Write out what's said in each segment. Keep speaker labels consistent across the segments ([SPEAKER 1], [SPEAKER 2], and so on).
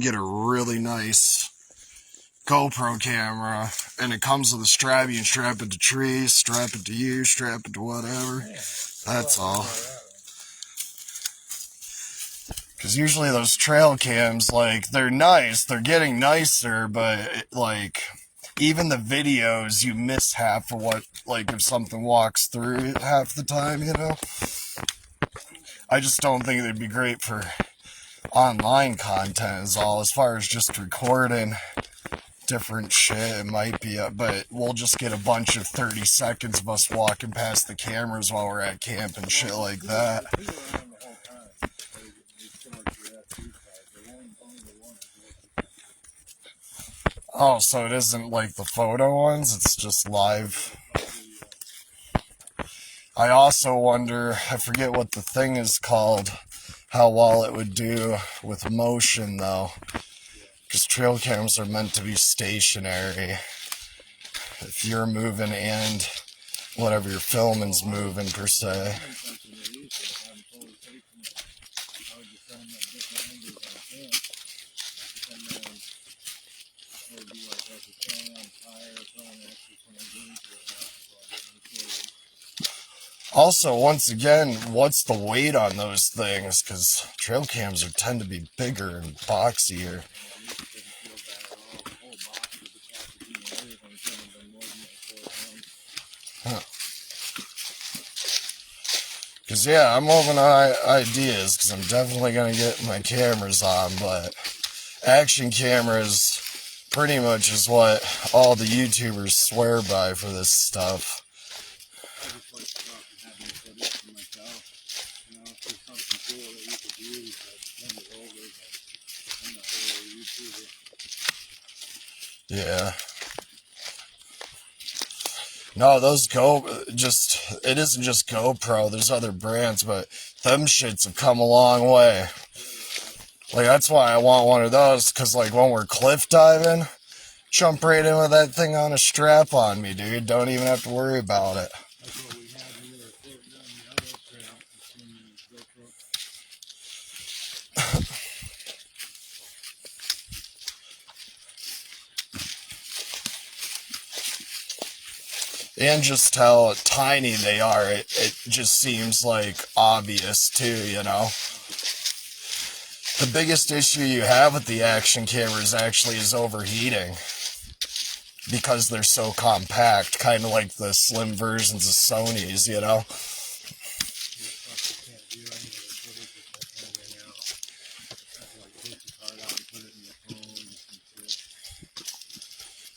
[SPEAKER 1] get a really nice GoPro camera, and it comes with a strap. You can strap it to trees, strap it to you, strap it to whatever. That's all. Because usually those trail cams, like, they're nice, they're getting nicer, but, like, even the videos, you miss half of what, like, if something walks through half the time, you know? I just don't think they'd be great for online content is all. As far as just recording different shit, it might be, but we'll just get a bunch of 30 seconds of us walking past the cameras while we're at camp and shit like that. Oh, so it isn't like the photo ones, it's just live. I also wonder, I forget what the thing is called, how well it would do with motion though. Because trail cams are meant to be stationary. If you're moving and whatever you're filming's moving per se. Also, once again, what's the weight on those things? Because trail cams tend to be bigger and boxier. Because, yeah, I'm open to ideas, because I'm definitely going to get my cameras on, but action cameras pretty much is what all the YouTubers swear by for this stuff. Yeah. No, those it isn't just GoPro, there's other brands, but them shits have come a long way. Like, that's why I want one of those, because, like, when we're cliff diving, jump right in with that thing on a strap on me, dude. Don't even have to worry about it. And just how tiny they are, it just seems, like, obvious, too, you know? The biggest issue you have with the action cameras actually is overheating. Because they're so compact, kind of like the slim versions of Sony's, you know?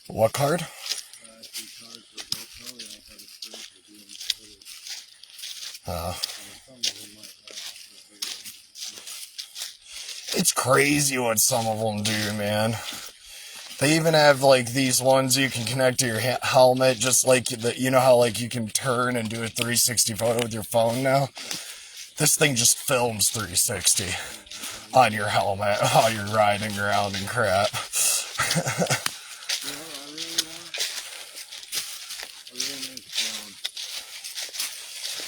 [SPEAKER 1] What card? It's crazy what some of them do, man. They even have, like, these ones you can connect to your helmet, just like, you know how, like, you can turn and do a 360 photo with your phone now? This thing just films 360 on your helmet while you're riding around and crap.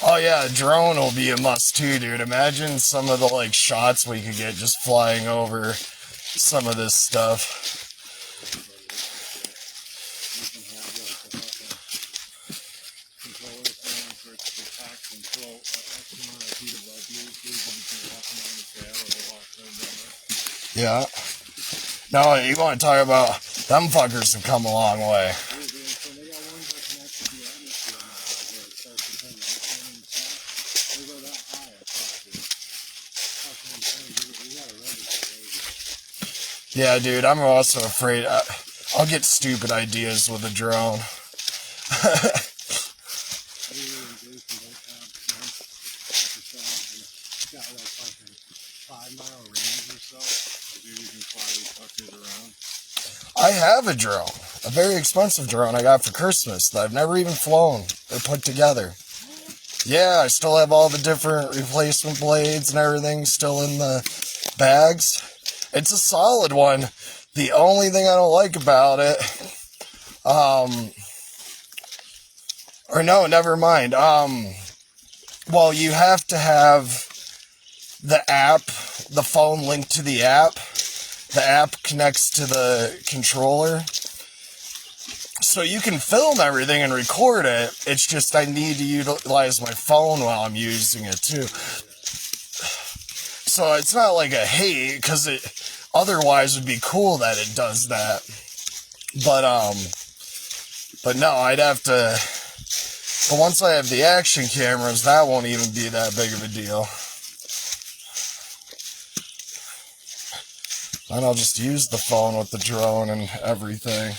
[SPEAKER 1] Oh yeah, a drone will be a must too, dude. Imagine some of the, like, shots we could get just flying over some of this stuff. Yeah. No, you want to talk about, them fuckers have come a long way. Yeah, dude, I'm also afraid I'll get stupid ideas with a drone. I have a drone, a very expensive drone I got for Christmas that I've never even flown or put together. Yeah, I still have all the different replacement blades and everything still in the bags. It's a solid one. The only thing I don't like about it, or no, never mind. Well, you have to have the app, the phone linked to the app, the app connects to the controller. So you can film everything and record it. It's just I need to utilize my phone while I'm using it too. So it's not like a hate, because it otherwise would be cool that it does that. But no, I'd have to. But once I have the action cameras, that won't even be that big of a deal. Then I'll just use the phone with the drone and everything.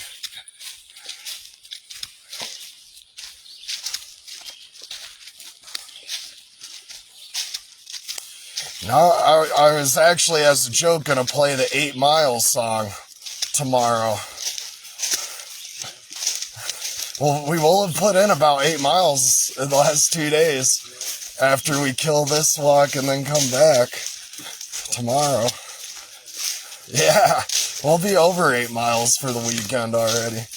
[SPEAKER 1] No, I was actually, as a joke, going to play the 8 Mile song tomorrow. Well, we will have put in about 8 miles in the last 2 days after we kill this walk and then come back tomorrow. Yeah, we'll be over 8 miles for the weekend already.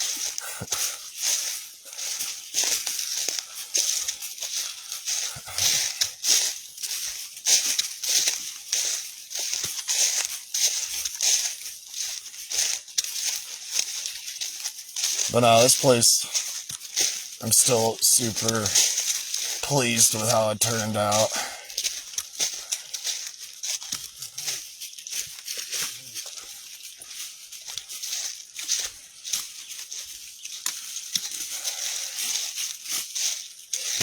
[SPEAKER 1] But no, this place, I'm still super pleased with how it turned out.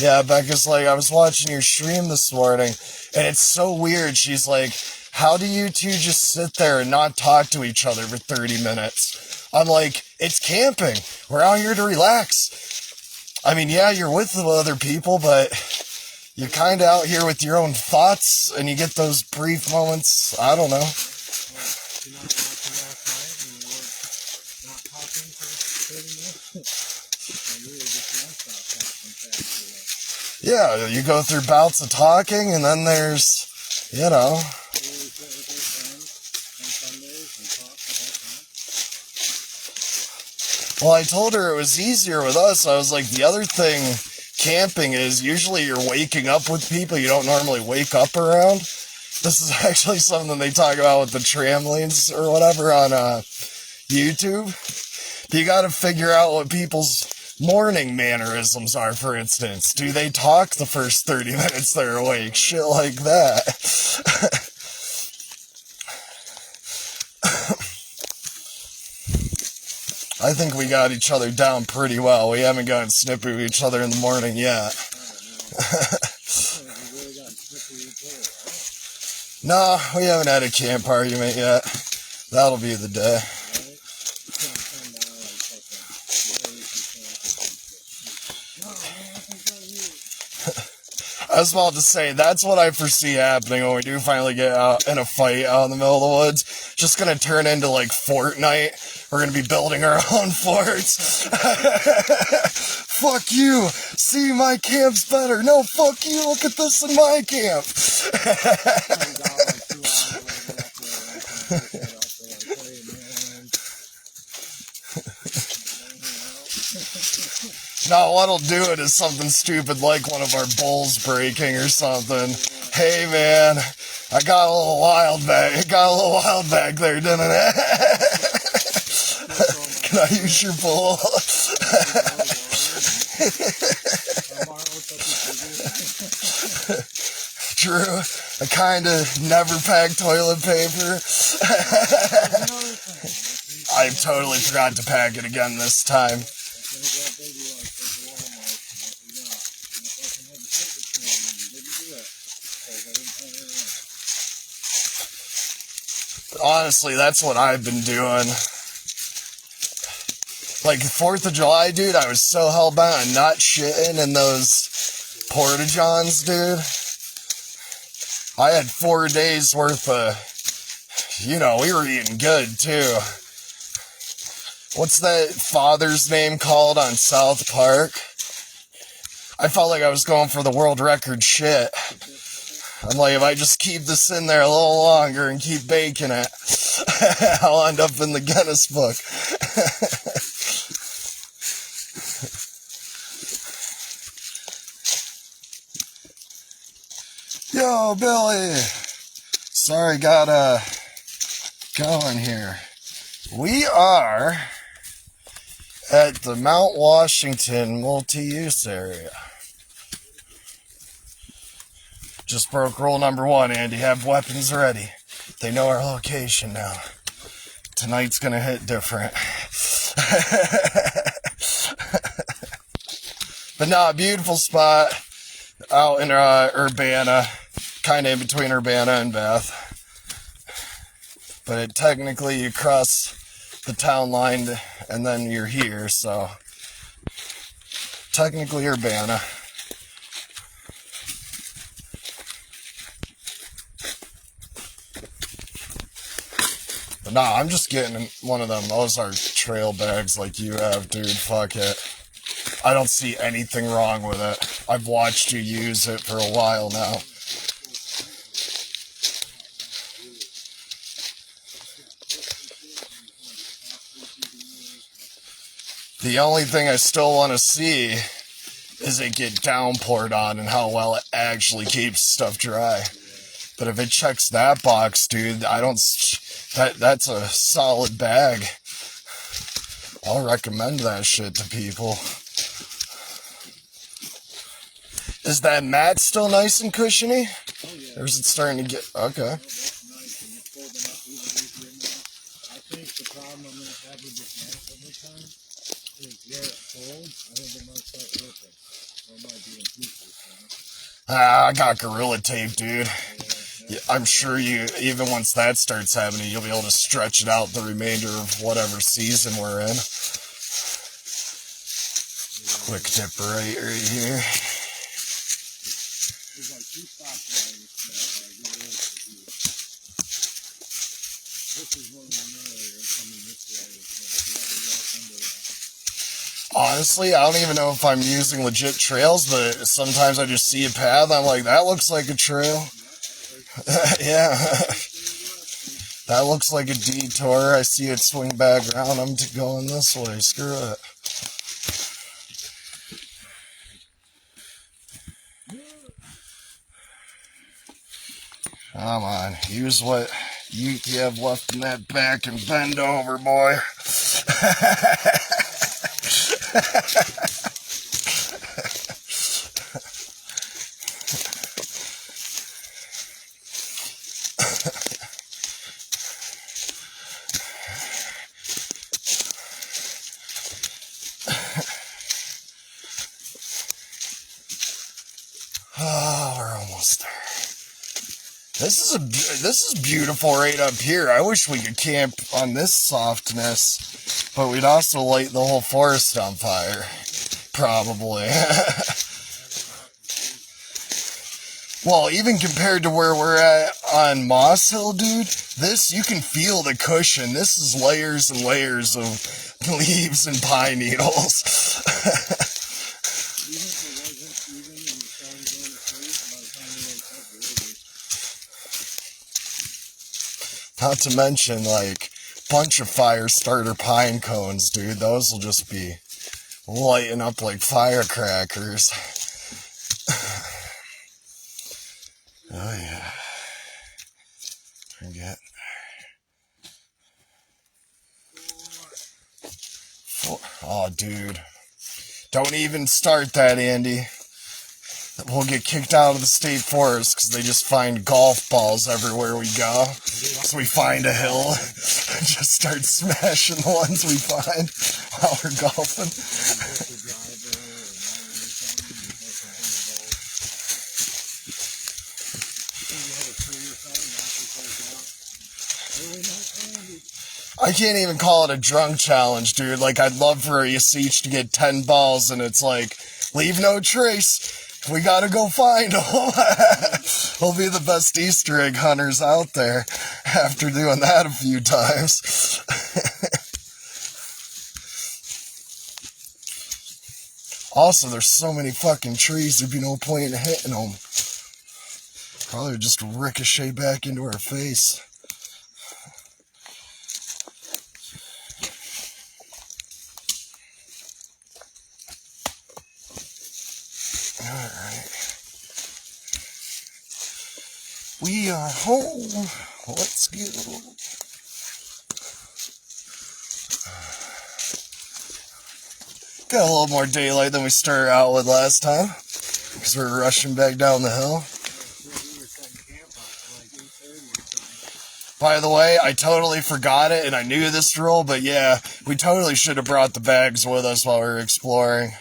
[SPEAKER 1] Yeah, Becca's like, I was watching your stream this morning, and it's so weird. She's like, how do you two just sit there and not talk to each other for 30 minutes? I'm like, it's camping. We're out here to relax. I mean, yeah, you're with the other people, but you're kind of out here with your own thoughts, and you get those brief moments. I don't know.
[SPEAKER 2] You're not watching last night and you were not talking for 30 minutes? So you were just non-stop talking fast.
[SPEAKER 1] Yeah, you go through bouts of talking, and then there's, you know. Well, I told her it was easier with us. I was like, the other thing camping is usually you're waking up with people you don't normally wake up around. This is actually something they talk about with the tramlines or whatever on YouTube. You got to figure out what people's morning mannerisms are, for instance. Do they talk the first 30 minutes they're awake? Shit like that. I think we got each other down pretty well. We haven't gotten snippy with each other in the morning yet. No, we haven't had a camp argument yet. That'll be the day. I was about to say, that's what I foresee happening when we do finally get out in a fight out in the middle of the woods. Just gonna turn into like Fortnite. We're gonna be building our own forts. Fuck you! See, my camp's better. No, fuck you! Look at this in my camp. No, what'll do it is something stupid like one of our bulls breaking or something. Hey man, I got a little wild back. It got a little wild back there, didn't it? Can I use your bull? True. I kind of never packed toilet paper. I totally forgot to pack it again this time. Honestly, that's what I've been doing. Like, 4th of July, dude, I was so hell-bent on not shitting in those porta-johns, dude. I had 4 days worth of, you know, we were eating good, too. What's that father's name called on South Park? I felt like I was going for the world record shit. I'm like, if I just keep this in there a little longer and keep baking it, I'll end up in the Guinness book. Yo, Billy. Sorry, got going here? We are at the Mount Washington multi-use area. Just broke rule number 1, Andy. Have weapons ready. They know our location now. Tonight's gonna hit different. But no, beautiful spot out in Urbana. Kind of in between Urbana and Bath. But technically you cross the town line and then you're here, so technically Urbana. But nah, I'm just getting one of them. Those are trail bags like you have, dude. Fuck it. I don't see anything wrong with it. I've watched you use it for a while now. The only thing I still want to see is it get downpoured on and how well it actually keeps stuff dry. But if it checks that box, dude, that's a solid bag. I'll recommend that shit to people. Is that mat still nice and cushiony?
[SPEAKER 2] Oh, yeah.
[SPEAKER 1] Or is it starting to get... Okay.
[SPEAKER 2] Nice, and it's holding up even easier now. I think the problem I'm going to have with this mat every time is where it folds. I think it might start ripping. Or it might be in pieces, you know?
[SPEAKER 1] I got Gorilla Tape, dude. Yeah, I'm sure you, even once that starts happening, you'll be able to stretch it out the remainder of whatever season we're in. Quick dip right here.
[SPEAKER 2] There's like 2 spots there in this This is one of the areas coming this way.
[SPEAKER 1] Honestly, I don't even know if I'm using legit trails, but sometimes I just see a path, I'm like, that looks like a trail. Yeah. That looks like a detour. I see it swing back around. I'm going this way. Screw it. Come on. Use what you have left in that back and bend over, boy. Oh, we're almost there. This is beautiful right up here. I wish we could camp on this softness, but we'd also light the whole forest on fire. Probably. Well, even compared to where we're at on Moss Hill, dude, this, you can feel the cushion. This is layers and layers of leaves and pine needles. Not to mention, like, bunch of fire starter pine cones, dude. Those will just be lighting up like firecrackers. Oh, yeah. Forget. Oh, dude. Don't even start that, Andy. We'll get kicked out of the state forest because they just find golf balls everywhere we go. So we find a hill and just start smashing the ones we find while we're golfing. I can't even call it a drunk challenge, dude. Like, I'd love for us each to get 10 balls and it's like, leave no trace. We gotta go find them. We'll be the best Easter egg hunters out there after doing that a few times. Also, there's so many fucking trees, there'd be no point in hitting them. Probably just ricochet back into our face. Alright. We are home. Let's go. Got a little more daylight than we started out with last time, because we're rushing back down the hill. By the way, I totally forgot it, and I knew this rule, but yeah, we totally should have brought the bags with us while we were exploring,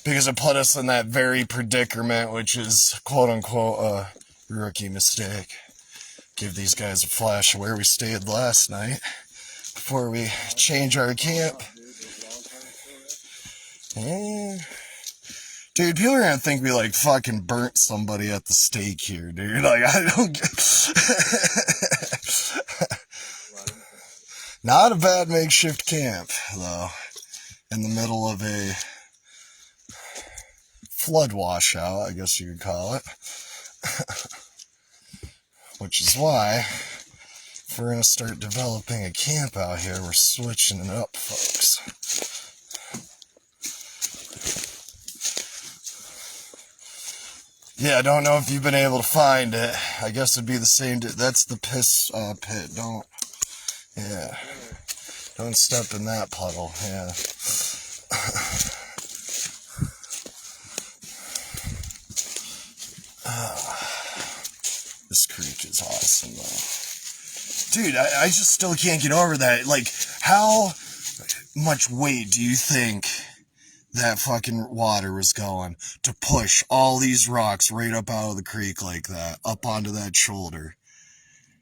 [SPEAKER 1] because it put us in that very predicament, which is quote-unquote a rookie mistake. Give these guys a flash of where we stayed last night before we change our camp. Yeah. Dude, people are gonna think we, like, fucking burnt somebody at the stake here, dude. Like, I don't get... Not a bad makeshift camp, though. In the middle of a flood washout, I guess you could call it. Which is why, if we're gonna start developing a camp out here, we're switching it up, folks. Yeah, I don't know if you've been able to find it. I guess it'd be the same. That's the piss pit. Don't step in that puddle. Yeah. This creek is awesome, though. Dude, I just still can't get over that. Like, how much weight do you think that fucking water was going to push all these rocks right up out of the creek like that, up onto that shoulder,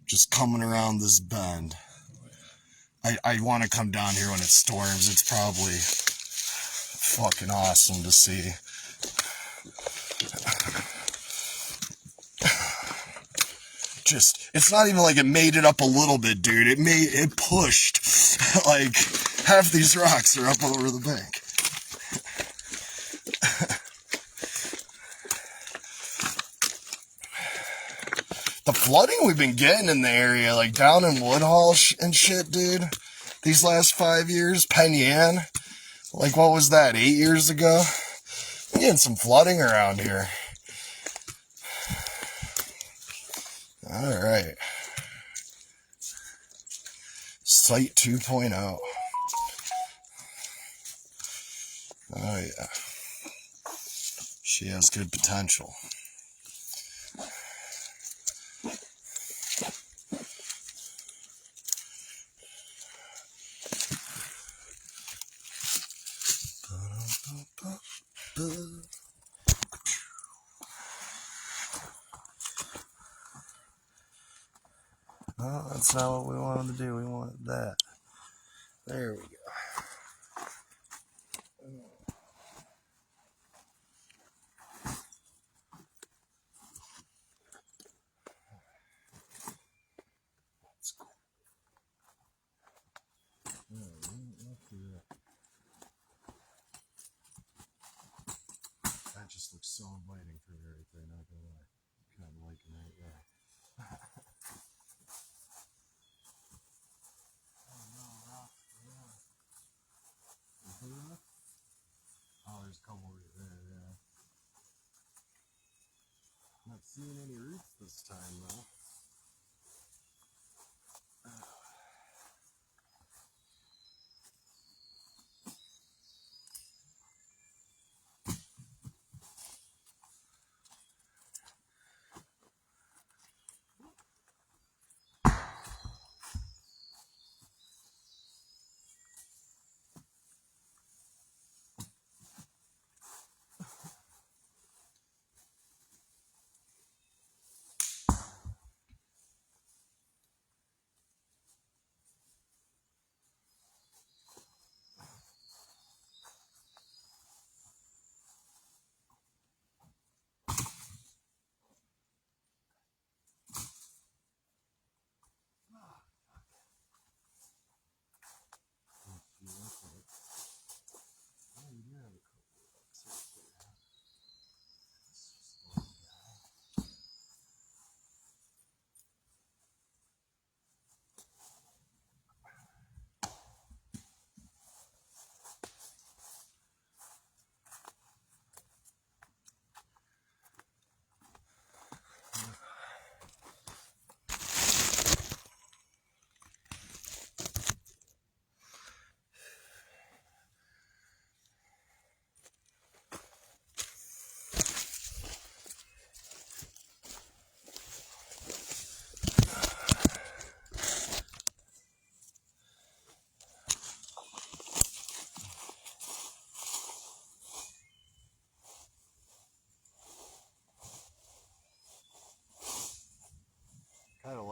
[SPEAKER 1] just coming around this bend? I want to come down here when it storms. It's probably fucking awesome to see. Just, it's not even like it made it up a little bit, dude. It pushed. Like, half these rocks are up over the bank. The flooding we've been getting in the area, like down in Woodhall and shit, dude, these last 5 years, Penn Yan, like what was that, 8 years ago? We're getting some flooding around here. Alright. Site 2.0. Oh yeah. She has good potential. No, that's not what we wanted to do. We wanted that. There we go. That's cool. That just looks so inviting for me right there, not gonna lie. Kind of liking that, yeah. Oh, there's a couple right there, yeah. Not seeing any roots this time, though.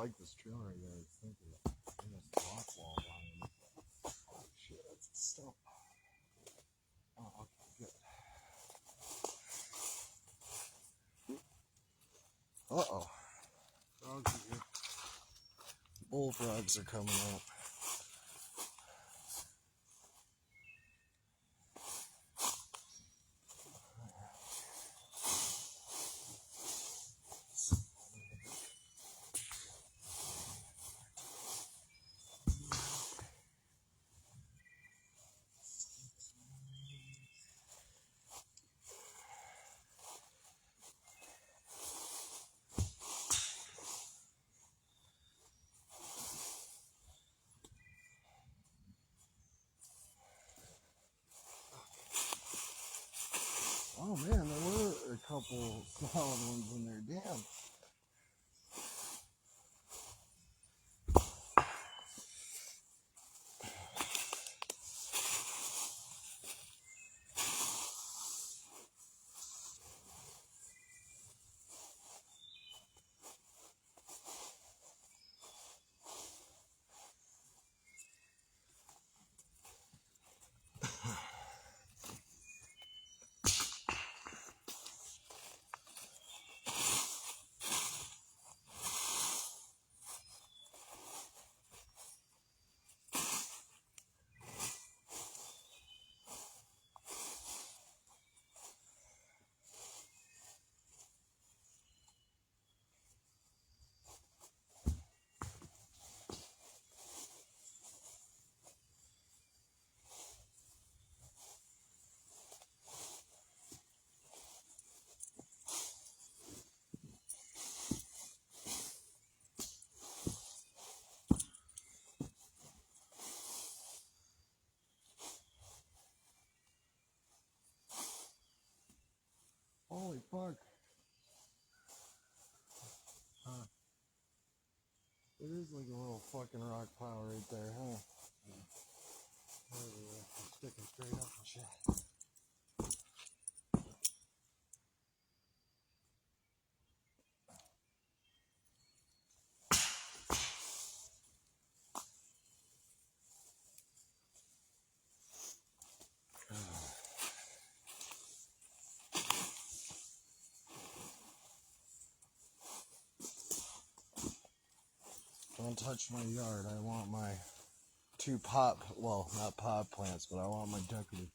[SPEAKER 2] like this trail right there. I was thinking there's rock wall behind it.
[SPEAKER 1] Oh shit, that's a stump.
[SPEAKER 2] Oh, okay, good.
[SPEAKER 1] Uh-oh.
[SPEAKER 2] Frogs are here.
[SPEAKER 1] Bullfrogs are coming out. Oh man, there were a couple solid ones in there. Damn. Holy fuck.
[SPEAKER 2] Huh.
[SPEAKER 1] It is like a little fucking rock pile right there, huh?
[SPEAKER 2] I'm sticking straight up and shit.
[SPEAKER 1] Don't touch my yard. I want my not pot plants, but I want my decorative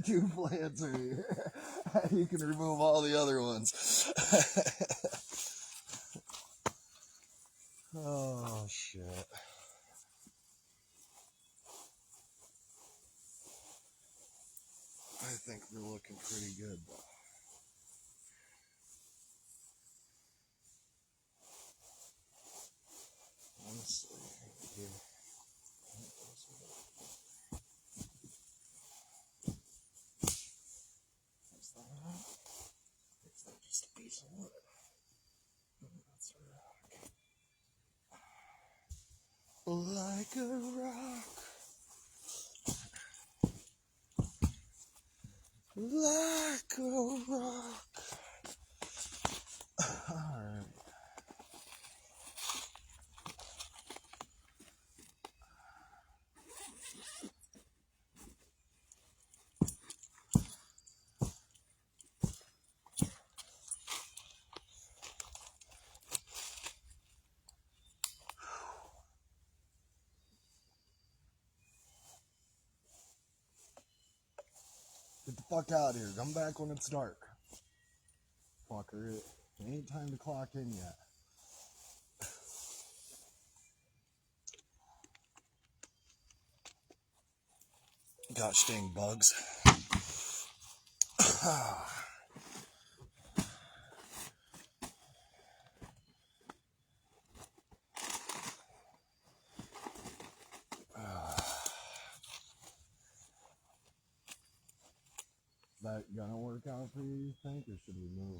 [SPEAKER 1] 2 plants right here. You can remove all the other ones. Oh shit. I think we're looking pretty good though. Honestly, yeah. Is that right? Is that just a piece of wood? That's a rock. Like a rock. Like a rock. Alright. Get the fuck out of here. Come back when it's dark. Fucker. It ain't time to clock in yet. Gosh dang bugs. That gonna work out for you, you think, or should we move?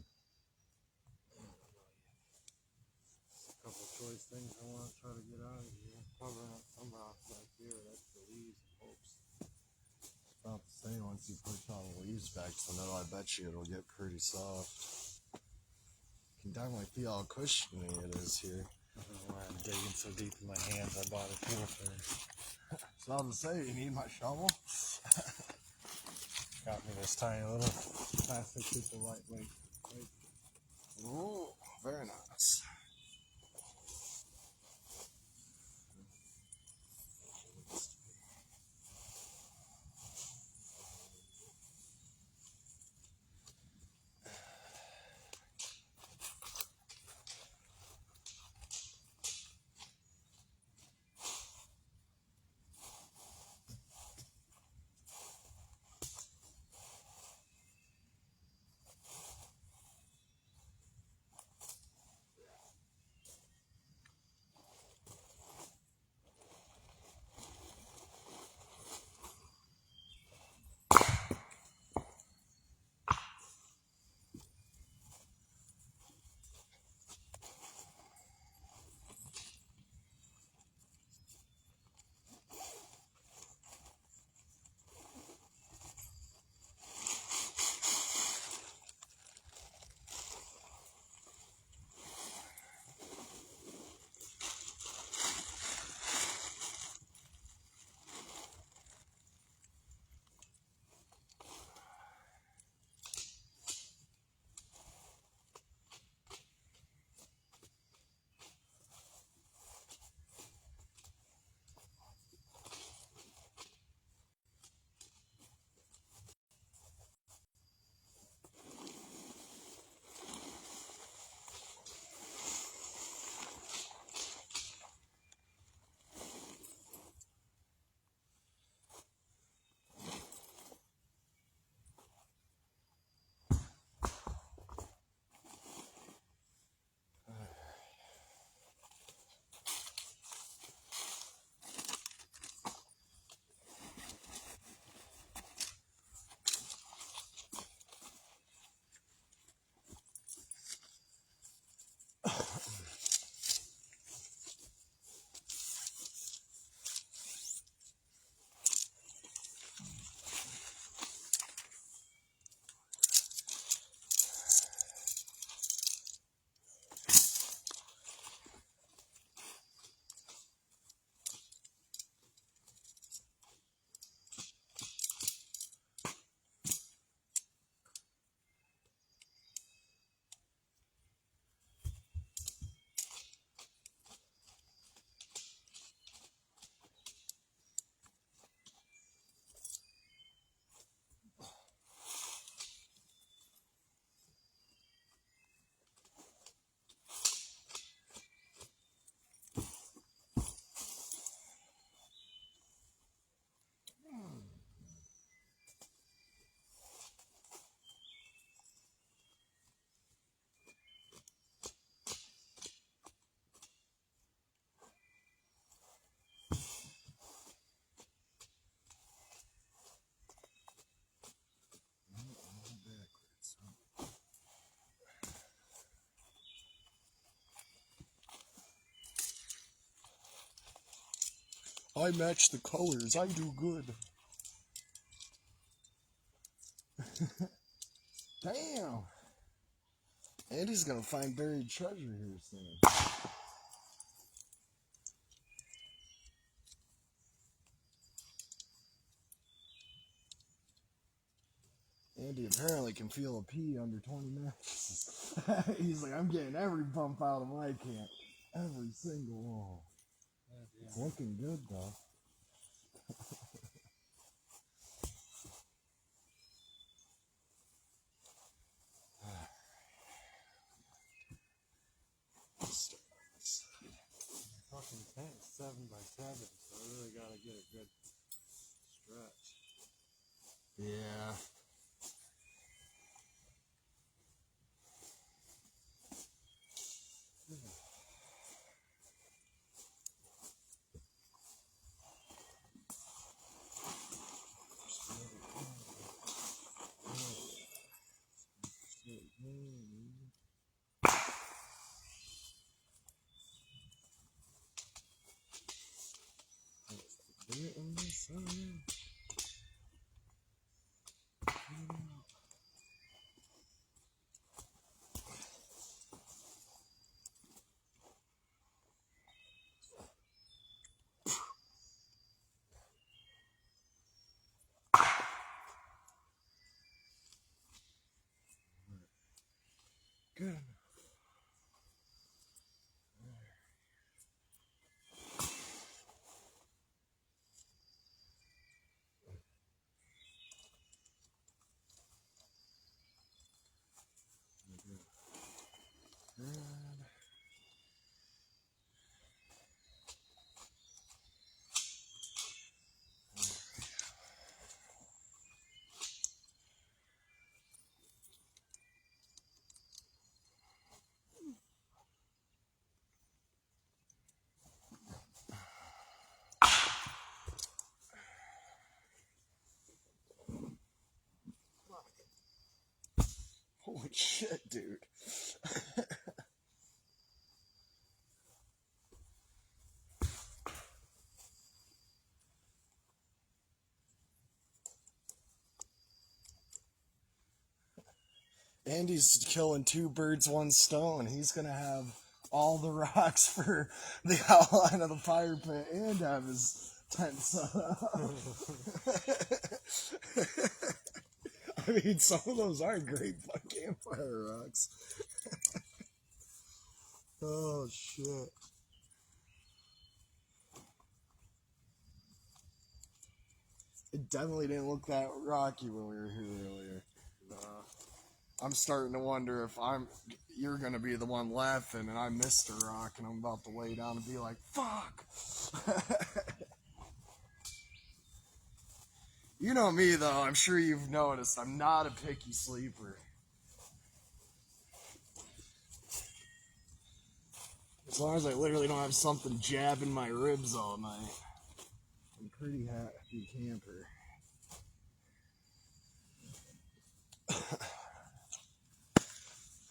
[SPEAKER 2] A couple choice things I want to try to get out of here. Covering up some rocks back here. That's the leaves and hopes.
[SPEAKER 1] About to say, once you push all the leaves back to the middle, I bet you it'll get pretty soft. You can definitely feel how cushiony it is here.
[SPEAKER 2] digging so deep in my hands, I bought a tool first.
[SPEAKER 1] So I'm say, you need my shovel?
[SPEAKER 2] Got me this tiny little plastic piece of lightweight.
[SPEAKER 1] Ooh, very nice. I match the colors. I do good. Damn. Andy's gonna find buried treasure here soon. Andy apparently can feel a pee under 20 minutes. He's like, I'm getting every pump out of my camp. Every single one. It's looking good though.
[SPEAKER 2] Fucking tent 7x7, so I really gotta get a good stretch.
[SPEAKER 1] Yeah. In the sun. good. Holy shit, dude. Andy's killing two birds, one stone. He's gonna have all the rocks for the outline of the fire pit and have his tent set up. I mean, some of those are great campfire rocks. Oh, shit. It definitely didn't look that rocky when we were here earlier. I'm starting to wonder if you're gonna be the one laughing and I missed a rock and I'm about to lay down and be like, fuck! You know me though, I'm sure you've noticed, I'm not a picky sleeper. As long as I literally don't have something jabbing my ribs all night, I'm a pretty happy camper.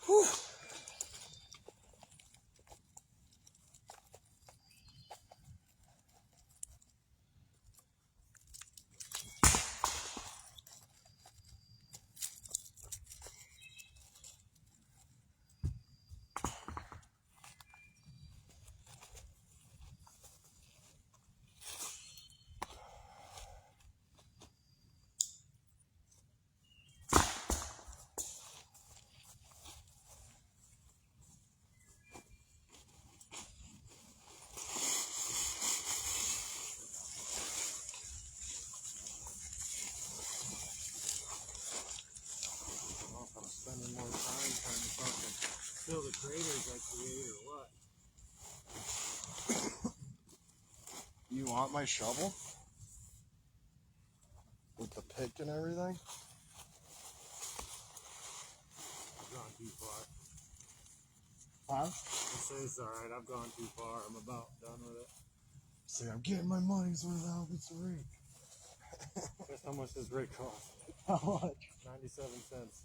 [SPEAKER 1] Whew. Spending more time trying to fucking fill the craters I create or what. You want my shovel? With the pick and everything?
[SPEAKER 2] I've gone too far.
[SPEAKER 1] Huh?
[SPEAKER 2] I say it's alright, I've gone too far. I'm about done with it.
[SPEAKER 1] See, I'm getting my money's worth out of this rake.
[SPEAKER 2] Guess how much this rake cost?
[SPEAKER 1] How much?
[SPEAKER 2] 97 cents.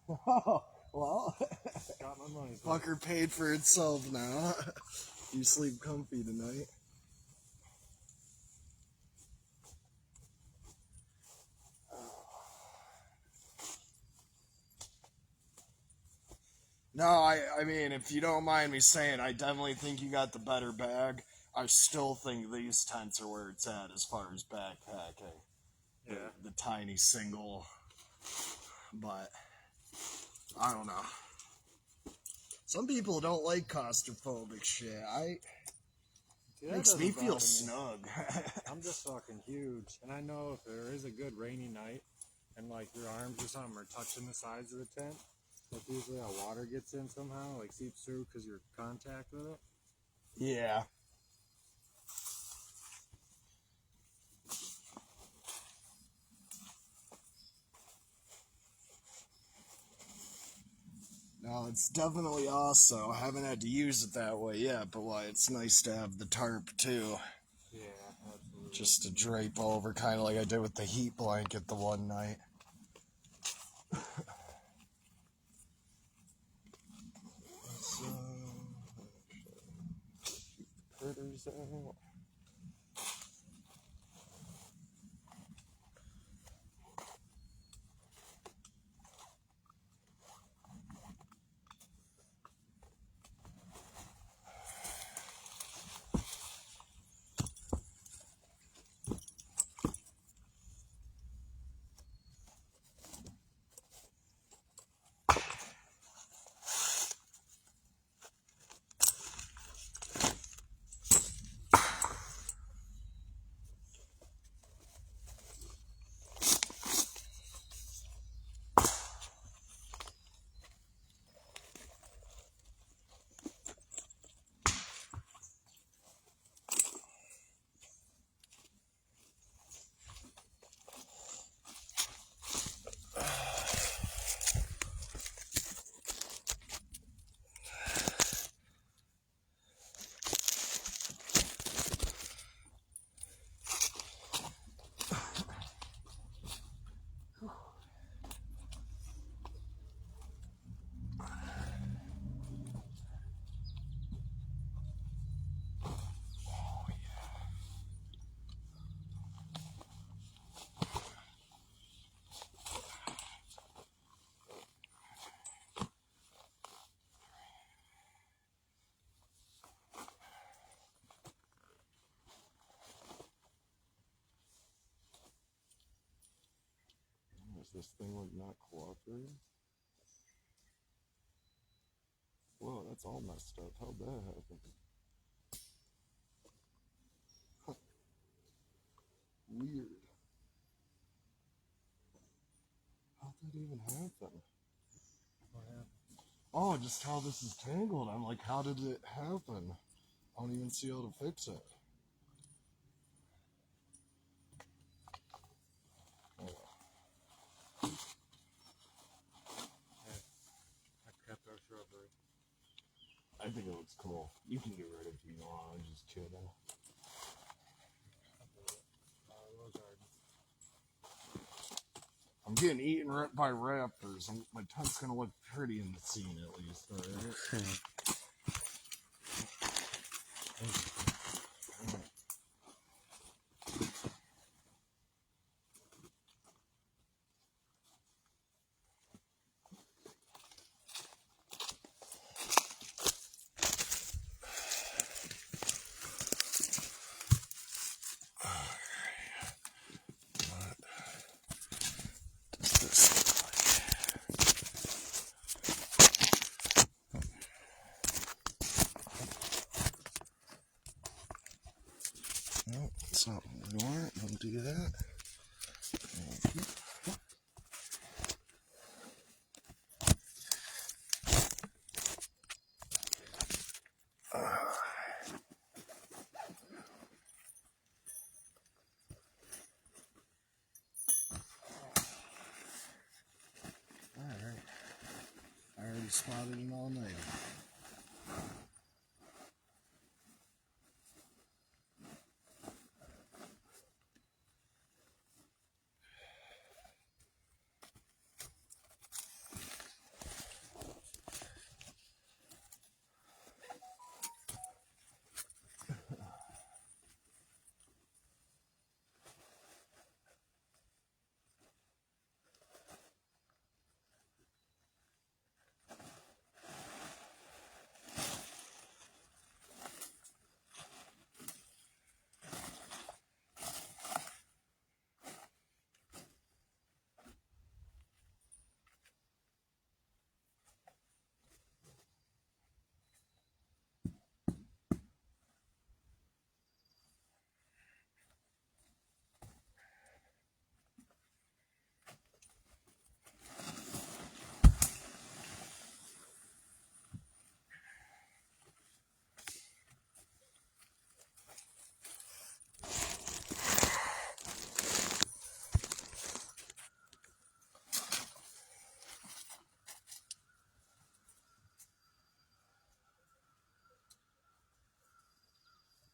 [SPEAKER 1] Oh, well.
[SPEAKER 2] Got my money's worth.
[SPEAKER 1] Fucker paid for itself now. You sleep comfy tonight. No, I mean, if you don't mind me saying, I definitely think you got the better bag. I still think these tents are where it's at as far as backpacking.
[SPEAKER 2] Yeah.
[SPEAKER 1] The tiny single, but I don't know. Some people don't like claustrophobic shit.
[SPEAKER 2] See, that
[SPEAKER 1] Makes me
[SPEAKER 2] doesn't
[SPEAKER 1] feel
[SPEAKER 2] bother me.
[SPEAKER 1] snug.
[SPEAKER 2] I'm just fucking huge. And I know if there is a good rainy night and like your arms or something are touching the sides of the tent, like usually how water gets in somehow, like seeps through because you're in contact with it.
[SPEAKER 1] Yeah. No, it's definitely also. I haven't had to use it that way yet, but why it's nice to have the tarp too.
[SPEAKER 2] Yeah, absolutely.
[SPEAKER 1] Just to drape over, kind of like I did with the heat blanket the one night. Let's, keep the critters out. this thing like not cooperating? Whoa, that's all messed up. How'd that happen? Huh. Weird. How'd that even happen?
[SPEAKER 2] What happened?
[SPEAKER 1] Oh, just how this is tangled. I'm like, how did it happen? I don't even see how to fix it. Oh.
[SPEAKER 2] I kept our shrubbery.
[SPEAKER 1] I think it looks cool. You can get rid of it if you want. I'm just kidding. I'm getting eaten by raptors. My tent's gonna look pretty in the scene at least. Alright. No, it's not what we want. Don't do that. Thank you. Alright. I already spotted him all night.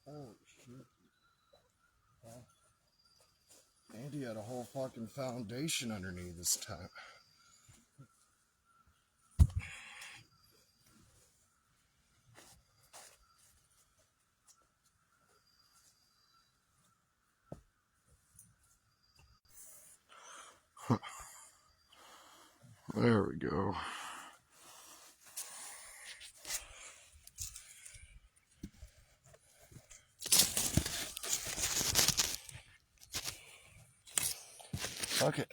[SPEAKER 1] Holy shit. Huh? Andy had a whole fucking foundation underneath this tent. There we go. Okay.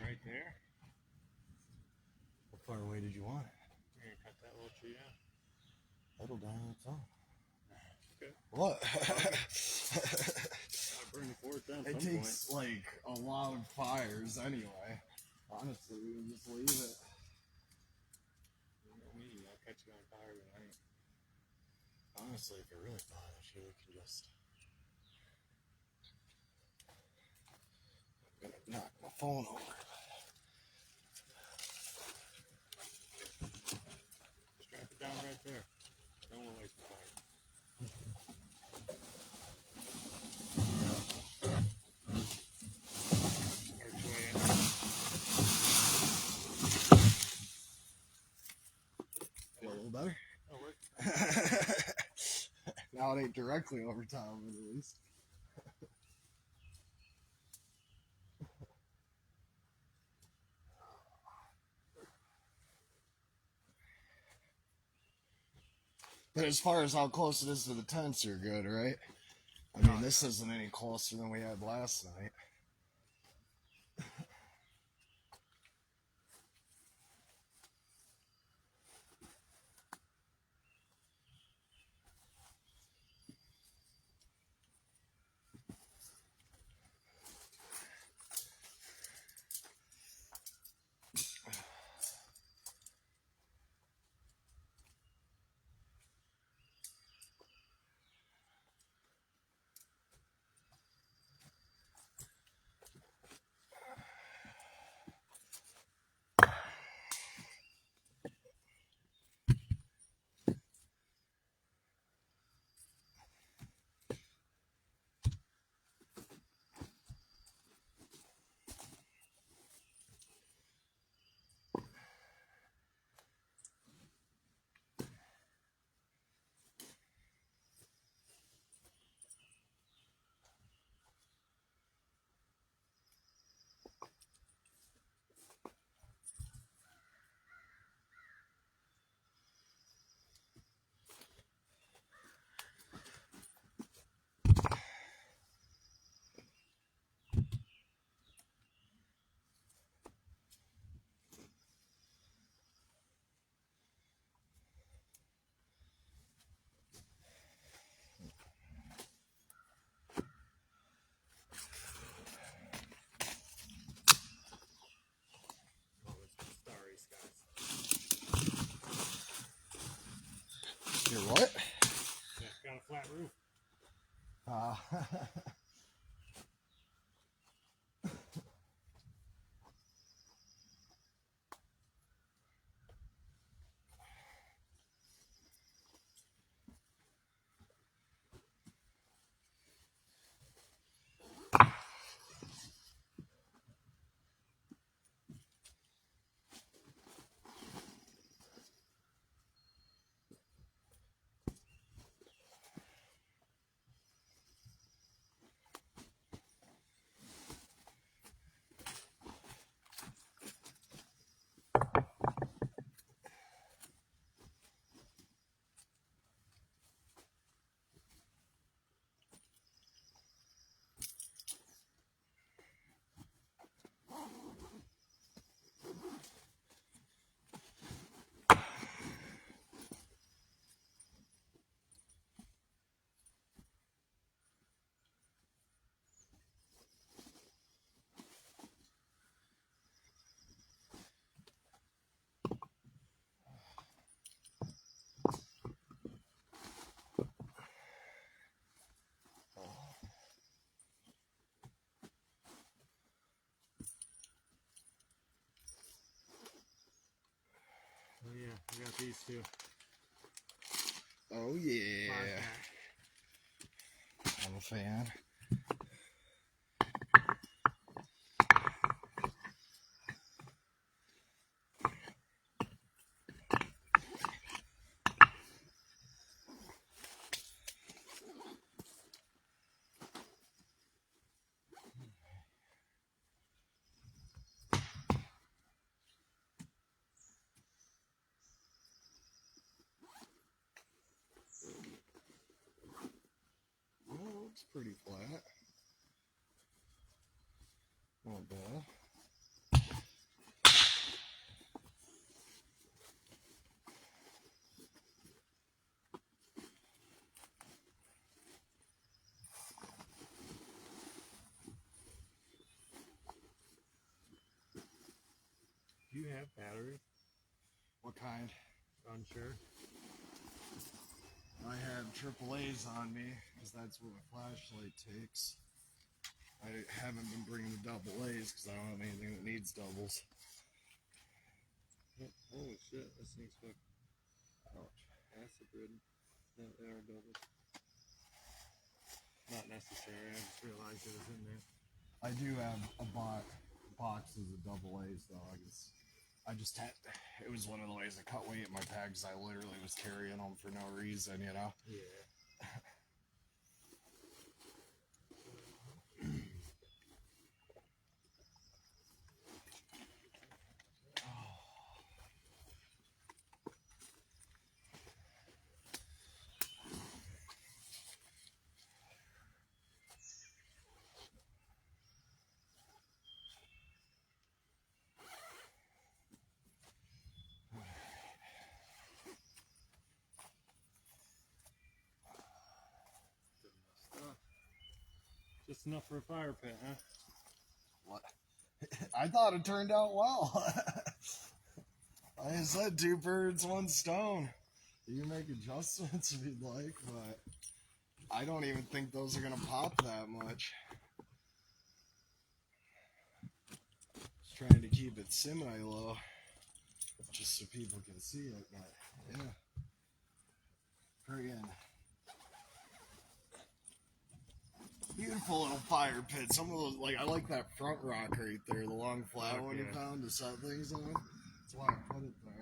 [SPEAKER 2] Right there.
[SPEAKER 1] How far away did you want it?
[SPEAKER 2] You're gonna cut that little tree down.
[SPEAKER 1] That'll die on its own.
[SPEAKER 2] Okay.
[SPEAKER 1] What?
[SPEAKER 2] I'll bring the forest down.
[SPEAKER 1] It takes like a lot of fires anyway. Honestly, we would just leave it.
[SPEAKER 2] I'll catch you on fire tonight.
[SPEAKER 1] Honestly, if it really bothers you, we can just. I'm gonna knock my phone over. Now it ain't directly over top of it, at least. But as far as how close it is to the tents, you're good, right? I mean, this isn't any closer than we had last night.
[SPEAKER 2] Starry skies.
[SPEAKER 1] You're what?
[SPEAKER 2] Yeah, got a flat roof. Oh yeah, we got these two.
[SPEAKER 1] Oh yeah.
[SPEAKER 2] 5-pack.
[SPEAKER 1] I'm a fan. Oh, it looks pretty flat. Not bad.
[SPEAKER 2] Do you have batteries?
[SPEAKER 1] What kind?
[SPEAKER 2] Unsure.
[SPEAKER 1] I have AAA's on me because that's what a flashlight takes. I haven't been bringing the double A's because I don't have anything that needs doubles.
[SPEAKER 2] Oh, holy shit, this thing's fucking
[SPEAKER 1] Ouch.
[SPEAKER 2] acid ridden. No, they are double. Not necessary, I just realized it was in there.
[SPEAKER 1] I do have a boxes of double A's though. I just had, it was one of the ways I cut weight in my packs. I literally was carrying them for no reason, you know?
[SPEAKER 2] Yeah. That's enough for a fire pit, huh?
[SPEAKER 1] What? I thought it turned out well. Like I said, 2 birds, 1 stone. You can make adjustments if you'd like, but I don't even think those are gonna pop that much. Just trying to keep it semi-low, just so people can see it, but yeah. Friggin' beautiful little fire pit. Some of those, like, I like that front rock right there, the long flat one you found to set things on. That's why I put it there.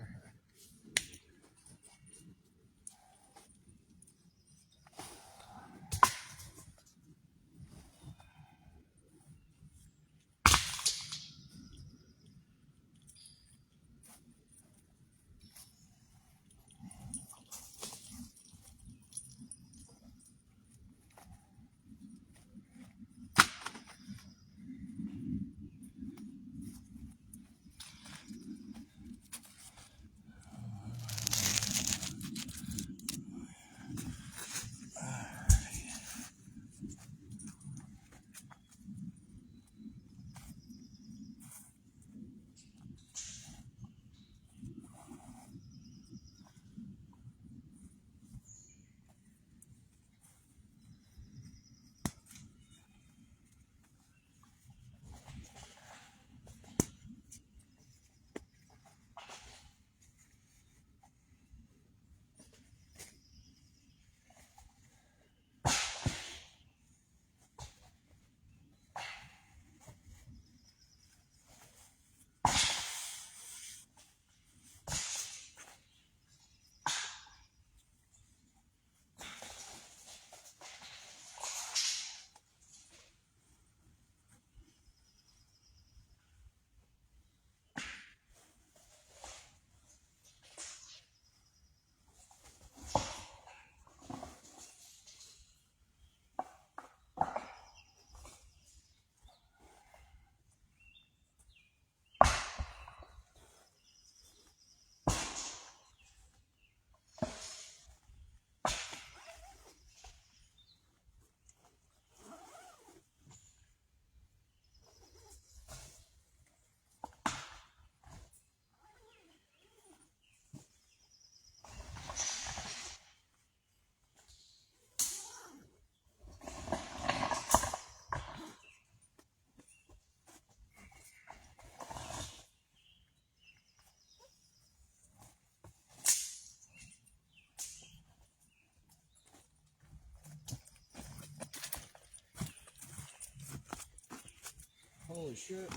[SPEAKER 1] Holy shit.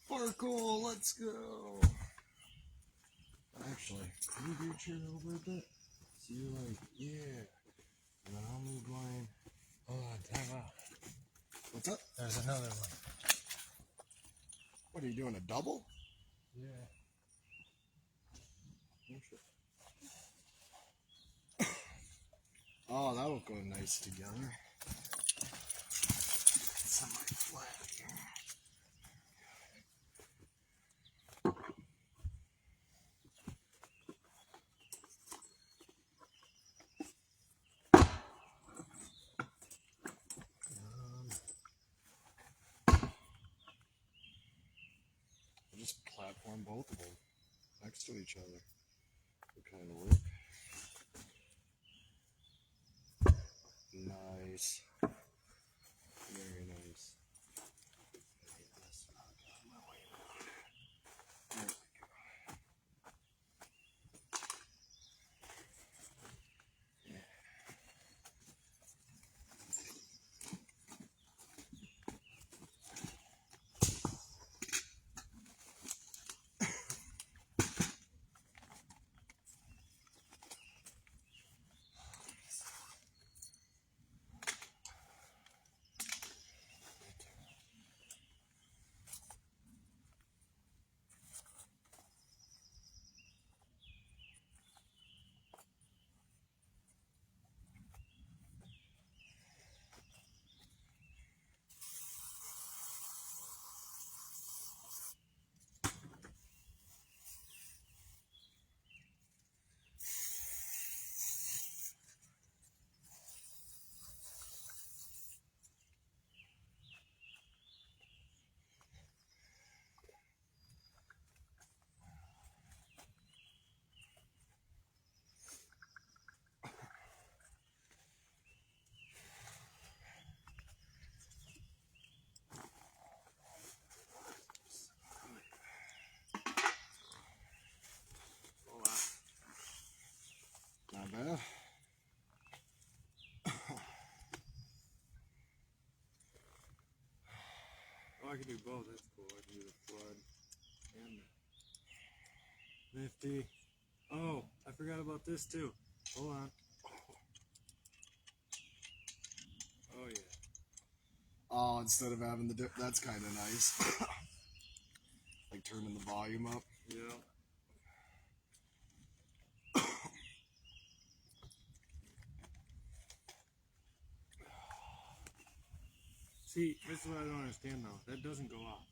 [SPEAKER 1] Sparkle, let's go. Actually, can you do your chair over a bit? So you're like, yeah. And then I'll move mine.
[SPEAKER 2] Hold on, time out.
[SPEAKER 1] What's up?
[SPEAKER 2] There's another one.
[SPEAKER 1] What are you doing, a double?
[SPEAKER 2] Yeah.
[SPEAKER 1] Oh, shit. Oh, that'll go nice together. Semi-flat here. I'll just platform both of them next to each other. It kind of work. Nice. Very nice. Yes. There we go.
[SPEAKER 3] I can do both. That's cool. I can do the flood and the nifty. Oh, I forgot about this too. Hold on. Oh yeah.
[SPEAKER 1] Oh, instead of having the dip, that's kind of nice. Like turning the volume up.
[SPEAKER 3] Yeah. See, this is what I don't understand though. That doesn't go off.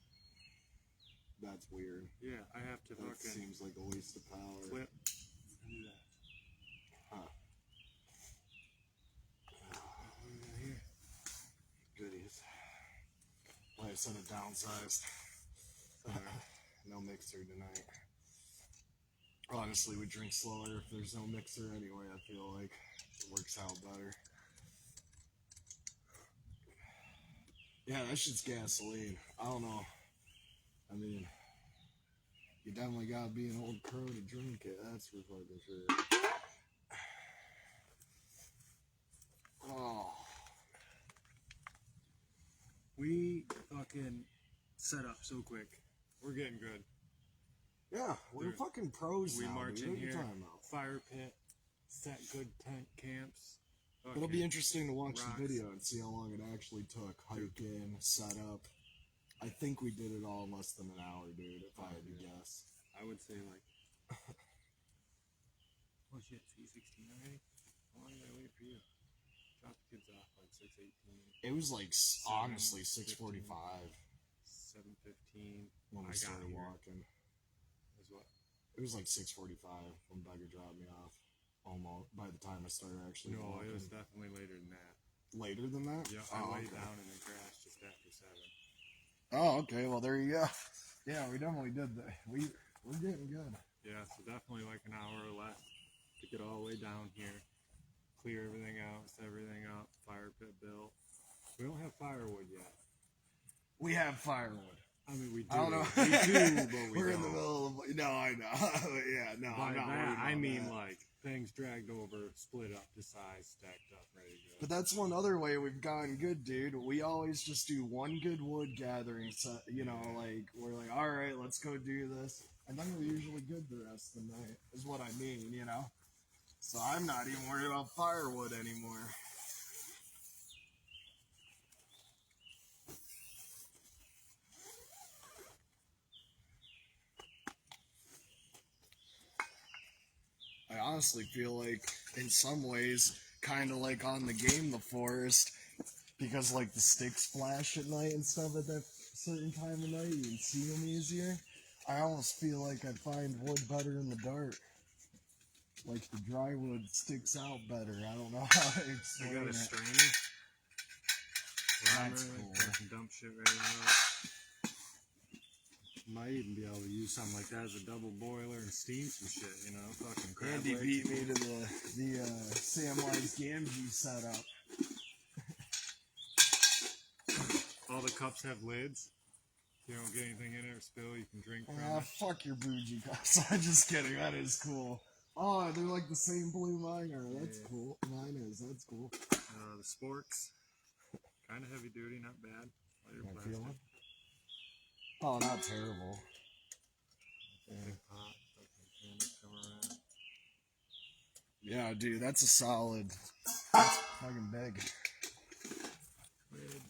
[SPEAKER 1] That's weird.
[SPEAKER 3] Yeah, I have to
[SPEAKER 1] That
[SPEAKER 3] fucking
[SPEAKER 1] seems like a waste of power.
[SPEAKER 3] flip. Do that.
[SPEAKER 1] Huh.
[SPEAKER 3] What do we got here?
[SPEAKER 1] Goodies. Well, I said it downsized. No mixer tonight. Honestly, we drink slower if there's no mixer anyway. I feel like it works out better. Yeah, that shit's gasoline. I don't know. I mean, you definitely gotta be an old crow to drink it. That's for fucking sure. Oh.
[SPEAKER 3] We fucking set up so quick. We're getting good.
[SPEAKER 1] Yeah, we're
[SPEAKER 3] Dude,
[SPEAKER 1] fucking pros
[SPEAKER 3] We
[SPEAKER 1] now.
[SPEAKER 3] march
[SPEAKER 1] dude.
[SPEAKER 3] in
[SPEAKER 1] What are you
[SPEAKER 3] here,
[SPEAKER 1] talking about?
[SPEAKER 3] fire pit, set good tent camps.
[SPEAKER 1] It'll be
[SPEAKER 3] Fucking
[SPEAKER 1] interesting to watch
[SPEAKER 3] rocks.
[SPEAKER 1] the video and see how long it actually took. Hike in, set up. I think we did it all in less than an hour, dude, if I had to guess.
[SPEAKER 3] I would say like, oh shit, it's 8:16 already? How long did I wait for you? Drop the kids off like 6:18.
[SPEAKER 1] It was like, honestly, 6:45
[SPEAKER 3] 7:15.
[SPEAKER 1] when we
[SPEAKER 3] I got
[SPEAKER 1] started
[SPEAKER 3] here.
[SPEAKER 1] walking.
[SPEAKER 3] Is what?
[SPEAKER 1] It was like 6:45 when Becca dropped me off. Almost, by the time I started actually
[SPEAKER 3] No,
[SPEAKER 1] walking.
[SPEAKER 3] it was definitely later than that.
[SPEAKER 1] Later than that?
[SPEAKER 3] Yeah,
[SPEAKER 1] Oh,
[SPEAKER 3] I laid
[SPEAKER 1] okay.
[SPEAKER 3] down in the grass just after 7.
[SPEAKER 1] Oh, okay, well, there you go. Yeah, we definitely did that. We're getting good.
[SPEAKER 3] Yeah, so definitely like an hour left to get all the way down here, clear everything out, set everything up, fire pit built. We don't have firewood yet.
[SPEAKER 1] We have firewood.
[SPEAKER 3] I mean, we do.
[SPEAKER 1] I don't know.
[SPEAKER 3] We do, but we
[SPEAKER 1] We're
[SPEAKER 3] don't.
[SPEAKER 1] in the middle of. No, I know. Yeah, no,
[SPEAKER 3] By
[SPEAKER 1] I'm not worried
[SPEAKER 3] that,
[SPEAKER 1] about
[SPEAKER 3] I mean
[SPEAKER 1] that.
[SPEAKER 3] like things dragged over, split up to size, stacked up, ready to go.
[SPEAKER 1] But that's one other way we've gotten good, dude. We always just do one good wood gathering set, you know, like, we're like, all right, let's go do this. And then we're usually good the rest of the night, is what I mean, you know? So I'm not even worried about firewood anymore. I honestly feel like, in some ways, kind of like on the game, The Forest, because like the sticks flash at night and stuff at that certain time of night, you can see them easier. I almost feel like I find wood better in the dark. Like the dry wood sticks out better. I don't know how to
[SPEAKER 3] I
[SPEAKER 1] explain
[SPEAKER 3] got a
[SPEAKER 1] it.
[SPEAKER 3] strainer.
[SPEAKER 1] That's
[SPEAKER 3] Primer,
[SPEAKER 1] cool.
[SPEAKER 3] I can dump shit right out. Might even be able to use something like that as a double boiler and steam some shit, you know? Fucking crab
[SPEAKER 1] Andy
[SPEAKER 3] legs.
[SPEAKER 1] beat me to the Samwise Gamgee setup.
[SPEAKER 3] All the cups have lids. You don't get anything in it or spill, you can drink from
[SPEAKER 1] Ah,
[SPEAKER 3] it.
[SPEAKER 1] fuck your bougie cups. I'm just kidding. That is cool. Oh, they're like the same blue mine are. That's
[SPEAKER 3] Yeah.
[SPEAKER 1] cool. Mine is. That's cool.
[SPEAKER 3] The sporks. Kind of heavy duty, not bad. Lighter
[SPEAKER 1] I
[SPEAKER 3] plastic.
[SPEAKER 1] feel it. Oh, not terrible.
[SPEAKER 3] Big pot. Fucking cameras come around.
[SPEAKER 1] Yeah, dude, that's a solid. That's fucking big.
[SPEAKER 3] Lid.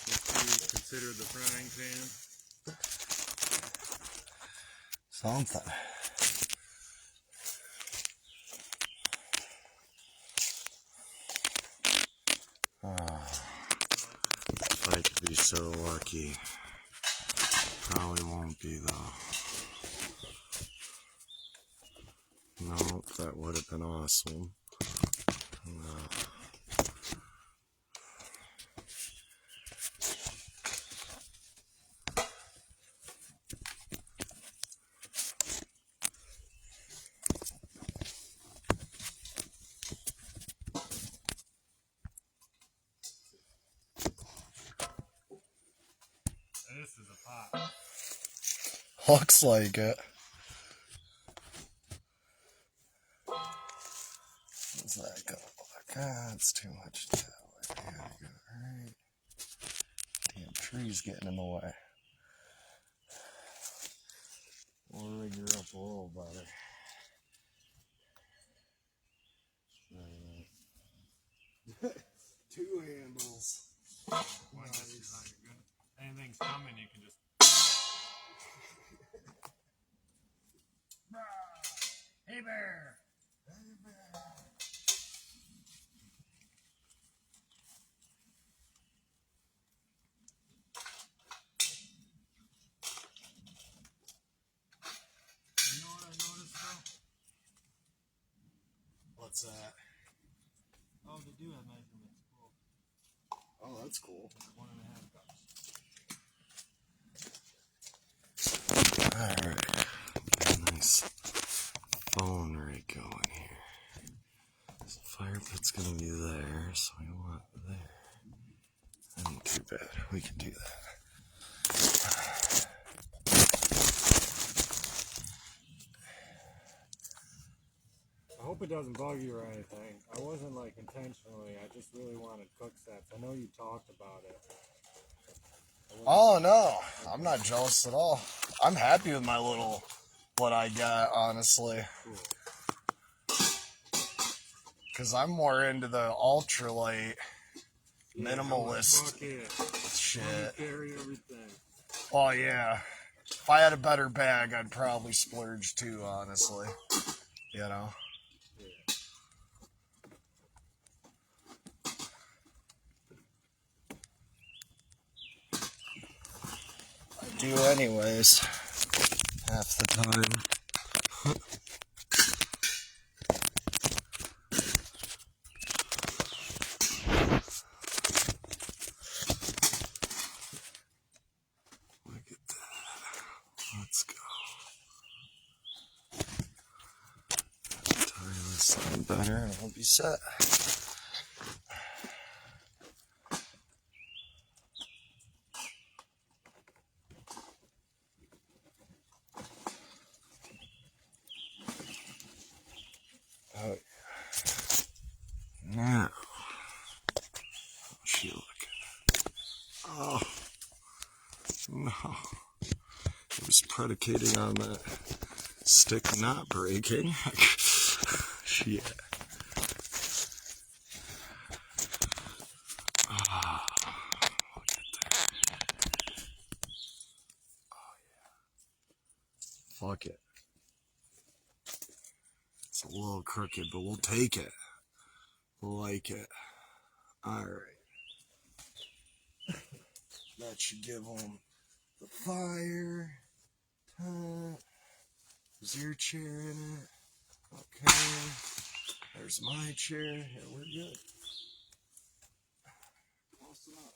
[SPEAKER 3] This is considered the frying pan.
[SPEAKER 1] Something. If I could be so lucky. Probably won't be though. Nope, that would have been awesome. No.
[SPEAKER 3] This is a pot.
[SPEAKER 1] Looks like it. What's that gonna look? Ah, it's too much talent Alright. Damn tree's getting in the way. We'll rig her up a little better. Two handles.
[SPEAKER 3] Nice. Anything's coming, you can just. Hey bear! You know what I noticed though?
[SPEAKER 1] What's that?
[SPEAKER 3] Oh, they do have measurements. Cool.
[SPEAKER 1] Oh, that's cool.
[SPEAKER 3] 1.5 cups.
[SPEAKER 1] Alright. Nice phone rig going here. So fire pit's gonna be there, so we want there. That ain't too bad. We can do that.
[SPEAKER 3] I hope it doesn't bug you or anything. I wasn't like intentionally. I just really wanted cook sets. I know you talked about it.
[SPEAKER 1] Oh no, I'm not jealous at all. I'm happy with my little what I got, honestly.
[SPEAKER 3] Cool.
[SPEAKER 1] Cause I'm more into the ultralight,
[SPEAKER 3] Yeah,
[SPEAKER 1] minimalist
[SPEAKER 3] fuck it.
[SPEAKER 1] shit.
[SPEAKER 3] Let me carry everything.
[SPEAKER 1] Oh yeah. If I had a better bag, I'd probably splurge too, honestly. You know?
[SPEAKER 3] Yeah.
[SPEAKER 1] I do anyways. Half the time. Look at that. Let's go. Tie this thing better and we'll be set. Oh, yeah. Now, how's she looking? Oh, no. It was predicating on that stick not breaking. Shit. Ah, look at that. Oh, yeah. Fuck it. It's a little crooked, but we'll take it. We'll like it. Alright. That should give them the fire. There's your chair in it. Okay. There's my chair. Yeah, we're good. Close enough.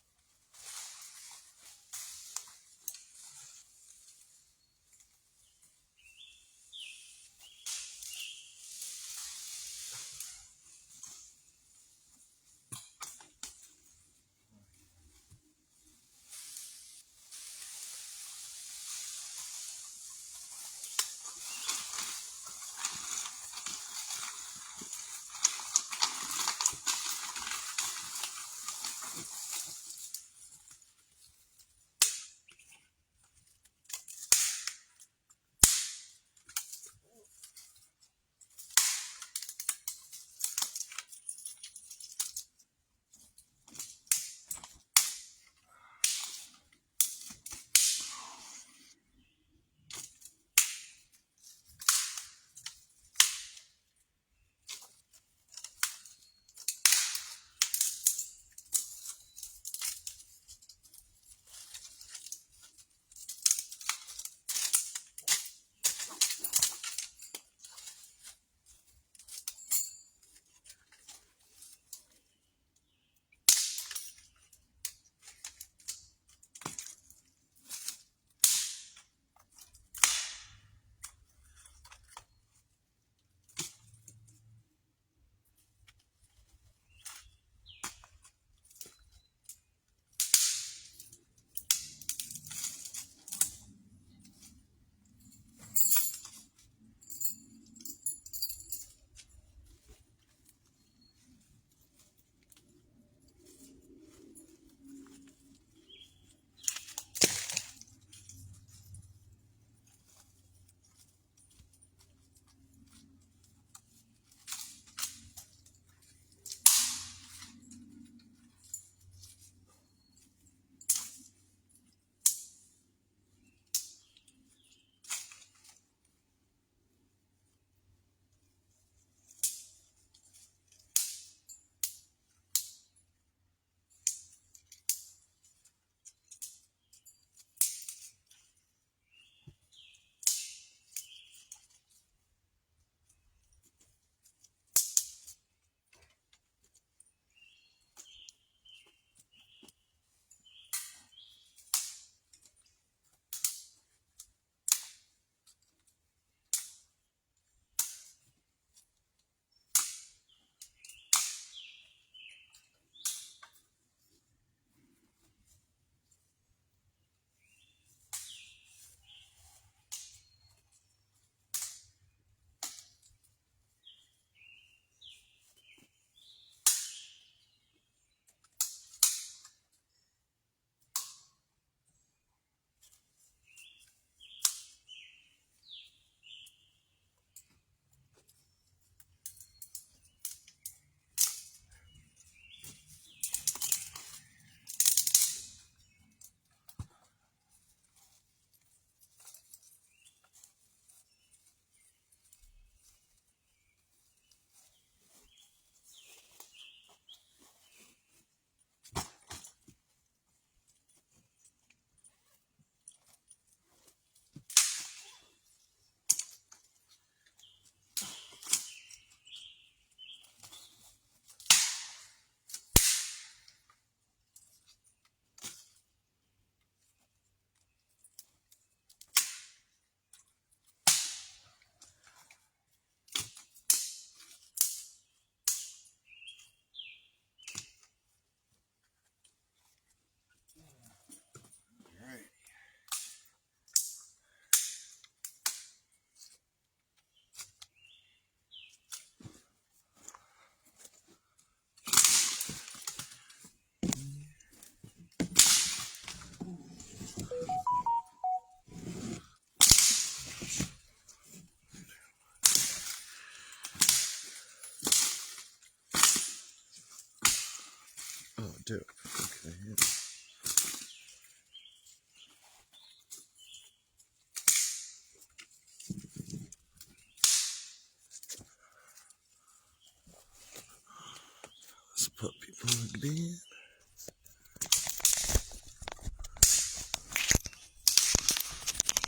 [SPEAKER 1] plugged in.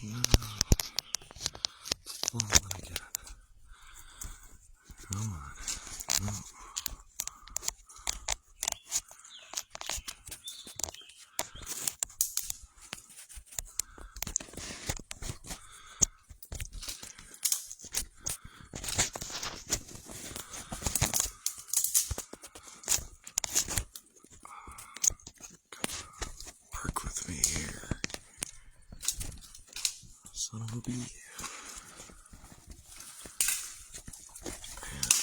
[SPEAKER 1] No. Falling again. Come on. No. Work with me here. Son of a bee.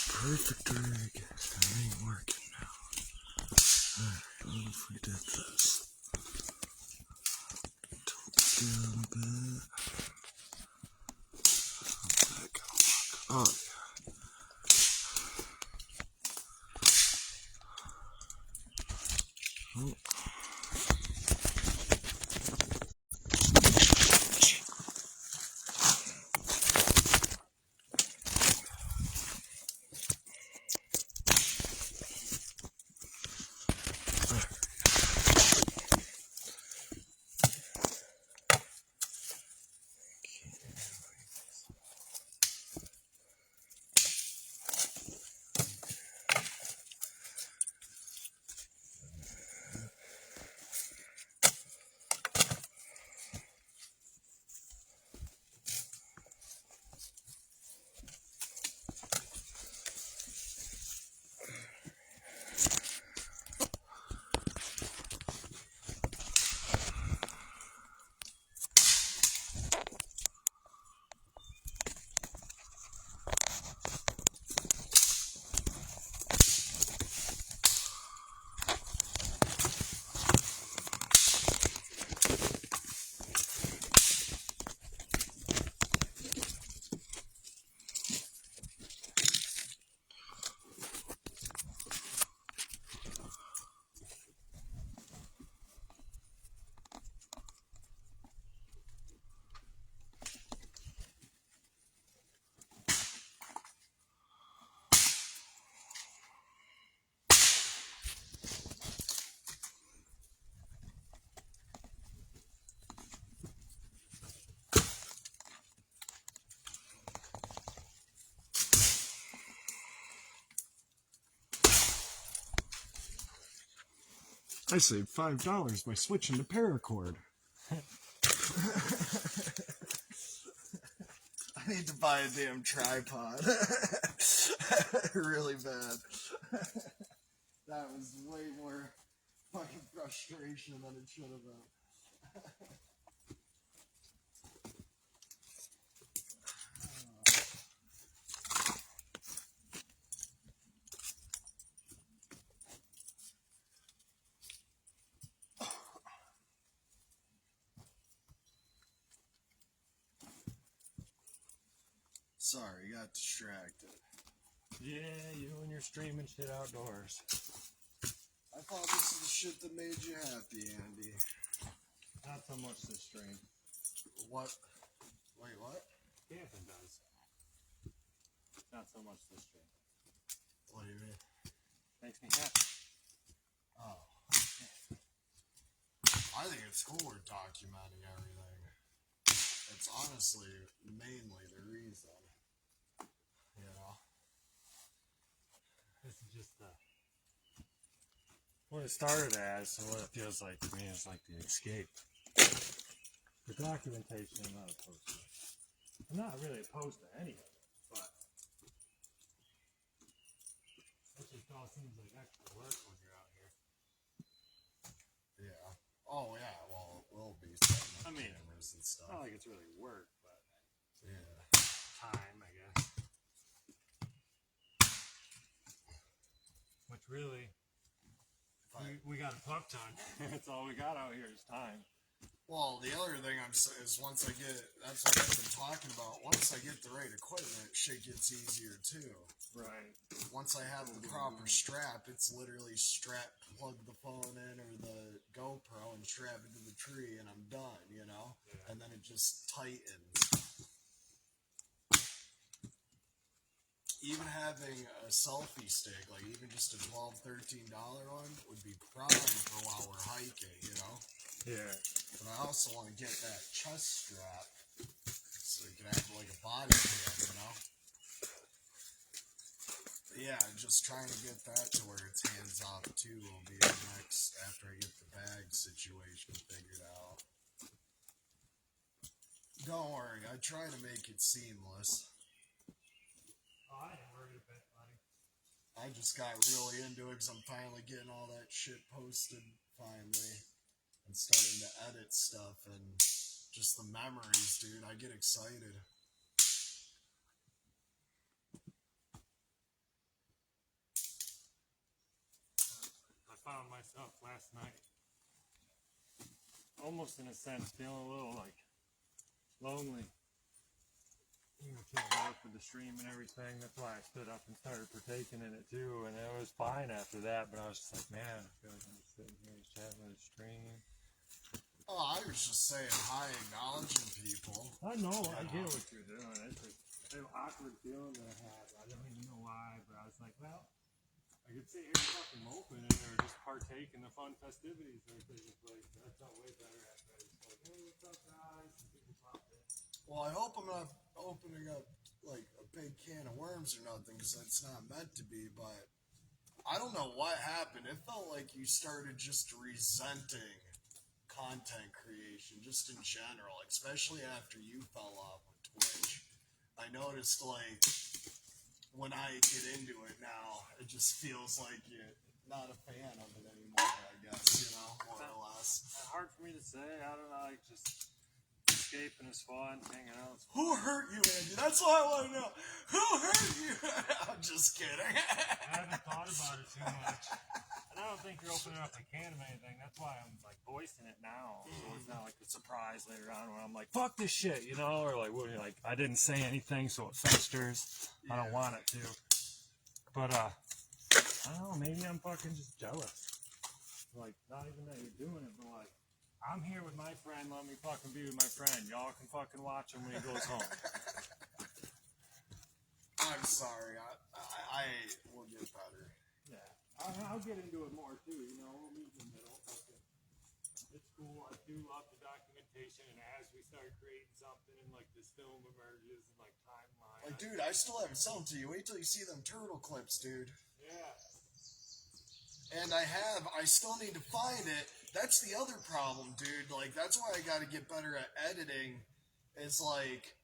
[SPEAKER 1] Perfect rig. That ain't working now. Alright, what if we did this? Tilt it down a bit. How's that gonna look? Oh, yeah. Oh. I saved $5 by switching to paracord. I need to buy a damn tripod. Really bad. That was way more fucking frustration than it should have been. Sorry, got distracted.
[SPEAKER 3] Yeah, you and your streaming shit outdoors.
[SPEAKER 1] I thought this is the shit that made you happy, Andy.
[SPEAKER 3] Not so much this stream.
[SPEAKER 1] What? Wait, what?
[SPEAKER 3] Camping does. Not so much this stream.
[SPEAKER 1] What do you mean?
[SPEAKER 3] Makes me happy.
[SPEAKER 1] Oh. I think it's cool we're documenting everything. It's honestly mainly the reason. You know?
[SPEAKER 3] This is just what it started as and what it feels like to me is like the escape. The documentation I'm not opposed to. I'm not really opposed to any of it, but it just all seems like extra work when you're out here.
[SPEAKER 1] Yeah. Oh, yeah, well, it will be setting up cameras and stuff.
[SPEAKER 3] Not like it's really work, but
[SPEAKER 1] Yeah.
[SPEAKER 3] time, I guess. Which really, we got a fuck ton. That's all we got out here is time.
[SPEAKER 1] Well, the other thing is once I get, that's what I've been talking about, once I get the right equipment, shit gets easier too.
[SPEAKER 3] Right.
[SPEAKER 1] Once I have the proper strap, it's literally plug the phone in or the GoPro and strap it to the tree and I'm done, you know?
[SPEAKER 3] Yeah.
[SPEAKER 1] And then it just tightens. even having a selfie stick, like even just a $12, $13 one, would be prime for while we're hiking, you know?
[SPEAKER 3] Yeah.
[SPEAKER 1] But I also want to get that chest strap so you can have like a body cam, you know? But yeah, just trying to get that to where it's hands off too will be the next after I get the bag situation figured out. Don't worry, I try to make it seamless.
[SPEAKER 3] Oh, I ain't worried a bit, buddy.
[SPEAKER 1] I just got really into it because I'm finally getting all that shit posted finally and starting to edit stuff and just the memories, dude. I get excited.
[SPEAKER 3] I found myself last night, almost in a sense, feeling a little like lonely. You know, kicking out for the stream and everything. That's why I stood up and started partaking in it too. And it was fine after that, but I was just like, man, I feel like I'm just sitting here chatting with the stream.
[SPEAKER 1] Oh, I was just saying hi, acknowledging people.
[SPEAKER 3] I know, I get what you're doing. It's just an awkward feeling that I had. I don't even know why, but I was like, well, I could sit here fucking moping or just partake in the fun festivities. Or things like that's not way better after I was like, hey, what's up, guys? And people pop in.
[SPEAKER 1] Well, I hope I'm not opening up like a big can of worms or nothing because that's not meant to be, but I don't know what happened. It felt like you started just resenting content creation just in general, especially after you fell off with Twitch. I noticed like when I get into it now, it just feels like you're not a fan of it anymore, I guess, you know, more or less.
[SPEAKER 3] Hard for me to say. I don't know, like just escaping is fun, hanging out is fun.
[SPEAKER 1] Who hurt you, Andy? That's what I want to know. Who hurt you? I'm just kidding.
[SPEAKER 3] I haven't thought about it too much. And I don't think you're opening up a can of anything. That's why I'm like voicing it now. So it's not like a surprise later on when I'm like, fuck this shit, you know? Or like, what, like I didn't say anything, so it festers. I don't want it to. But, I don't know, maybe I'm fucking just jealous. Like, not even that you're doing it, but like, I'm here with my friend, let me fucking be with my friend. Y'all can fucking watch him when he goes home.
[SPEAKER 1] I'm sorry. I will get better.
[SPEAKER 3] Yeah. I'll get into it more too, you know, we'll meet in the middle. Fucking, it's cool. I do love the documentation, and as we start creating something and like this film emerges and like timeline.
[SPEAKER 1] Like, dude, I still haven't sent them to you. Wait till you see them turtle clips, dude.
[SPEAKER 3] Yeah.
[SPEAKER 1] And I still need to find it. That's the other problem, dude. Like, that's why I gotta get better at editing. Is like,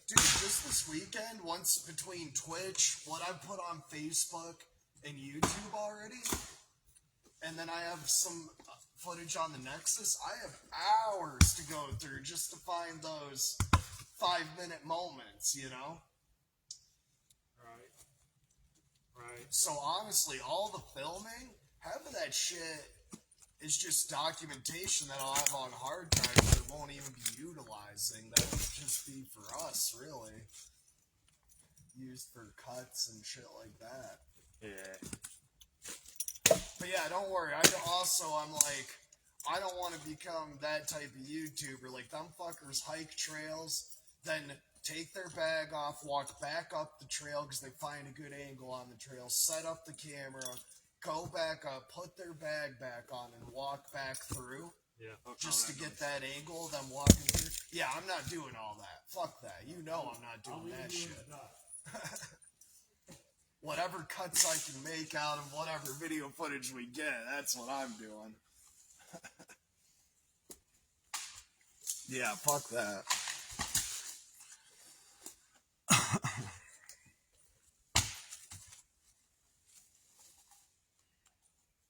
[SPEAKER 1] dude, just this weekend, once between Twitch, what I put on Facebook and YouTube already, and then I have some footage on the Nexus, I have hours to go through just to find those 5-minute moments, you know?
[SPEAKER 3] Right.
[SPEAKER 1] So honestly, all the filming, half of that shit is just documentation that I'll have on hard drives that won't even be utilizing. That would just be for us, really. Used for cuts and shit like that.
[SPEAKER 3] Yeah.
[SPEAKER 1] But yeah, don't worry. I'm like, I don't want to become that type of YouTuber. Like, them fuckers hike trails, then take their bag off, walk back up the trail because they find a good angle on the trail, set up the camera, go back up, put their bag back on, and walk back through.
[SPEAKER 3] Yeah.
[SPEAKER 1] Just to get that angle of them walking through. Yeah, I'm not doing all that. Fuck that. You know I'm not doing that shit. Whatever cuts I can make out of whatever video footage we get, that's what I'm doing. Yeah, fuck that.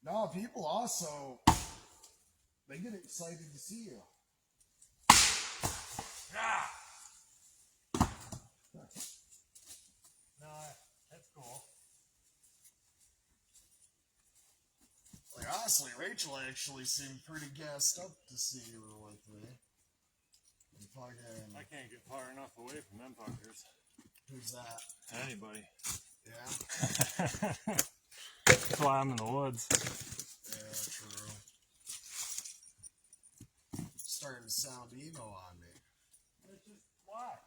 [SPEAKER 1] No, people also, they get excited to see you.
[SPEAKER 3] Yeah. No, that's cool.
[SPEAKER 1] Like, honestly, Rachel actually seemed pretty gassed up to see you were with me. And fucking,
[SPEAKER 3] I can't get far enough away from them fuckers.
[SPEAKER 1] who's that?
[SPEAKER 3] Anybody.
[SPEAKER 1] Yeah?
[SPEAKER 3] That's why I'm in the woods.
[SPEAKER 1] Yeah, true. Starting to sound emo on me.
[SPEAKER 3] It's just, why?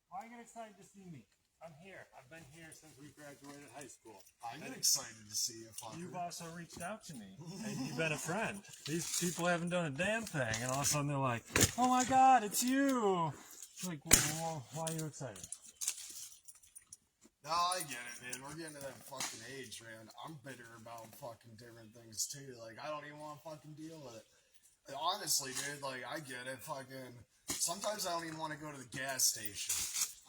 [SPEAKER 3] Why get excited to see me? I'm here. I've been here since we graduated high school.
[SPEAKER 1] I get excited to see you, fucker.
[SPEAKER 3] You've also reached out to me, and you've been a friend. These people haven't done a damn thing, and all of a sudden they're like, "Oh my God, it's you!" It's like, well, why are you excited?
[SPEAKER 1] No, I get it, man. We're getting to that fucking age, man. I'm bitter about fucking different things too. Like, I don't even want to fucking deal with it. Honestly, dude, like, I get it. Fucking. Sometimes I don't even want to go to the gas station.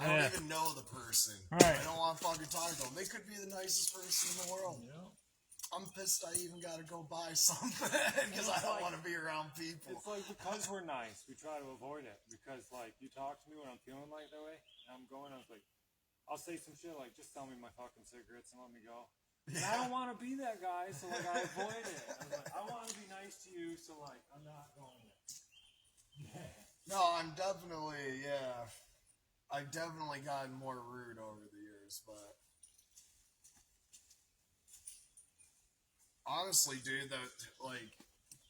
[SPEAKER 1] I don't even know the person.
[SPEAKER 3] Right.
[SPEAKER 1] I don't want to fucking talk to them. They could be the nicest person in the world.
[SPEAKER 3] Yeah.
[SPEAKER 1] I'm pissed I even got to go buy something because I don't want to be around people.
[SPEAKER 3] It's like because we're nice, we try to avoid it. Because like you talk to me when I'm feeling like that way, and I'm going, I was like, I'll say some shit like, just sell me my fucking cigarettes and let me go. And I don't want to be that guy, so like I avoid it. I was like, I want to be nice to you, so like I'm not going there. Yeah.
[SPEAKER 1] No, I'm definitely, yeah. I've definitely gotten more rude over the years, but honestly, dude, that, like,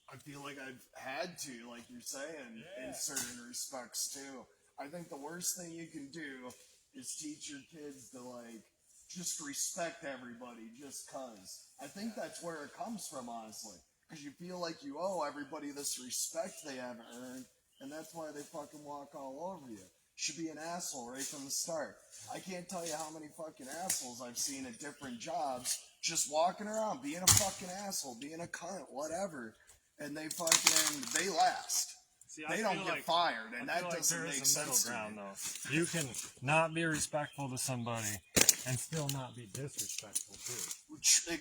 [SPEAKER 1] I feel like I've had to, like you're saying, in certain respects, too. I think the worst thing you can do is teach your kids to, like, just respect everybody just cause. I think that's where it comes from, honestly. Because you feel like you owe everybody this respect they haven't earned, and that's why they fucking walk all over you. Should be an asshole right from the start. I can't tell you how many fucking assholes I've seen at different jobs just walking around, being a fucking asshole, being a cunt, whatever, and they last.
[SPEAKER 3] See,
[SPEAKER 1] they don't get fired, and that doesn't make sense to me.
[SPEAKER 3] Though. You can not be respectful to somebody and still not be disrespectful too.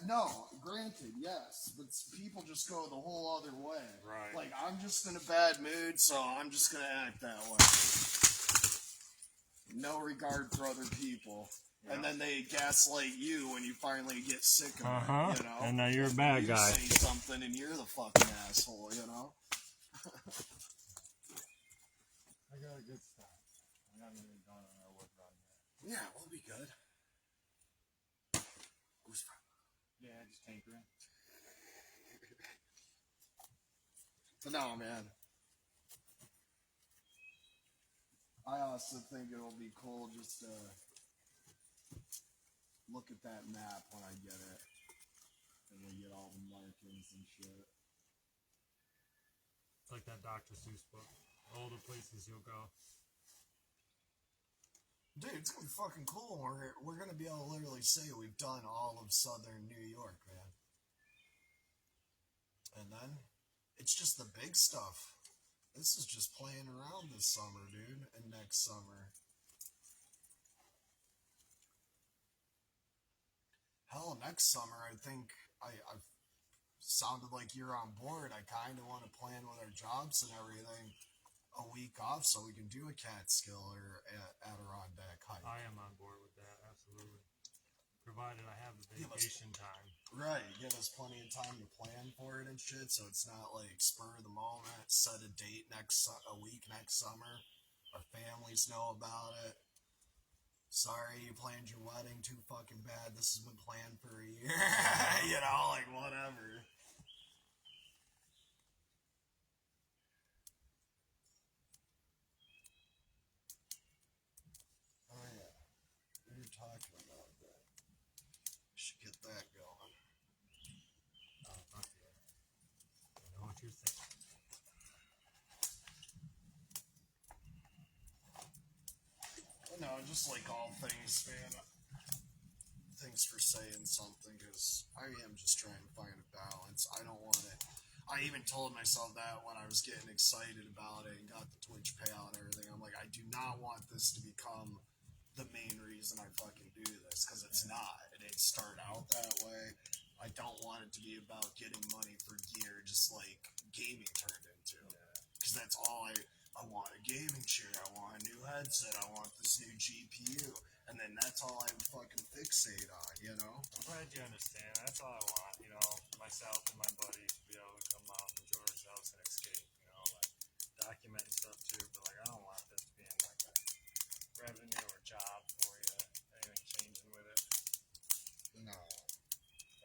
[SPEAKER 1] No, granted, yes, but people just go the whole other way.
[SPEAKER 3] Right.
[SPEAKER 1] Like, I'm just in a bad mood, so I'm just gonna act that way. No regard for other people. Yeah. And then they gaslight you when you finally get sick of it, you know?
[SPEAKER 3] And now you're a bad guy.
[SPEAKER 1] You say something and you're the fucking asshole, you know?
[SPEAKER 3] I got a good start. I haven't even done our work run yet.
[SPEAKER 1] Yeah, we'll be good. Who's from?
[SPEAKER 3] Yeah, just tinkering.
[SPEAKER 1] But no, man. I also think it'll be cool just to look at that map when I get it. And we get all the markings and shit.
[SPEAKER 3] It's like that Dr. Seuss book. All the places you'll go.
[SPEAKER 1] Dude, it's gonna be fucking cool. We're gonna be able to literally say we've done all of southern New York, man. And then it's just the big stuff. This is just playing around this summer, dude, and next summer. Hell, next summer, I think I've sounded like you're on board. I kind of want to plan with our jobs and everything a week off so we can do a Catskill or Adirondack hike.
[SPEAKER 3] I am on board with that, absolutely. Provided I have the vacation time.
[SPEAKER 1] Right, give us plenty of time to plan for it and shit, so it's not like spur of the moment, set a date a week next summer. Our families know about it. Sorry, you planned your wedding too fucking bad. This has been planned for a year. You know, like whatever. Oh yeah, we were talking about that. We should get that going.
[SPEAKER 3] Oh, fuck yeah. I know what you're saying.
[SPEAKER 1] No, just like all things, man. Thanks for saying something, because I am just trying to find a balance. I don't want it. I even told myself that when I was getting excited about it and got the Twitch payout and everything. I'm like, I do not want this to become the main reason I fucking do this, because it's not. It didn't start out that way. I don't want it to be about getting money for gear, just like gaming turned into. Because that's all I want a gaming chair, I want a new headset, I want this new GPU, and then that's all I fucking fixate on, you know?
[SPEAKER 3] I'm glad you understand. That's all I want, you know, myself and my buddies to be able to come out and enjoy ourselves and escape, you know, like documenting stuff too, but like I don't want this being like a revenue or job for you, anything changing with it.
[SPEAKER 1] No.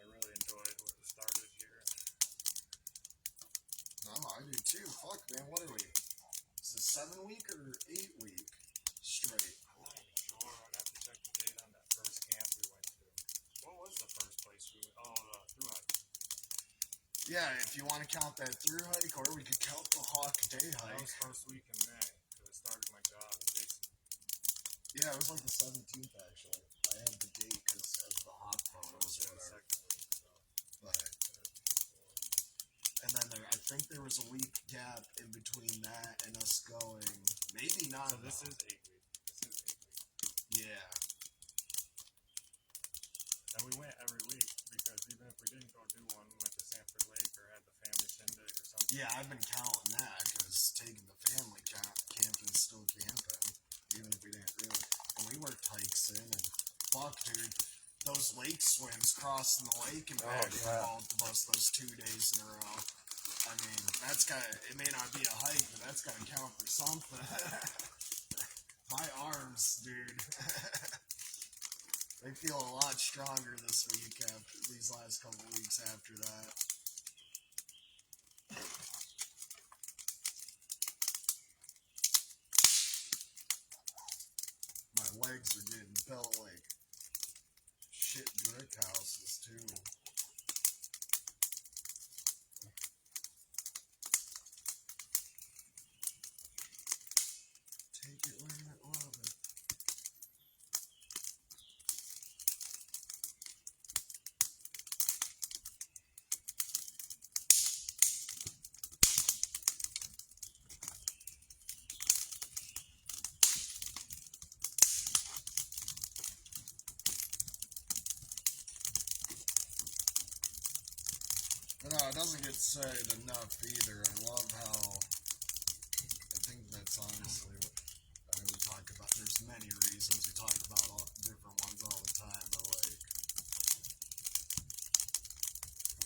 [SPEAKER 3] I really enjoyed what started here.
[SPEAKER 1] No, I do too. Fuck, man, what are we? Is it 7 week or 8 week straight?
[SPEAKER 3] I'm not even sure. I'd have to check
[SPEAKER 1] Yeah, if you want to count that through hike, or we could count the Hawk Day
[SPEAKER 3] That
[SPEAKER 1] hike.
[SPEAKER 3] was first week in May, because I started my job in Jason.
[SPEAKER 1] Yeah, it was like the 17th actually. I had the date because of the Hawk photos or whatever.
[SPEAKER 3] Second week, so.
[SPEAKER 1] But, and then I think there was a week gap in between that and us going. Maybe not.
[SPEAKER 3] So this is 8 weeks. This is 8 weeks.
[SPEAKER 1] Yeah.
[SPEAKER 3] And we went every week because even if we didn't go do one, we went to Sanford Lake or had the family shindig or something.
[SPEAKER 1] Yeah, I've been counting that because taking the family camping's still camping, even if we didn't really. And we worked hikes in, and fuck, dude, those lake swims crossing the lake and back involved us those 2 days in a row. I mean, that's got. It may not be a hike, but that's got to count for something. My arms, dude. They feel a lot stronger this week after these last couple weeks after that. My legs are getting built like shit brick houses too. Take it, learn it, love it. But no, it doesn't get said enough either. I love how, I think that's honestly what I mean, we talk about. There's many reasons we talk about all different ones all the time, but like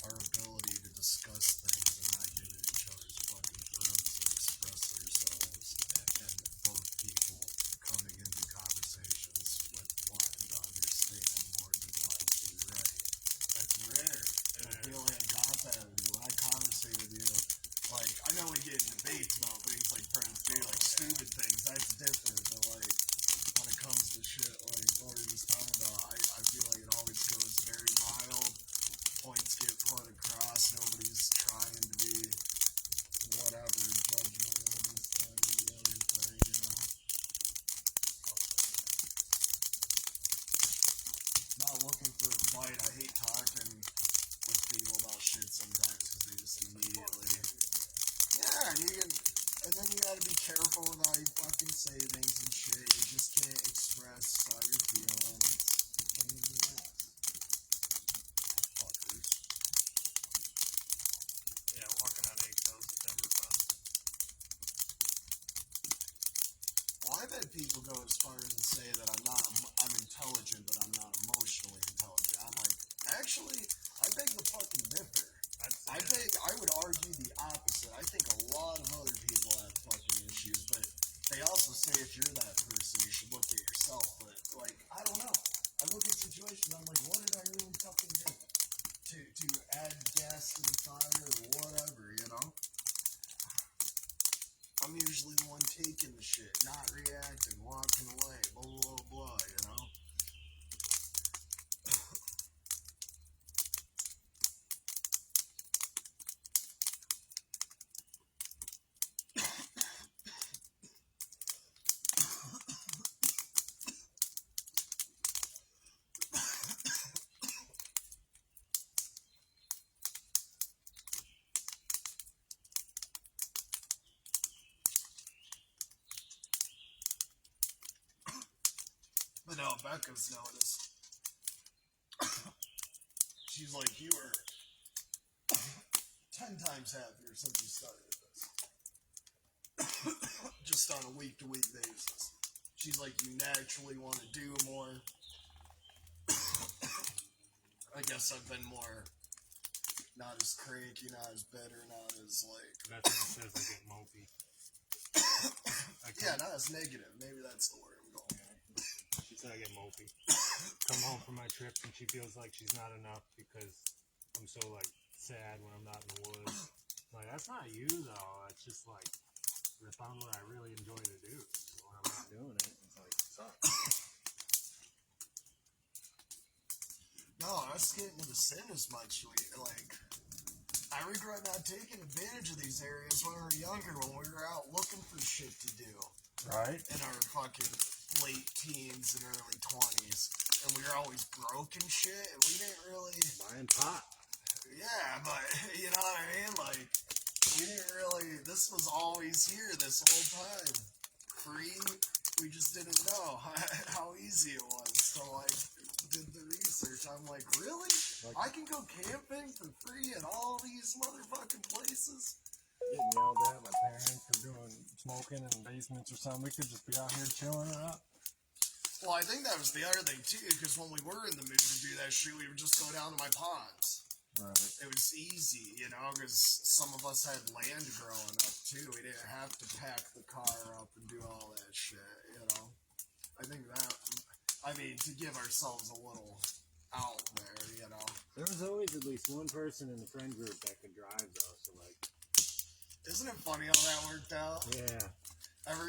[SPEAKER 1] our ability to discuss things and not get in each other's fucking throats and express ourselves, and both people coming into conversations with wanting to understand more than wanting to be right. That's rare. I feel like I got that with you. When I conversate with you, like, I know we get in debates about things like friends do, like stupid things, that's different, but like, when it comes to shit like what we were just talking about, I feel like it always goes very mild, points get put across, nobody's trying to be whatever, judgmental of this, that, or the other thing, you know? Not looking for a fight. I hate talking with people about shit sometimes because they just immediately. Yeah, and then you gotta be careful with how you fucking say things and shit. You just can't express how you're feeling. It's a pain in the ass. Fuckers.
[SPEAKER 3] Yeah, walking on eggshells is never fun.
[SPEAKER 1] Well, I've had people go as far as to say that I'm intelligent, but I'm not emotionally intelligent. I'm like, actually, I beg the fucking differ. I would argue the opposite. I think a lot of other people have fucking issues, but they also say if you're that person, you should look at yourself. But, like, I don't know. I look at situations, I'm like, what did I really fucking do? To add gas to the fire or whatever, you know? I'm usually the one taking the shit, not reacting, walking away, blah, blah, blah, blah, you know? But no, Becca's noticed. She's like, you were 10 times happier since you started this. Just on a week-to-week basis. She's like, you naturally want to do more. I guess I've been more, not as cranky, not as bitter, not as like...
[SPEAKER 3] That's what it says, I get mopey.
[SPEAKER 1] Yeah, not as negative. Maybe that's the word I'm going for.
[SPEAKER 3] She said I get mopey. Come home from my trips and she feels like she's not enough because I'm so like sad when I'm not in the woods. Like, that's not you though. It's just like I found what I really enjoy to do. So when I'm not doing it, it's like it sucks.
[SPEAKER 1] No, us getting to the sin as much. Like, I regret not taking advantage of these areas when we were younger, when we were out looking for shit to do.
[SPEAKER 3] Right?
[SPEAKER 1] In our fucking late teens and early 20s. And we were always broke and shit, and we didn't really...
[SPEAKER 2] Buying pot.
[SPEAKER 1] Yeah, but, you know what I mean? Like, we didn't really... This was always here this whole time. Free, we just didn't know how easy it was. So, like, did the research. I'm like, really? I can go camping for free at all these motherfucking places?
[SPEAKER 3] Getting yelled at by parents for doing smoking in basements or something. We could just be out here chilling it up.
[SPEAKER 1] Well, I think that was the other thing, too, because when we were in the mood to do that shit, we would just go down to my ponds.
[SPEAKER 3] Right.
[SPEAKER 1] It was easy, you know, because some of us had land growing up, too. We didn't have to pack the car up and do all that shit, you know. I think that, I mean, to give ourselves a little out there, you know.
[SPEAKER 2] There was always at least one person in the friend group that could drive, though, so, like...
[SPEAKER 1] Isn't it funny how that worked out?
[SPEAKER 2] Yeah.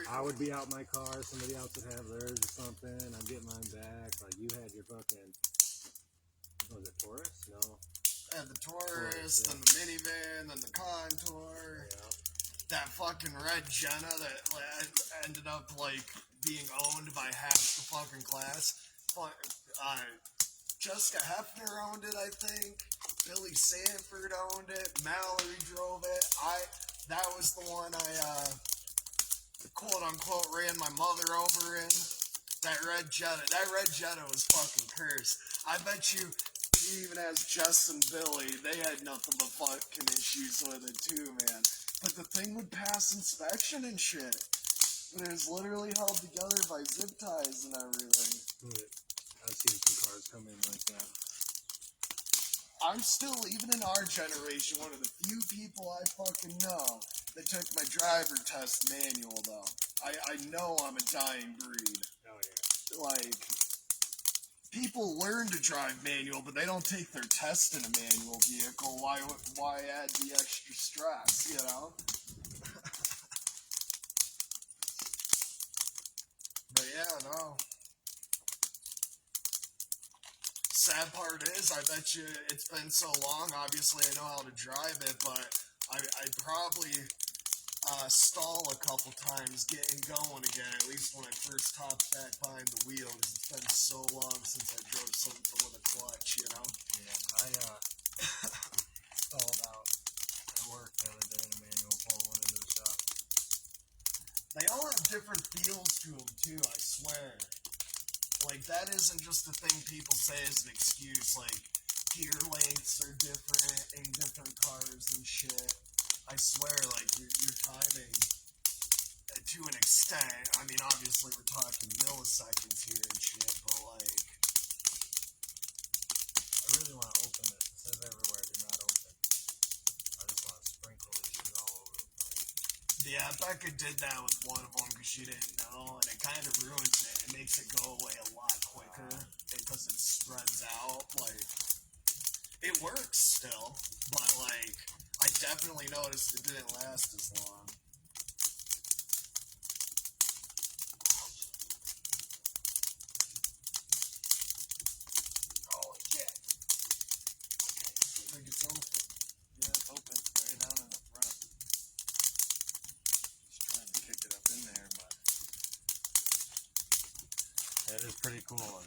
[SPEAKER 2] I would be out my car, somebody else would have theirs or something, I'd get mine back. Like, you had your fucking, what was it, Taurus? No.
[SPEAKER 1] And the Taurus,
[SPEAKER 2] yeah.
[SPEAKER 1] then the minivan, then the Contour.
[SPEAKER 2] Yeah.
[SPEAKER 1] That fucking red Jenna that ended up, like, being owned by half the fucking class. Jessica Hefner owned it, I think. Billy Sanford owned it. Mallory drove it. That was the one I, quote unquote, ran my mother over in. That red Jetta was fucking cursed. I bet you, even as Jess and Billy, they had nothing but fucking issues with it too, man. But the thing would pass inspection and shit. But it was literally held together by zip ties and everything.
[SPEAKER 2] I've seen some cars come in like that.
[SPEAKER 1] I'm still, even in our generation, one of the few people I fucking know that took my driver test manual, though. I know I'm a dying breed.
[SPEAKER 2] Oh, yeah.
[SPEAKER 1] Like, people learn to drive manual, but they don't take their test in a manual vehicle. Why add the extra stress, you know? But yeah, no. Sad part is, I bet you it's been so long, obviously I know how to drive it, but I'd probably stall a couple times getting going again, at least when I first hopped back behind the wheel, because it's been so long since I drove something with a clutch, you know?
[SPEAKER 3] Yeah, I stalled out at work the other day in a manual pulling one into the shop.
[SPEAKER 1] They all have different feels to them, too, I swear. Like, that isn't just a thing people say as an excuse, like, gear lengths are different in different cars and shit. I swear, like, your timing, to an extent, I mean, obviously we're talking milliseconds here and shit, but, like...
[SPEAKER 3] I really want to open this. It says everywhere, do not open. I just want to sprinkle this shit all over the place.
[SPEAKER 1] Yeah, Becca did that with one of them because she didn't know, and it kind of ruins it. It makes it go away a lot quicker because it spreads out. Like, it works still, but, like, I definitely noticed it didn't last as long. Holy shit! I think it's open.
[SPEAKER 3] Yeah, it's open. Right down in the front. Just trying to kick it up in there, but... It is pretty cool looking.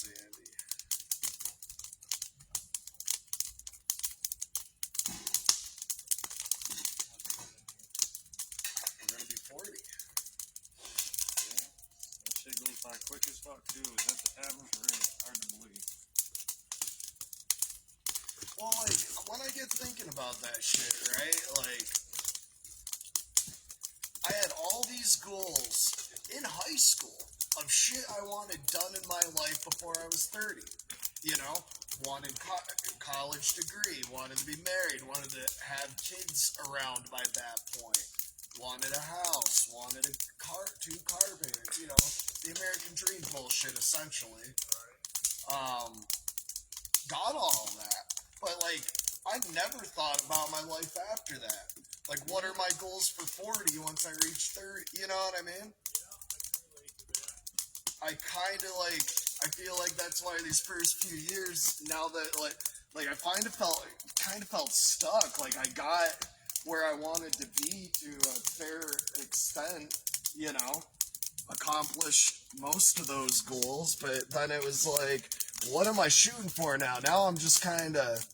[SPEAKER 1] Andy. We're gonna be 40.
[SPEAKER 3] Yeah. That shit goes by quick as fuck, too. Is that the tavern for it? Hard to believe.
[SPEAKER 1] Well, like, when I get thinking about that shit, right? Like, I had all these goals in high school of shit I wanted done in my life before I was 30. You know, wanted college degree, wanted to be married, wanted to have kids around by that point, wanted a house, wanted a car, 2 car payments, you know, the American dream bullshit, essentially. Got all that. But, like, I never thought about my life after that. Like, what are my goals for 40 once I reach 30? You know what I mean? I kind of, like, I feel like that's why these first few years, now that, like I kind of felt stuck. Like, I got where I wanted to be to a fair extent, you know, accomplish most of those goals, but then it was like, what am I shooting for now? Now I'm just kind of,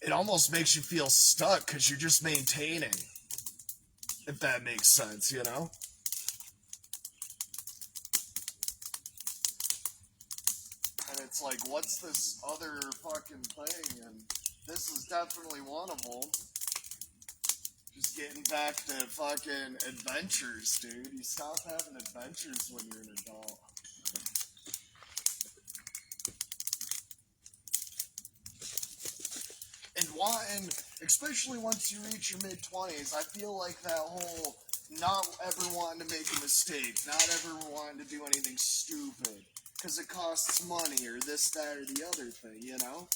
[SPEAKER 1] it almost makes you feel stuck because you're just maintaining, if that makes sense, you know? And it's like, what's this other fucking thing? And this is definitely one of them. Just getting back to fucking adventures, dude. You stop having adventures when you're an adult. And especially once you reach your mid-20s, I feel like that whole not ever wanting to make a mistake, not ever wanting to do anything stupid, because it costs money or this, that, or the other thing, you know?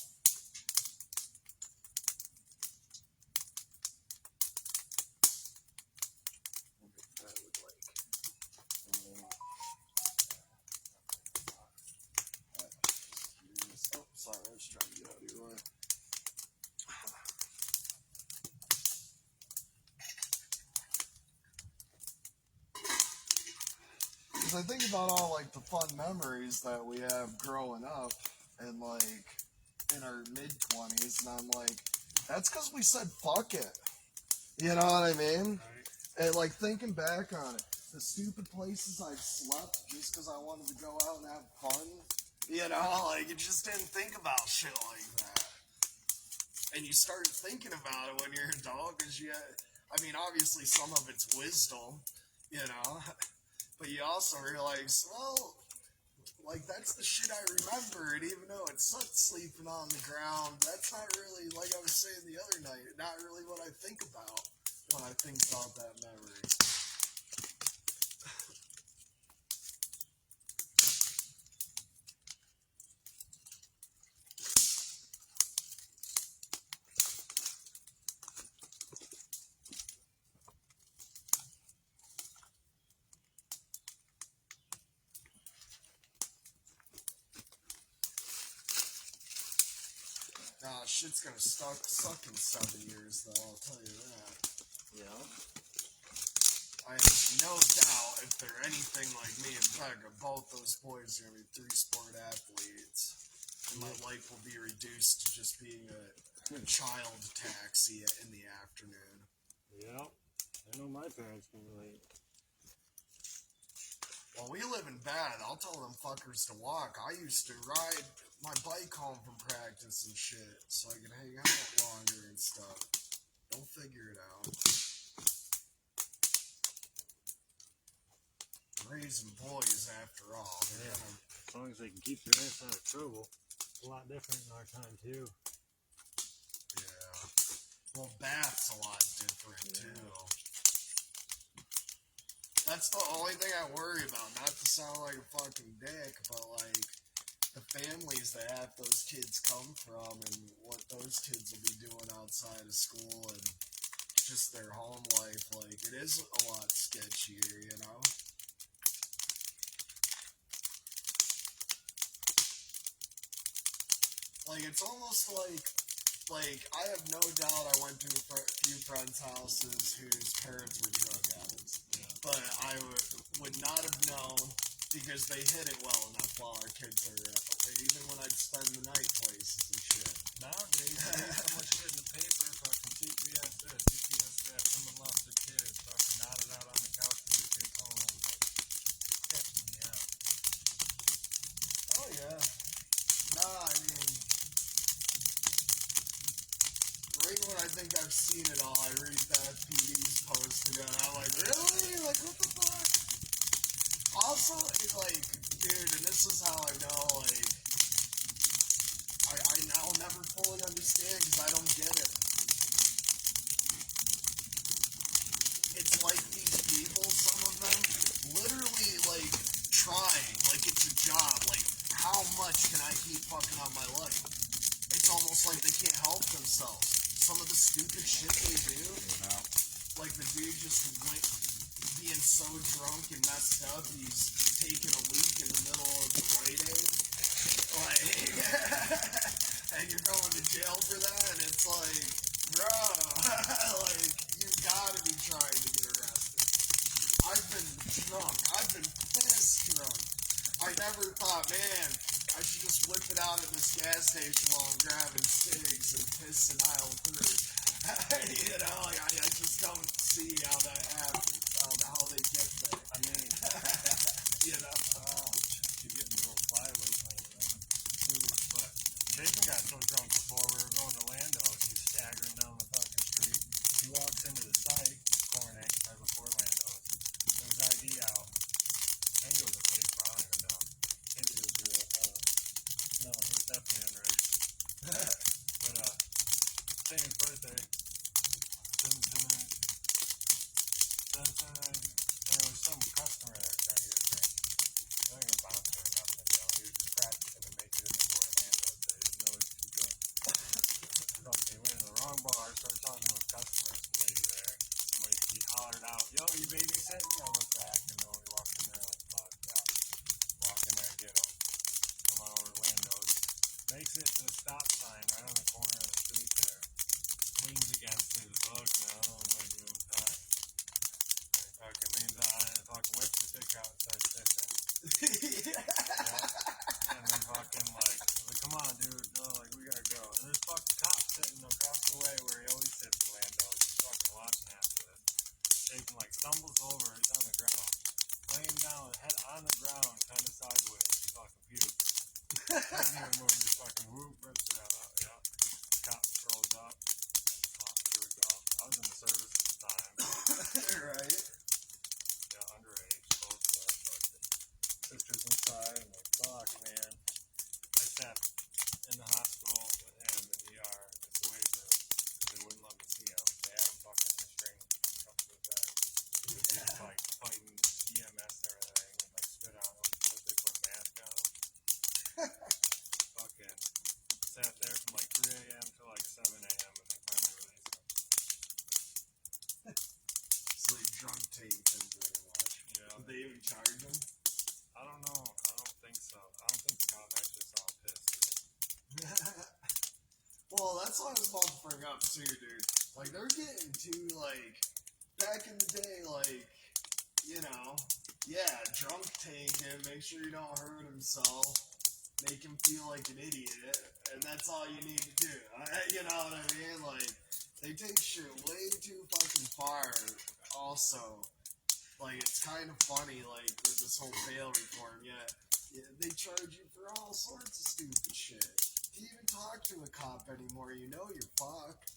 [SPEAKER 1] Oh, sorry, I was trying to get out of your way. Because I think about all, like, the fun memories that we have growing up and, like, in our mid-20s, and I'm like, that's because we said fuck it. You know what I mean? Right. And, like, thinking back on it, the stupid places I've slept just because I wanted to go out and have fun, you know, like, you just didn't think about shit like that. And you start thinking about it when you're a dog, because I mean, obviously some of it's wisdom, you know, but you also realize, well, like, that's the shit I remember, and even though it sucked sleeping on the ground, that's not really, like I was saying the other night, not really what I think about when I think about that memory. Shit's gonna suck in 7 years, though, I'll tell you that. Yeah. I have no doubt if they're anything like me and Pegga, both those boys are gonna be 3-sport athletes. And my life will be reduced to just being a child taxi in the afternoon.
[SPEAKER 3] Yeah. I know my parents can relate.
[SPEAKER 1] Well, we live in bad. I'll tell them fuckers to walk. I used to ride my bike home from practice and shit, so I could hang out longer and stuff. They'll figure it out. Raising boys, after all.
[SPEAKER 3] Yeah. As long as they can keep their ass out of trouble. It's a lot different in our time, too.
[SPEAKER 1] Yeah. Well, Bath's a lot different, too. That's the only thing I worry about. Not to sound like a fucking dick, but, like, the families that half those kids come from and what those kids will be doing outside of school and just their home life, like, it is a lot sketchier, you know? Like, it's almost like, I have no doubt I went to a few friends' houses whose parents were drug addicts. Yeah. But I would not have known because they hid it well enough while our kids are even when I'd spend the night places and shit.
[SPEAKER 3] Nowadays, there's so much shit in the paper, fucking CPS this, CPS that, someone lost their kids, fucking nodded out on the couch with their kids home, like, catching me out.
[SPEAKER 1] Oh, yeah. Nah, I mean, right when I think I've seen it all, I read the FPD's post again, I'm like, really? Like, what the fuck? Also, like, dude, and this is how I know, like, I'll never fully understand because I don't get it. It's like these people, some of them, literally like trying, like it's a job. Like, how much can I keep fucking on my life? It's almost like they can't help themselves. Some of the stupid shit they do, like the dude just went being so drunk and messed up, he's taking a leak in the middle of the Rite Aid. Like, and you're going to jail for that, and it's like, bro, like, you gotta be trying to get arrested. I've been drunk. I've been pissed drunk. I never thought, man, I should just whip it out at this gas station while I'm grabbing cigs and piss in aisle 3. You know, like, I just don't see how that happens, how they get there.
[SPEAKER 3] I mean,
[SPEAKER 1] You know?
[SPEAKER 3] you're getting a little flyweight but Jason got so drunk before we were going to Lando's, he's staggering down the fucking street. He walks into the site, Cornet, right before Lando's. His ID out. I think it was a fake, but I don't even know. Maybe it was real. No, it was definitely underage. But, saying his birthday. And there was some customer there trying to get a drink. I don't even bounce or nothing, you know. He was just practicing to make it in the Orlando, so he didn't know what he was doing. He went in the wrong bar, started talking to a customer, some lady there. He hollered out, yo, you babysitting? I look back, and he walked in there like, fuck, yeah. Walk in there and get him. Come on over to Lando's. Makes it to the stop sign right on the corner of the street there. Leans against me, look, no, I'm like doing time. Fucking leans on it and fucking whips the dick out and starts pissing. Yeah. And then fucking like, come on, dude, no, like, we gotta go. And there's fucking cops sitting across the way where he always sits at Lando's. He's fucking watching after this. Shaking, like, stumbles over, he's on the ground. Laying down, head on the ground, kind of sideways. He fucking pukes. Doesn't even move, just fucking whoop, rips it out, yeah. Cop rolls up. Oh, here we go. I was in the service at the time.
[SPEAKER 1] Right?
[SPEAKER 3] Yeah, underage, both sisters inside. I'm like, fuck, man. I sat in the hospital with him in the ER at the waiting room because they wouldn't let me see him. They had him fucking restrained up to the bed. He was like fighting EMS and everything, and like spit on him, but they put a mask on him. Fucking sat there from like 3 a.m. to like 7 a.m. and they finally released him.
[SPEAKER 1] It's like drunk tape and pretty much.
[SPEAKER 3] Yeah.
[SPEAKER 1] Did they even charge him?
[SPEAKER 3] I don't know. I don't think so. I don't think the cop actually saw him pissed either.
[SPEAKER 1] Well, that's what I was about to bring up too, dude. Like, they're getting too, like, back in the day, like, you know, yeah, drunk tank him, make sure you don't hurt himself, make him feel like an idiot, and that's all you need to do. You know what I mean? Like, they take shit way too fucking far, also. Like, it's kind of funny, like, with this whole bail reform, yeah, they charge you for all sorts of stupid shit. If you even talk to a cop anymore, you know you're fucked.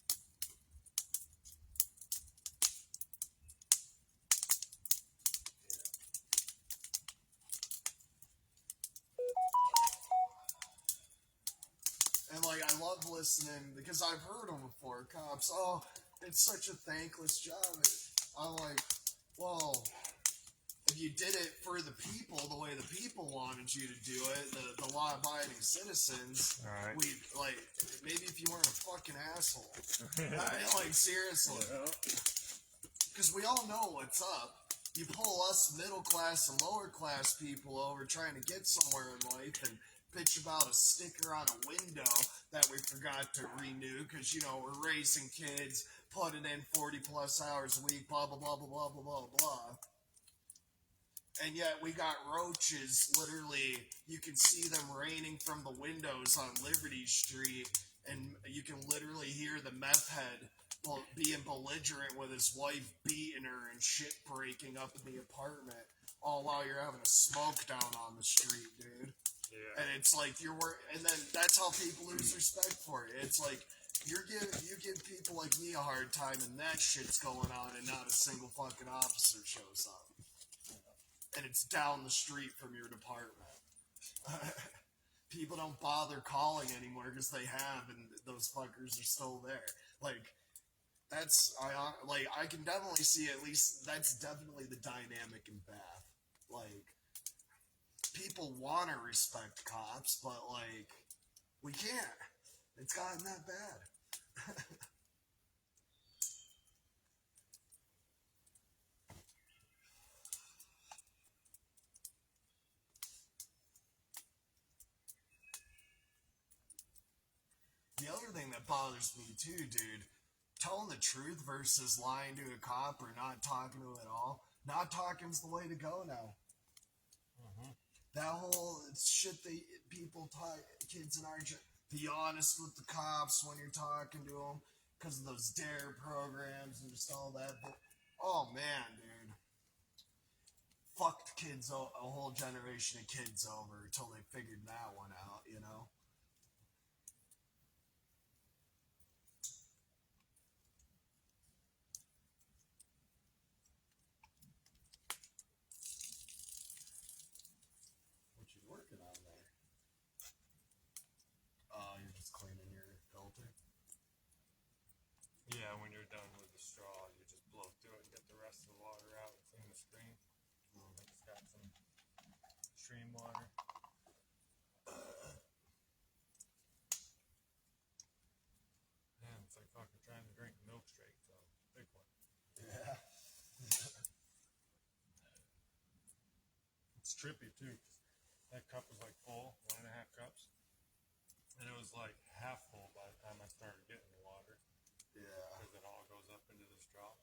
[SPEAKER 1] And, like, I love listening, because I've heard them before, cops, oh, it's such a thankless job. I'm like, well, if you did it for the people the way the people wanted you to do it, the law-abiding citizens,
[SPEAKER 3] Alright.
[SPEAKER 1] we, like, maybe if you weren't a fucking asshole. Like, seriously. Because we all know what's up. You pull us middle-class and lower-class people over trying to get somewhere in life and bitch about a sticker on a window that we forgot to renew because, you know, we're raising kids, putting in 40-plus hours a week, blah, blah, blah, blah, blah, blah, blah, blah. And yet we got roaches, literally, you can see them raining from the windows on Liberty Street, and you can literally hear the meth head being belligerent with his wife beating her and shit breaking up in the apartment, all while you're having a smoke down on the street, dude.
[SPEAKER 3] Yeah.
[SPEAKER 1] And it's like, and then that's how people lose respect for you. It's like, you give people like me a hard time, and that shit's going on, and not a single fucking officer shows up. And it's down the street from your department. people don't bother calling anymore because they have, and those fuckers are still there. Like, I can definitely see, at least that's definitely the dynamic in Bath. Like, people want to respect cops, but like, we can't. It's gotten that bad. The other thing that bothers me too, dude, telling the truth versus lying to a cop or not talking to him at all. Not talking's the way to go now. That whole shit that people taught kids in our be honest with the cops when you're talking to them because of those DARE programs and just all that. But, oh man, dude, fucked kids, a whole generation of kids over until they figured that one out. You know. What you working on there? You're just cleaning your filter.
[SPEAKER 3] Yeah, when you're done with the straw, you just blow through it and get the rest of the water out and clean the stream. It's got some stream water. Man, it's like fucking trying to drink milk straight, so big one.
[SPEAKER 1] Yeah.
[SPEAKER 3] It's trippy too. 'Cause that cup was like full, 1.5 cups, and it was like half full by the time I started getting the water.
[SPEAKER 1] Yeah.
[SPEAKER 3] Because it all goes up into the straw.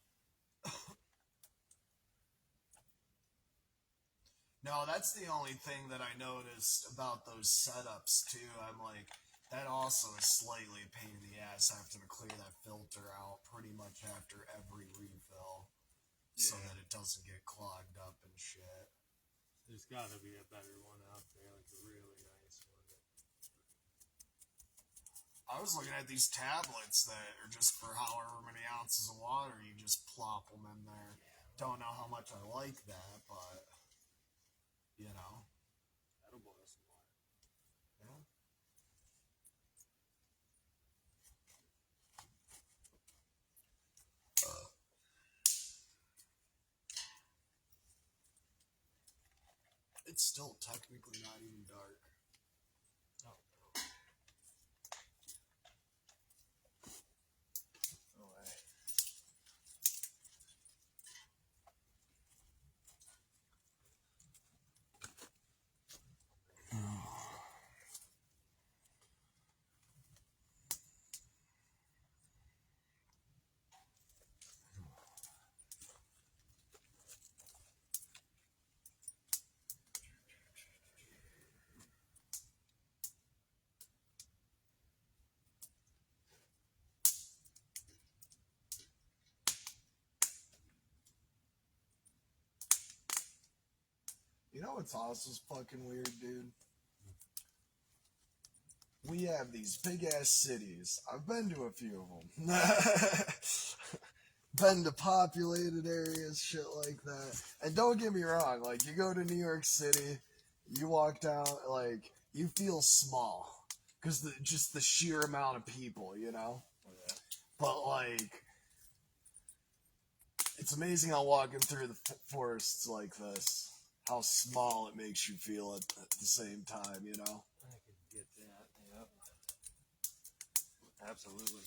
[SPEAKER 1] No, that's the only thing that I noticed about those setups too. I'm like, that also is slightly a pain in the ass having to clear that filter out pretty much after every refill, so that it doesn't get clogged up and shit.
[SPEAKER 3] There's got to be a better one out there, like a really nice one.
[SPEAKER 1] I was looking at these tablets that are just for however many ounces of water, you just plop them in there. Don't know how much I like that, but you know.
[SPEAKER 3] That'll boil some water.
[SPEAKER 1] Yeah. It's still technically not even dark.
[SPEAKER 3] Oh,
[SPEAKER 1] No way. You know what's also fucking weird, dude? We have these big ass cities. I've been to a few of them. Been to populated areas, shit like that. And don't get me wrong, like, you go to New York City, you walk down, like, you feel small. Because just the sheer amount of people, you know? But, like, it's amazing how walking through the forests like this, how small it makes you feel at the same time, you know?
[SPEAKER 3] I could get that. Yep. Absolutely.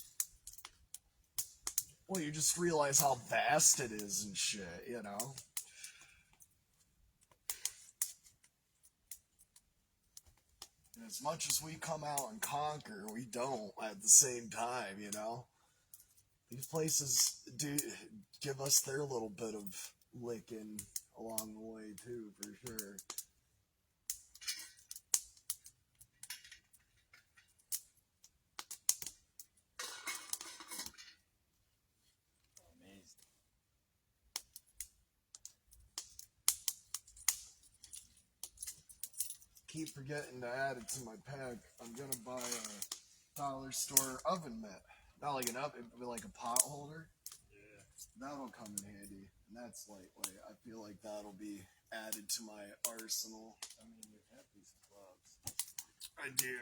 [SPEAKER 1] Well, you just realize how vast it is and shit, you know? And as much as we come out and conquer, we don't at the same time, you know? These places do give us their little bit of licking along the way, too, for sure.
[SPEAKER 3] Amazed.
[SPEAKER 1] Keep forgetting to add it to my pack. I'm gonna buy a dollar store oven mitt. Not like an oven, but like a pot holder.
[SPEAKER 3] Yeah.
[SPEAKER 1] That'll come in handy. And that's lightweight. I feel like that'll be added to my arsenal.
[SPEAKER 3] I mean, you have these gloves.
[SPEAKER 1] I do.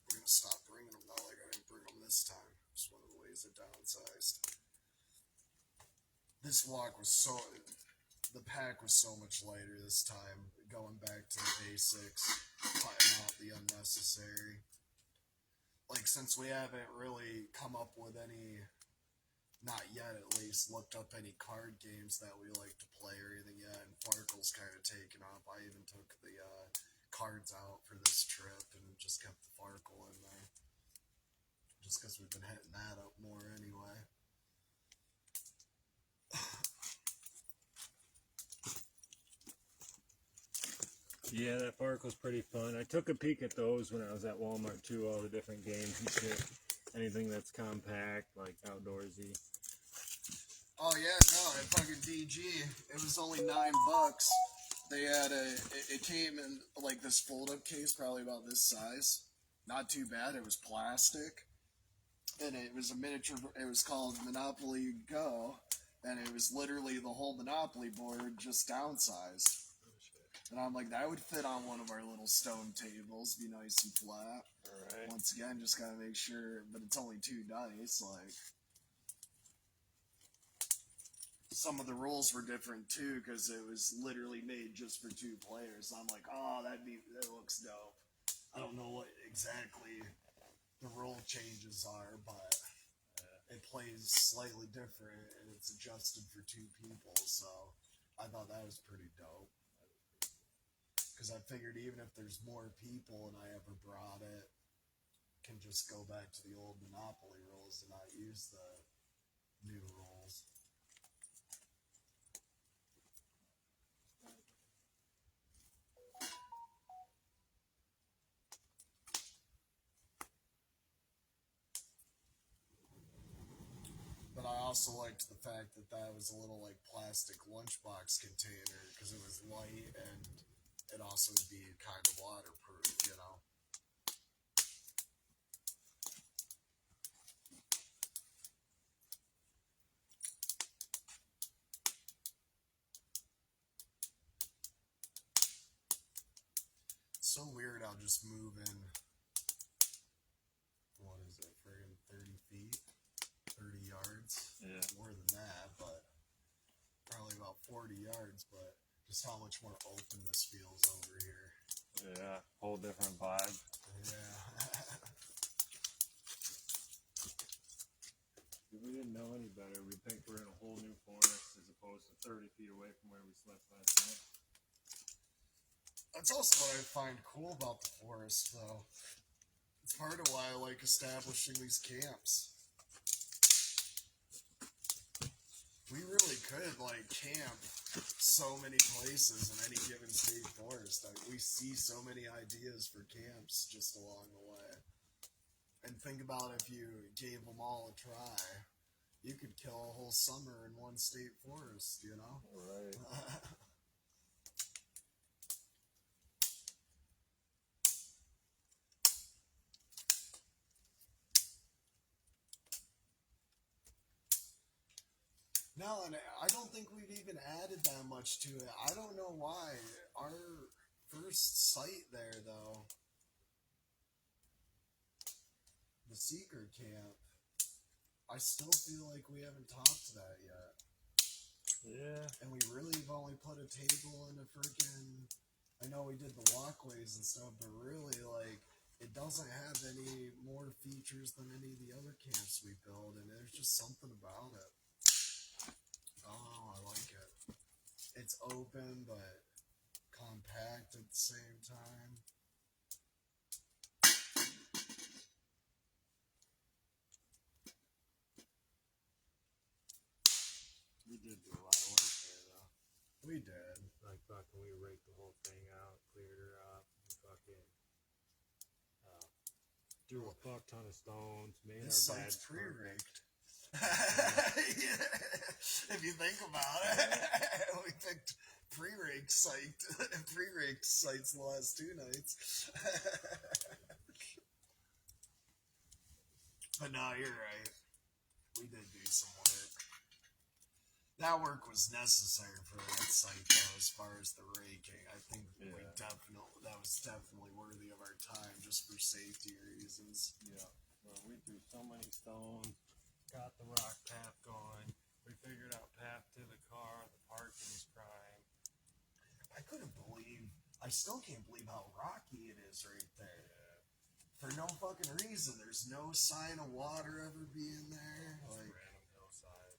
[SPEAKER 1] I'm gonna stop bringing them though. Like I didn't bring them this time. It's one of the ways I downsized. This walk was so. The pack was so much lighter this time. Going back to the basics, cutting out the unnecessary. Like since we haven't really come up with any, not yet at least, looked up any card games that we like to play or anything yet, and Farkle's kind of taken up. I even took the cards out for this trip and just kept the Farkle in there. Just because we've been hitting that up more anyway.
[SPEAKER 3] Yeah, that park was pretty fun. I took a peek at those when I was at Walmart too, all the different games and shit. Anything that's compact, like outdoorsy.
[SPEAKER 1] Oh yeah, no, at fucking DG, it was only $9. They had it came in like this fold-up case, probably about this size. Not too bad. It was plastic, and it was a miniature. It was called Monopoly Go, and it was literally the whole Monopoly board just downsized. And I'm like, that would fit on one of our little stone tables, be nice and flat.
[SPEAKER 3] Alright.
[SPEAKER 1] Once again, just gotta make sure, but it's only 2 dice, like. Some of the rules were different too, because it was literally made just for 2 players. I'm like, oh, that looks dope. I don't know what exactly the rule changes are, but it plays slightly different, and it's adjusted for 2 people, so I thought that was pretty dope. Because I figured even if there's more people and I ever brought it, can just go back to the old Monopoly rules and not use the new rules. But I also liked the fact that that was a little like plastic lunchbox container because it was light and it also would be kind of waterproof, you know. It's so weird I'll just move in, what is it, friggin' 30 feet? 30 yards?
[SPEAKER 3] Yeah.
[SPEAKER 1] More than that, but probably about 40 yards, but just how much more open this feels over here.
[SPEAKER 3] Yeah, whole different vibe.
[SPEAKER 1] Yeah.
[SPEAKER 3] If we didn't know any better, we'd think we're in a whole new forest as opposed to 30 feet away from where we slept last night.
[SPEAKER 1] That's also what I find cool about the forest, though. It's part of why I like establishing these camps. We really could, like, camp so many places in any given state forest. We see so many ideas for camps just along the way. And think about if you gave them all a try. You could kill a whole summer in one state forest, you know?
[SPEAKER 3] Right.
[SPEAKER 1] No, and I don't think we've even added that much to it. I don't know why. Our first site there, though, the Seeker Camp, I still feel like we haven't topped that yet.
[SPEAKER 3] Yeah.
[SPEAKER 1] And we really have only put a table in a freaking... I know we did the walkways and stuff, but really, like, it doesn't have any more features than any of the other camps we build, and there's just something about it. Oh, I like it. It's open, but compact at the same time.
[SPEAKER 3] We did do a lot of work there, though.
[SPEAKER 1] We did.
[SPEAKER 3] Like, fucking, we raked the whole thing out, cleared her up, and fucking threw a fuck ton of stones, made
[SPEAKER 1] This
[SPEAKER 3] our
[SPEAKER 1] site's
[SPEAKER 3] beds
[SPEAKER 1] pre-raked. If you think about it, we picked pre-raked sites the last 2 nights. But no, you're right. We did do some work. that work was necessary for that site though, as far as the raking. I think
[SPEAKER 3] Yeah.
[SPEAKER 1] that was definitely worthy of our time just for safety reasons.
[SPEAKER 3] Yeah. Well, we threw so many stones, got the rock path going. We figured out path to the car. The parking's prime.
[SPEAKER 1] I still can't believe how rocky it is right there.
[SPEAKER 3] Yeah.
[SPEAKER 1] For no fucking reason. There's no sign of water ever being there.
[SPEAKER 3] Just
[SPEAKER 1] Like,
[SPEAKER 3] random hillside.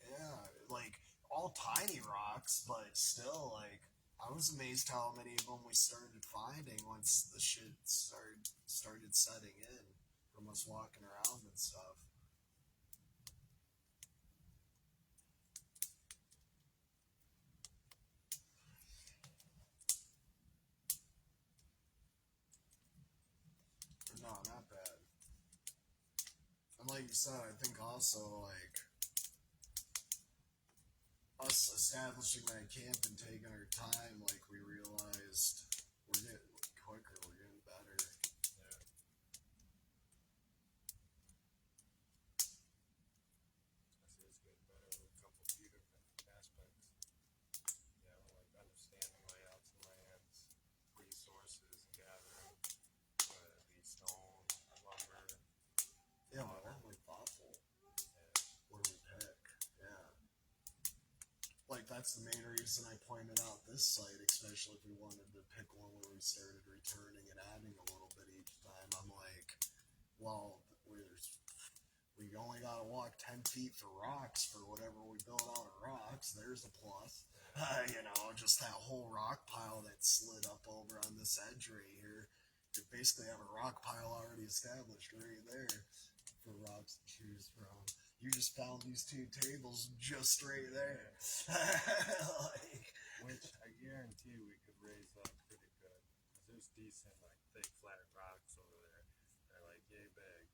[SPEAKER 1] yeah, like all tiny rocks, but still, like, I was amazed how many of them we started finding once the shit started setting in from us walking around and stuff. No, not bad. And like you said, I think also like us establishing that camp and taking our time, like we realized we're getting quicker, we're getting better.
[SPEAKER 3] Yeah. I see it's getting better with a couple few different aspects. You know, like understanding layouts and lands, resources and gathering, whether it be stone, lumber,
[SPEAKER 1] Yeah,
[SPEAKER 3] water.
[SPEAKER 1] we're thoughtful
[SPEAKER 3] Yeah.
[SPEAKER 1] where we pick. Yeah. Like that's the main reason I pointed out this site, especially if we wanted to pick one where we started returning and adding a little bit each time. I'm like, well, we only gotta walk 10 feet for rocks for whatever we build out of rocks. There's a plus. You know, just that whole rock pile that slid up over on this edge right here. You basically have a rock pile already established right there for rocks to choose from. You just found these two tables just right there. Like,
[SPEAKER 3] Which I guarantee we could raise up pretty good. 'Cause there's decent, like, thick, flat rocks over there. They're like yay big.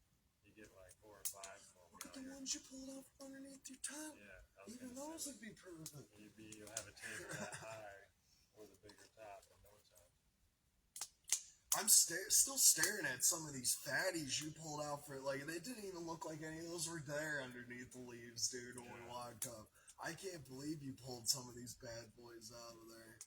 [SPEAKER 3] You get like 4 or 5 of them.
[SPEAKER 1] look at the ones you pulled out from underneath your tent.
[SPEAKER 3] Yeah, I was
[SPEAKER 1] Even
[SPEAKER 3] gonna
[SPEAKER 1] those
[SPEAKER 3] say,
[SPEAKER 1] would be perfect.
[SPEAKER 3] you'll have a table that high with a bigger top in no time.
[SPEAKER 1] I'm still staring at some of these fatties you pulled out for like they didn't even look like any of those were there underneath the leaves, dude. When we
[SPEAKER 3] Yeah.
[SPEAKER 1] walked up, I can't believe you pulled some of these bad boys out of there.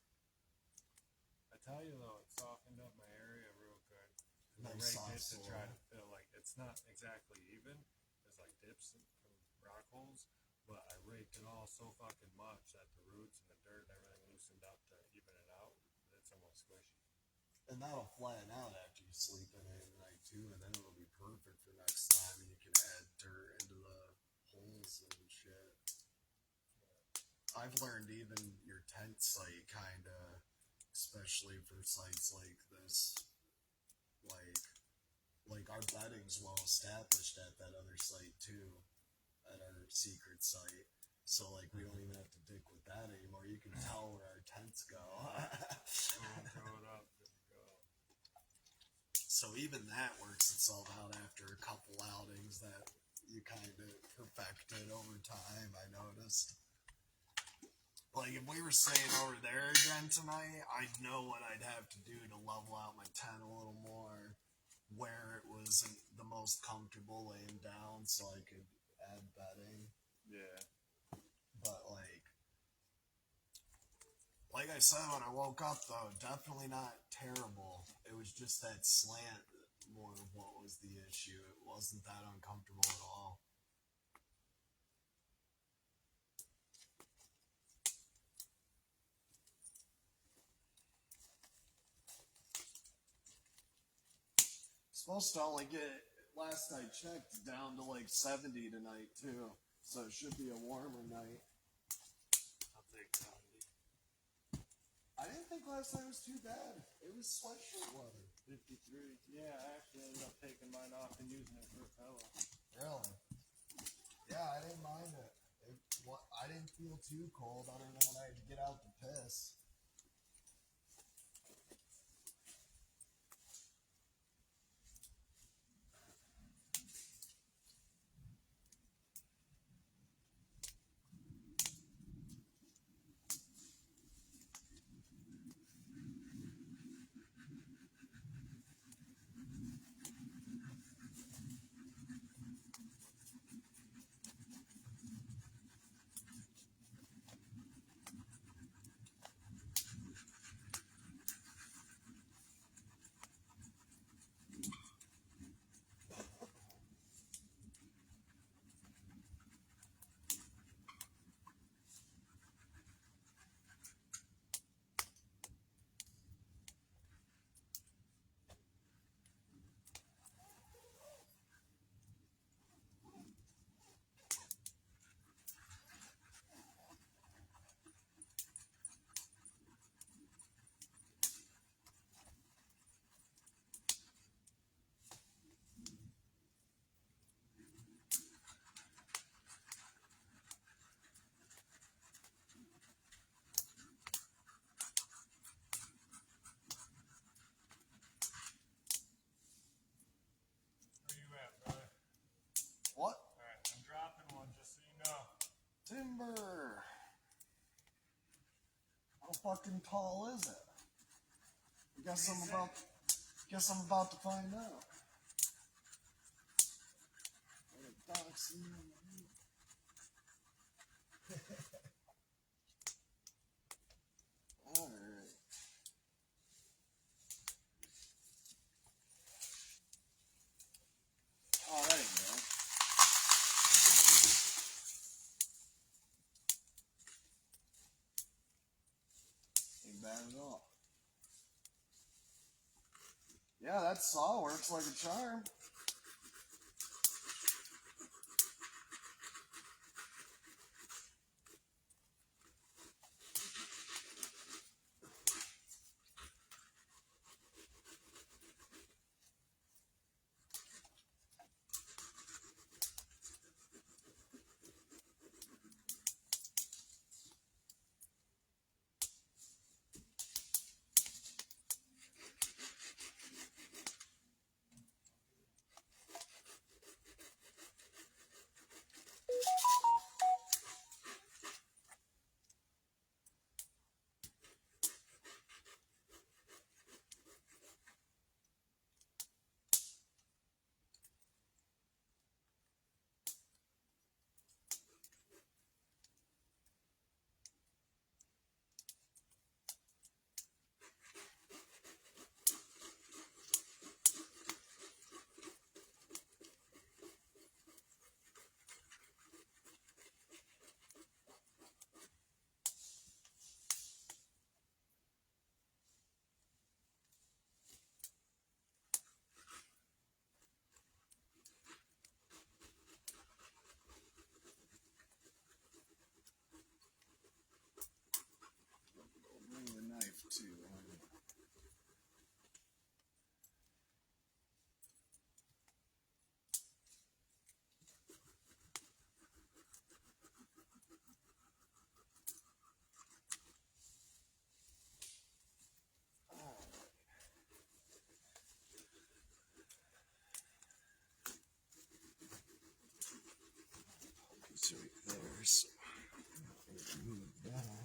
[SPEAKER 3] I tell you though, it softened up my area real good. 'Cause I
[SPEAKER 1] Nice
[SPEAKER 3] raked it
[SPEAKER 1] soft
[SPEAKER 3] to try
[SPEAKER 1] soil.
[SPEAKER 3] to fill, like, it's not exactly even. There's like dips from rock holes, but I raked it all so fucking much that the roots and the dirt and everything loosened up to even it out. It's almost squishy.
[SPEAKER 1] And that'll flatten out after you sleep in it tonight too, and then it'll be perfect for next time. And you can add dirt into the holes and shit. I've learned even your tent site kind of, especially for sites like this, like our bedding's well established at that other site too, at our secret site. So like we don't even have to dick with that anymore. You can tell where our tents go.
[SPEAKER 3] Boom, throw it up, good to go.
[SPEAKER 1] So even that works itself out after a couple outings that you kind of perfected over time, I noticed. Like, if we were staying over there again tonight, I'd know what I'd have to do to level out my tent a little more, where it wasn't the most comfortable laying down so I could add bedding.
[SPEAKER 3] Yeah.
[SPEAKER 1] But, like I said when I woke up, though, definitely not terrible. It was just that slant more of what was the issue. It wasn't that uncomfortable at all. Supposed to only get, last I checked, down to like 70 tonight, too. So it should be a warmer night.
[SPEAKER 3] I'll take 70.
[SPEAKER 1] I didn't think last night was too bad. It was sweatshirt weather.
[SPEAKER 3] 53. Yeah, I actually ended up taking mine off and using it for a pillow.
[SPEAKER 1] Really? Yeah, I didn't mind it. I didn't feel too cold other than when I had to get out to piss. Timber. How fucking tall is it? Guess I'm about to find out. Alright. Alright, man. Ain't bad at all. Yeah, that saw works like a charm. Bring the knife too. It's right there, so move that out.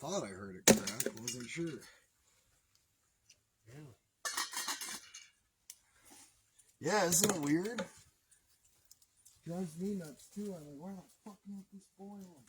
[SPEAKER 1] thought I heard it crack. Wasn't sure.
[SPEAKER 3] Really?
[SPEAKER 1] Yeah, isn't it weird? Drives me nuts too. I'm like, why am I fucking with this boil?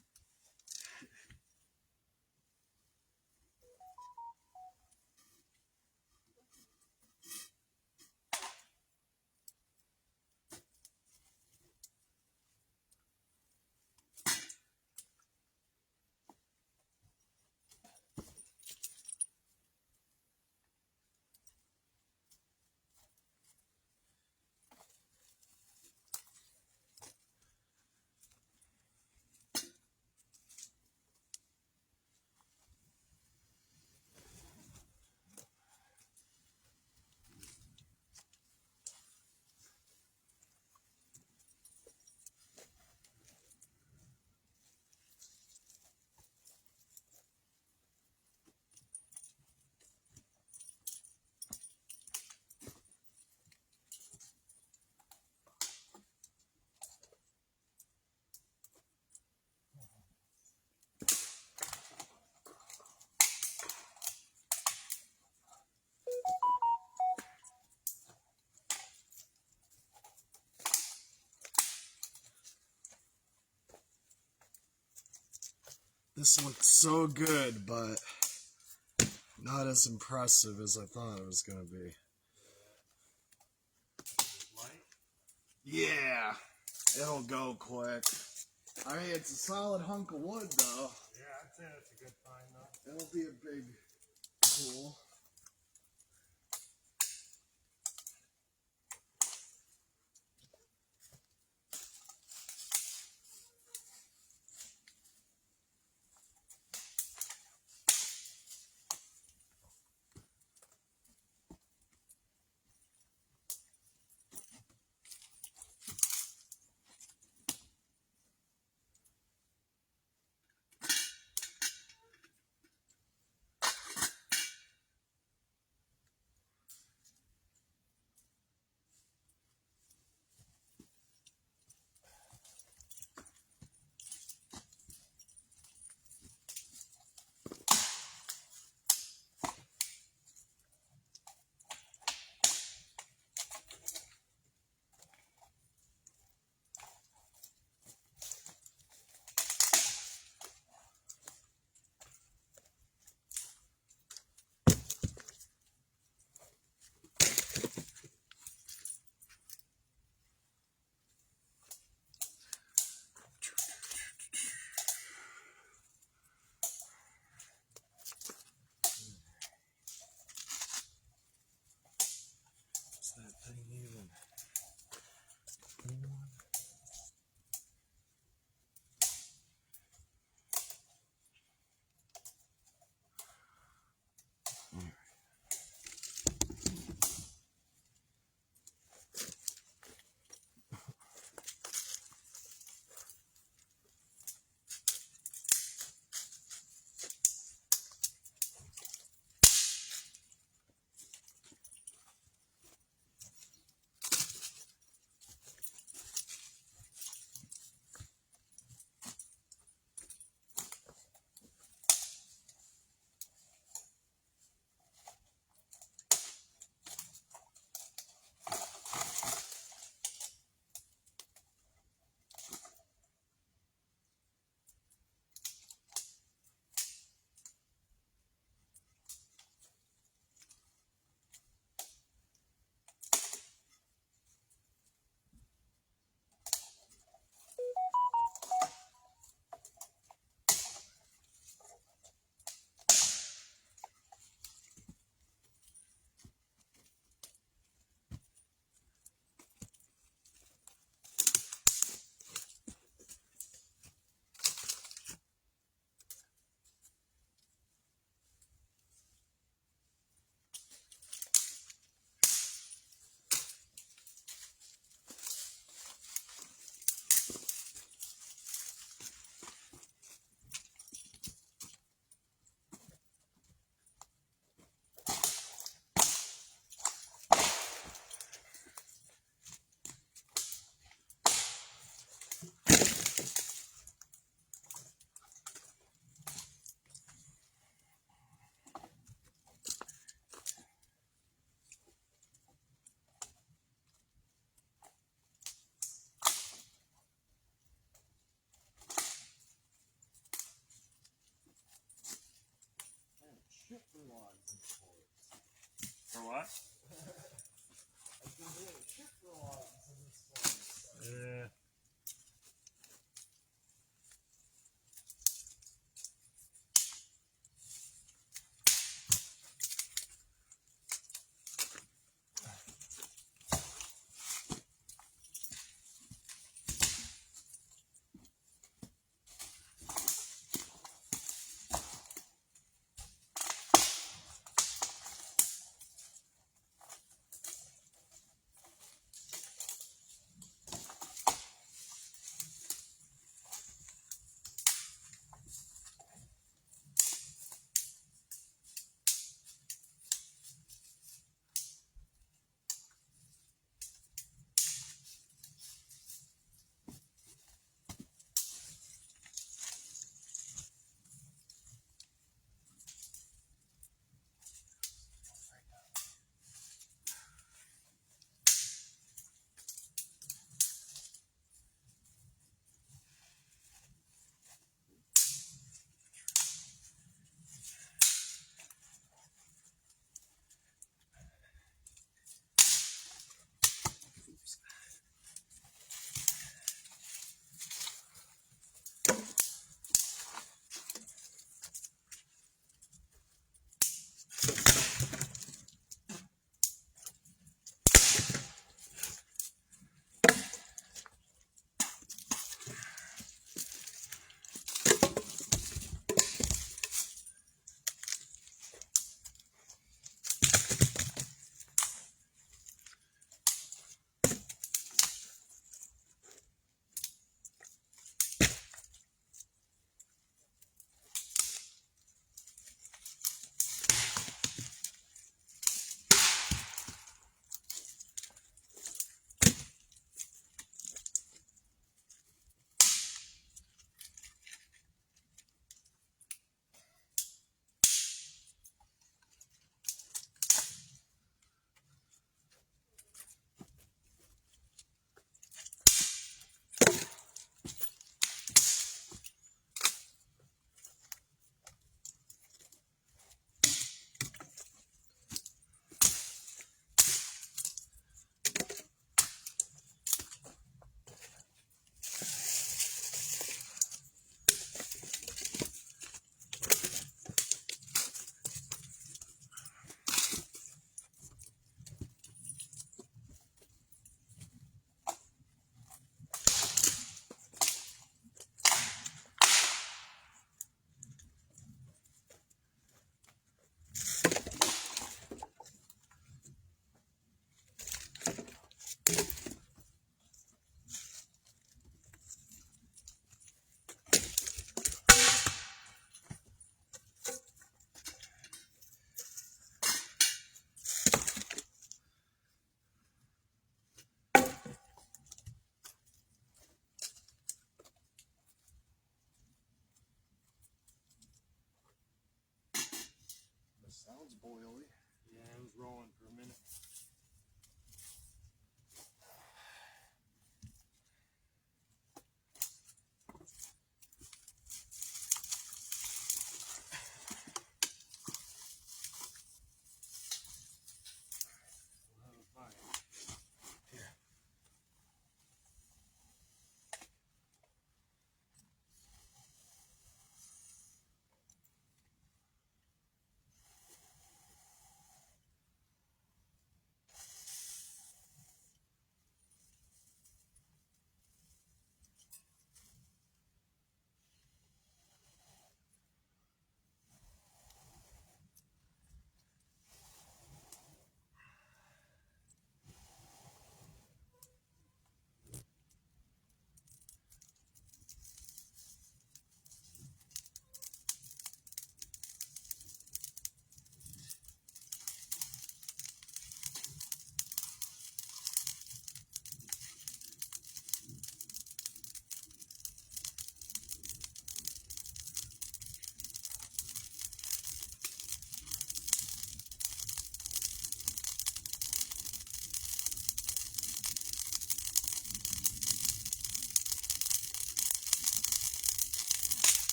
[SPEAKER 1] This looks so good, but not as impressive as I thought it was going to be.
[SPEAKER 3] Light?
[SPEAKER 1] Yeah, it'll go quick. I mean, it's a solid hunk of wood, though.
[SPEAKER 3] Yeah, I'd say that's a good find, though.
[SPEAKER 1] It'll be a big tool.
[SPEAKER 3] what? Yeah.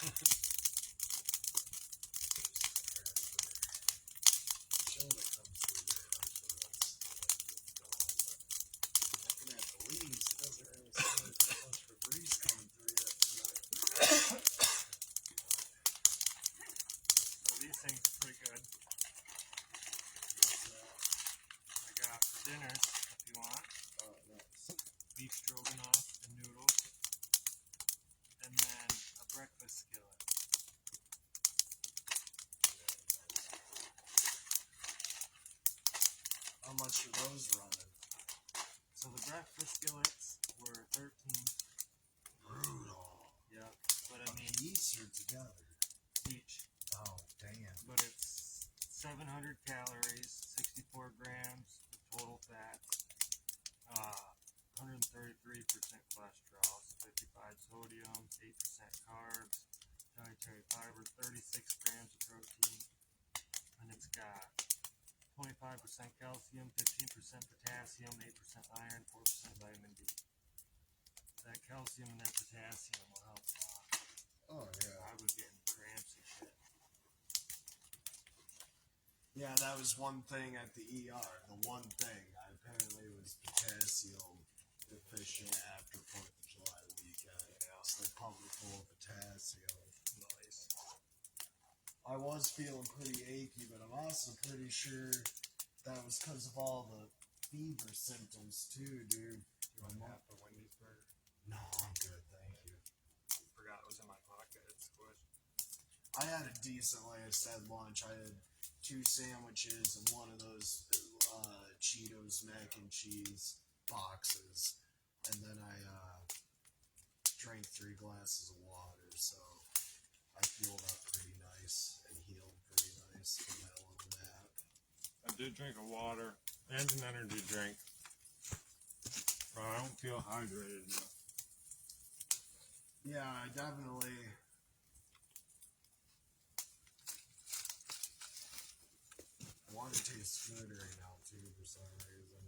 [SPEAKER 1] Looking at the leaves, it doesn't really seem like there's much of a breeze coming through yet tonight.
[SPEAKER 3] So these things are pretty good. I got for dinners, if you want,
[SPEAKER 1] Nice.
[SPEAKER 3] beef stroganoff and noodles, and then a breakfast skillet.
[SPEAKER 1] How much are those running?
[SPEAKER 3] So the breakfast skillets were 13.
[SPEAKER 1] Brutal.
[SPEAKER 3] Yeah, but I mean
[SPEAKER 1] These are together.
[SPEAKER 3] each.
[SPEAKER 1] Oh, damn.
[SPEAKER 3] But it's 700 calories, 64 grams of total fat, 133% cholesterol, 55 sodium, 8% carbs, dietary fiber, 36 grams of protein, and it's got 25% calcium, 15% potassium, 8% iron, 4% vitamin D. That calcium and that potassium will help a lot.
[SPEAKER 1] Oh, yeah.
[SPEAKER 3] I was getting cramps and shit.
[SPEAKER 1] Yeah, that was one thing at the ER. The one thing I apparently was potassium deficient after 4th of July weekend. Yeah, so they pumped me full of potassium.
[SPEAKER 3] Nice.
[SPEAKER 1] I was feeling pretty achy, but I'm also pretty sure that was because of all the fever symptoms too, dude.
[SPEAKER 3] You want half a Wendy's burger?
[SPEAKER 1] No, I'm good, thank you.
[SPEAKER 3] Forgot it was in my pocket. It's squished.
[SPEAKER 1] I had a decent, like I said, lunch. I had 2 sandwiches and one of those Cheetos mac and cheese boxes, and then I drank 3 glasses of water, so I fueled up pretty nice and healed pretty nice from that little nap.
[SPEAKER 3] I did drink a water and an energy drink. But I don't feel hydrated enough.
[SPEAKER 1] Yeah, I definitely. Water tastes good right now too for some reason.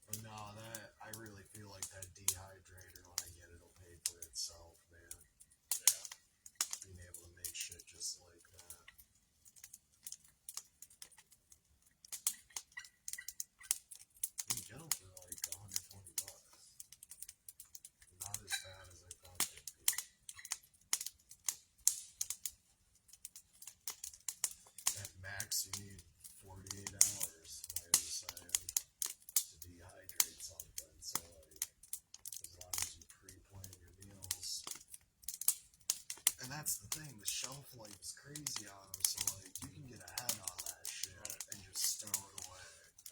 [SPEAKER 1] But no, I really feel like that dehydrator when I get it will pay for itself, man.
[SPEAKER 3] Yeah.
[SPEAKER 1] Being able to make shit just like that. You can get them for like $120. Not as bad as I thought they'd be. At max, you need 48 hours, like I was saying, to dehydrate something. So, like, as long as you pre-plan your meals. And that's the thing, the shelf life is crazy on them. So, like, you can get ahead on that shit and just stow it away.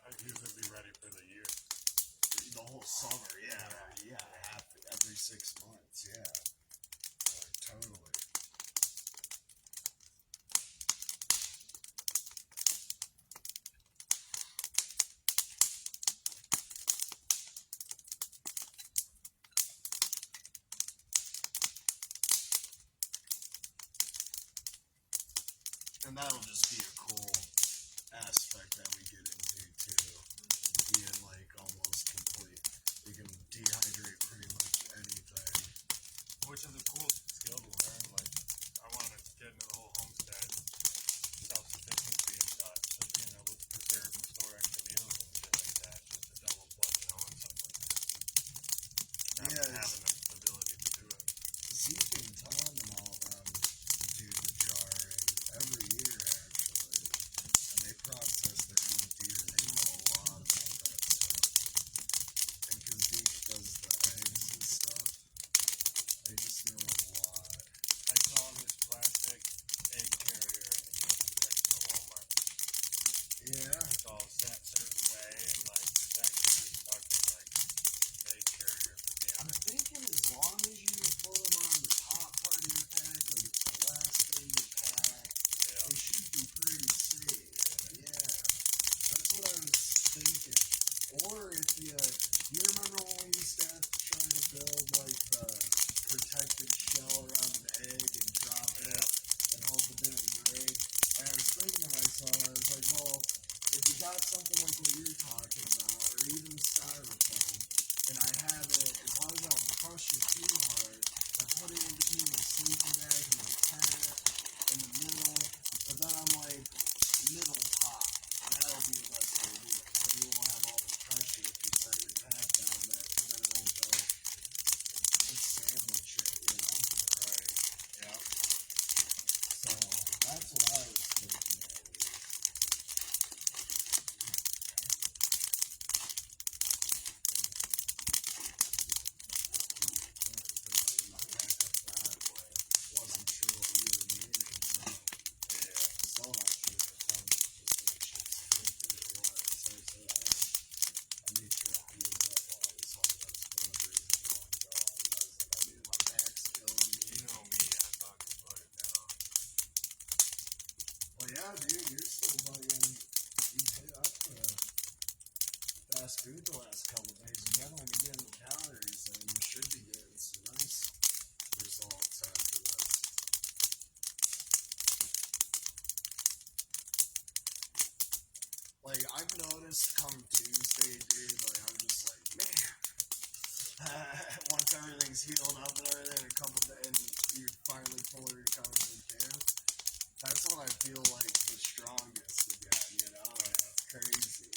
[SPEAKER 3] I'd usually be ready for the year.
[SPEAKER 1] The whole summer, yeah, every 6 months, yeah. Like, totally. And that'll just be a cool aspect that we get into too. Being like almost complete. You can dehydrate pretty much anything.
[SPEAKER 3] Which is a cool skill to learn. Like, I want to get into the whole homestead self-sufficiency and such. So being able to preserve and store extra meals and shit like that, just a double plus knowing something like that. And having the ability to do it.
[SPEAKER 1] Zeke and Tom and all of them do the jarring every year actually. And they process their own deer. They know a lot about that stuff. And because Zeke does the eggs and stuff, they just know a lot.
[SPEAKER 3] I saw this last day
[SPEAKER 1] So I was like, well, if you got something like what you're talking about, or even styrofoam, and I have it, as long as I don't crush it too hard, I put it in between my sleeping bag and my cat in the middle, but then I'm like, middle top. That'll be the best way to do it. So you won't have all the pressure if you set your pack down there, but then it won't go just sandwich it, you know?
[SPEAKER 3] Right. Yeah.
[SPEAKER 1] So that's what I was thinking at least. Wasn't sure what you were meaning, so
[SPEAKER 3] Yeah.
[SPEAKER 1] still not sure if I'm just make shit stupid or what. So I said I made sure I cleaned up while I was home. That's one of the reasons I wanted to go. I was like, I knew my back's killing me.
[SPEAKER 3] You know me, I fucking put it down.
[SPEAKER 1] Well, yeah, dude, you're still bugging. You hit up fast food the last couple of days. You're definitely getting the calories, and you should be getting some nice results after this. Like, I've noticed come Tuesday, dude, like, I'm just like, man. Once everything's healed up and everything, and you finally fully recover from can, that's when I feel like the strongest again, you know? It's crazy.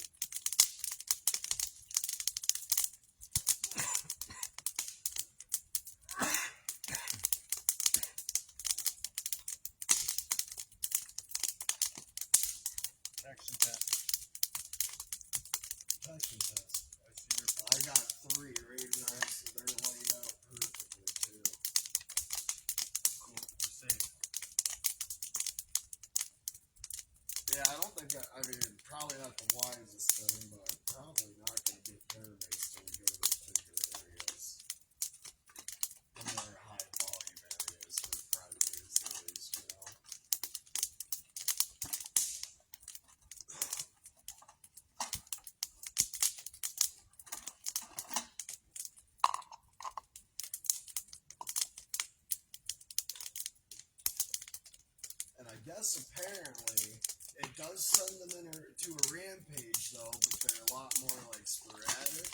[SPEAKER 3] Action test.
[SPEAKER 1] Protection test.
[SPEAKER 3] I see your
[SPEAKER 1] I got 3 right now, so they're laid out perfectly, too.
[SPEAKER 3] cool. You're safe.
[SPEAKER 1] Yeah, I don't think I mean, probably not the wisest thing, but probably not going to get bear mace till we go to those particular areas. The more high volume areas for predators, at least, you know. And I guess apparently it does send them to a rampage though, but they're a lot more like sporadic.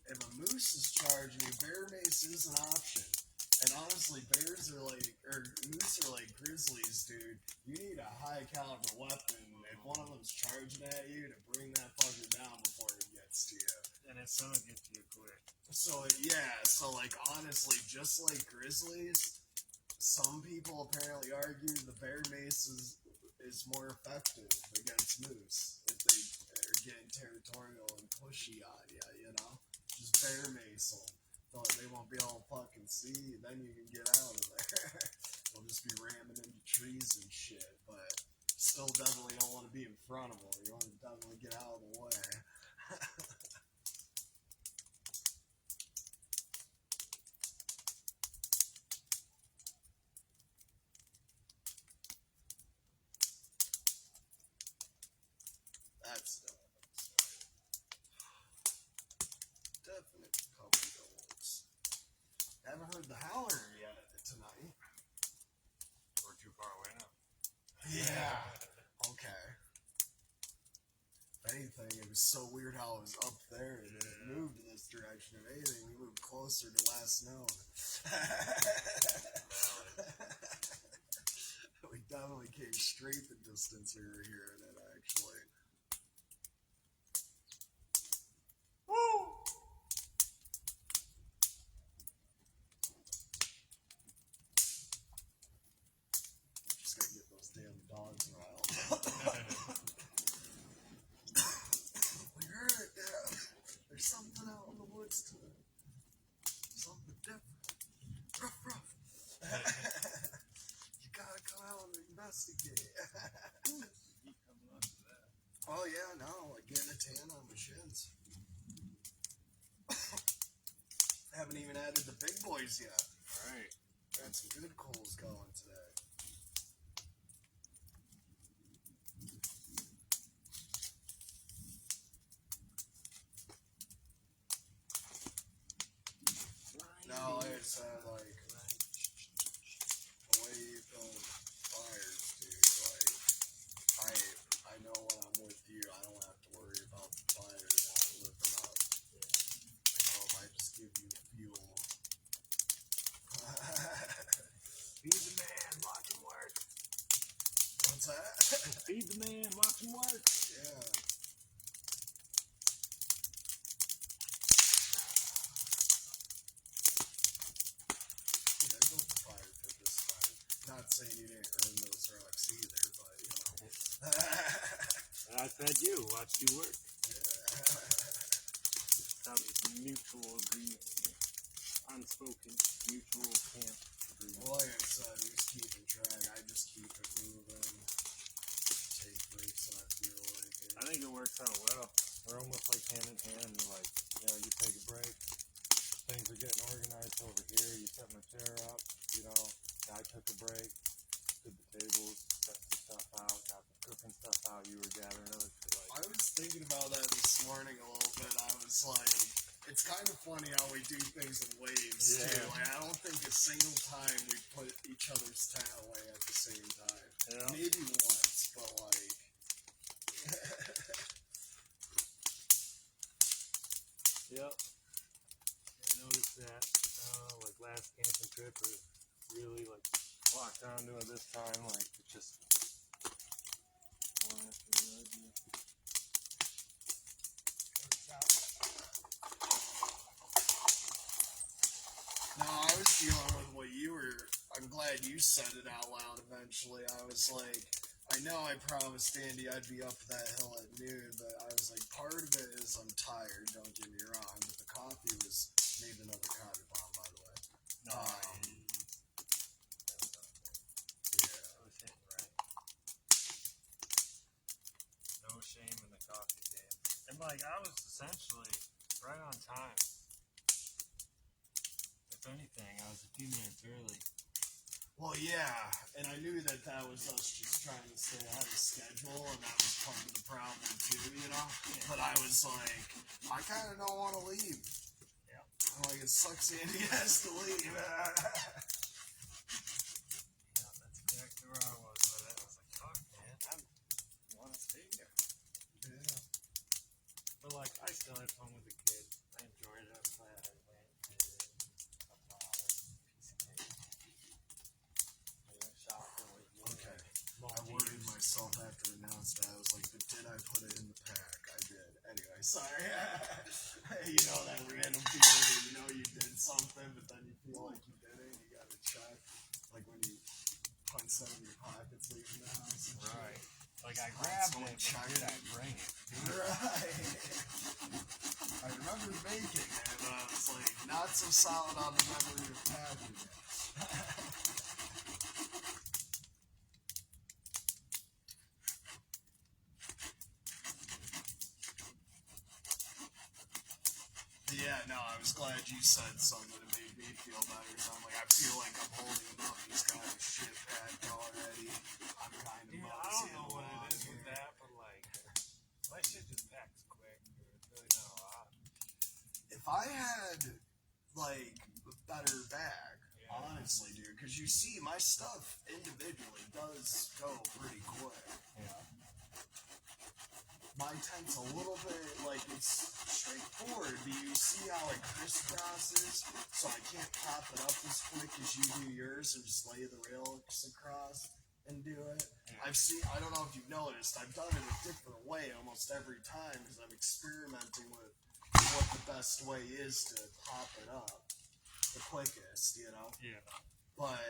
[SPEAKER 1] If a moose is charging you, bear mace is an option. And honestly, bears are like, or moose are like grizzlies, dude. You need a high caliber weapon if one of them's charging at you to bring that fucker down before it gets to you.
[SPEAKER 3] And it's gonna get to you quick.
[SPEAKER 1] So yeah, so like honestly, just like grizzlies, some people apparently argue the bear mace is more effective against moose if they are getting territorial and pushy on you, you know? Just bear mace them. But they won't be able to fucking see, then you can get out of there. They'll just be ramming into trees and shit, but still definitely don't want to be in front of them. You want to definitely get out of the way. That's definite puppy dogs. Haven't heard the howler yet tonight.
[SPEAKER 3] We're too far away now.
[SPEAKER 1] Yeah. Okay. If anything, it was so weird how it was up there and it moved in this direction. If anything, we moved closer to last known. We definitely came straight the distance we were hearing it, actually. Woo! Just gotta get those damn dogs riled up. We heard it, yeah. There's something out in the woods today. Something different. Ruff, ruff. You gotta come out and investigate.
[SPEAKER 3] Keep coming up to that.
[SPEAKER 1] Oh yeah, no, like getting a tan on my shins. Haven't even added the big boys yet.
[SPEAKER 3] Alright.
[SPEAKER 1] Got some good coals going today. No, like I said, like, the way you build fires, dude, like, I What's that?
[SPEAKER 3] Feed the man, watch him work.
[SPEAKER 1] Yeah. Yeah, go fire pit this time. Not saying you didn't earn those rocks either, but you know.
[SPEAKER 3] I fed you, watched you work. That was mutual agreement. Unspoken mutual camp agreement.
[SPEAKER 1] Well, like I said, he's keeping track. I just keep it moving. Take breaks when I feel like it.
[SPEAKER 3] I think it works out well. We're almost like hand in hand. Like, you know, you take a break. Things are getting organized over here. You set my chair up. You know, I took a break. Did the tables, set some stuff out, got the cooking stuff out. You were gathering other shit.
[SPEAKER 1] I was thinking about that this morning a little bit. I was like, it's kind of funny how we do things in waves too. Like, I don't think a single time we put each other's tent away at the same time.
[SPEAKER 3] Yeah.
[SPEAKER 1] Maybe once, but like.
[SPEAKER 3] Yep. I noticed that. Like last camping trip, or really like locked onto it this time. Like it's just one after the other.
[SPEAKER 1] No, I was dealing with what you were. I'm glad you said it out loud eventually. I was like, I know I promised Andy I'd be up that hill at noon, but I was like, part of it is I'm tired, don't get me wrong, but the coffee was made another coffee bomb, by the way.
[SPEAKER 3] No.
[SPEAKER 1] Yeah.
[SPEAKER 3] I was hitting right. No shame in the coffee game. And like I was essentially right on time. If anything, I was a few minutes early.
[SPEAKER 1] Well, yeah, and I knew that that was us just trying to stay ahead of schedule, and that was part of the problem too, you know? But I was like, I kind of don't want to leave.
[SPEAKER 3] Yeah.
[SPEAKER 1] I'm like, it sucks Andy has to leave.
[SPEAKER 3] Yeah, that's exactly where I was with it. I was like, fuck, man, I want to stay here.
[SPEAKER 1] Yeah.
[SPEAKER 3] But like, I still had fun with the kids. I enjoyed it. I'm glad I went and did it. I bought a piece of cake. I went shopping with you.
[SPEAKER 1] Okay.
[SPEAKER 3] Small
[SPEAKER 1] I worried
[SPEAKER 3] tears.
[SPEAKER 1] myself after I announced that. I was like, but did I put it in the pack? I did. Anyway, sorry. You know that random feeling, you know you did something, but then you feel like you didn't. You got to check. Like when you punch some in your pockets leaving the house. And
[SPEAKER 3] Right. Like I
[SPEAKER 1] Right,
[SPEAKER 3] grabbed
[SPEAKER 1] someone
[SPEAKER 3] it,
[SPEAKER 1] check
[SPEAKER 3] but did
[SPEAKER 1] it.
[SPEAKER 3] I bring it?
[SPEAKER 1] Right. I remember baking it, but I was like, not so solid on the memory of packing it. Yeah, no, I was glad you said something that made me feel better. So I'm like, I feel like I'm holding him up. He's got his shit packed already. I'm kind of
[SPEAKER 3] Dude, I
[SPEAKER 1] moseying
[SPEAKER 3] don't know what
[SPEAKER 1] along
[SPEAKER 3] it is with
[SPEAKER 1] here.
[SPEAKER 3] that, but like, my shit just packs quick. Dude. It's really not a lot.
[SPEAKER 1] If I had, like, a better bag,
[SPEAKER 3] Yeah.
[SPEAKER 1] honestly, dude, because you see, my stuff individually does go pretty quick.
[SPEAKER 3] Yeah.
[SPEAKER 1] My tent's a little bit, like, it's straightforward, but you see how it crisscrosses, so I can't pop it up as quick as you do yours and just lay the rails across and do it.
[SPEAKER 3] Yeah.
[SPEAKER 1] I don't know if you've noticed, I've done it a different way almost every time because I'm experimenting with what the best way is to pop it up the quickest, you know?
[SPEAKER 3] Yeah.
[SPEAKER 1] But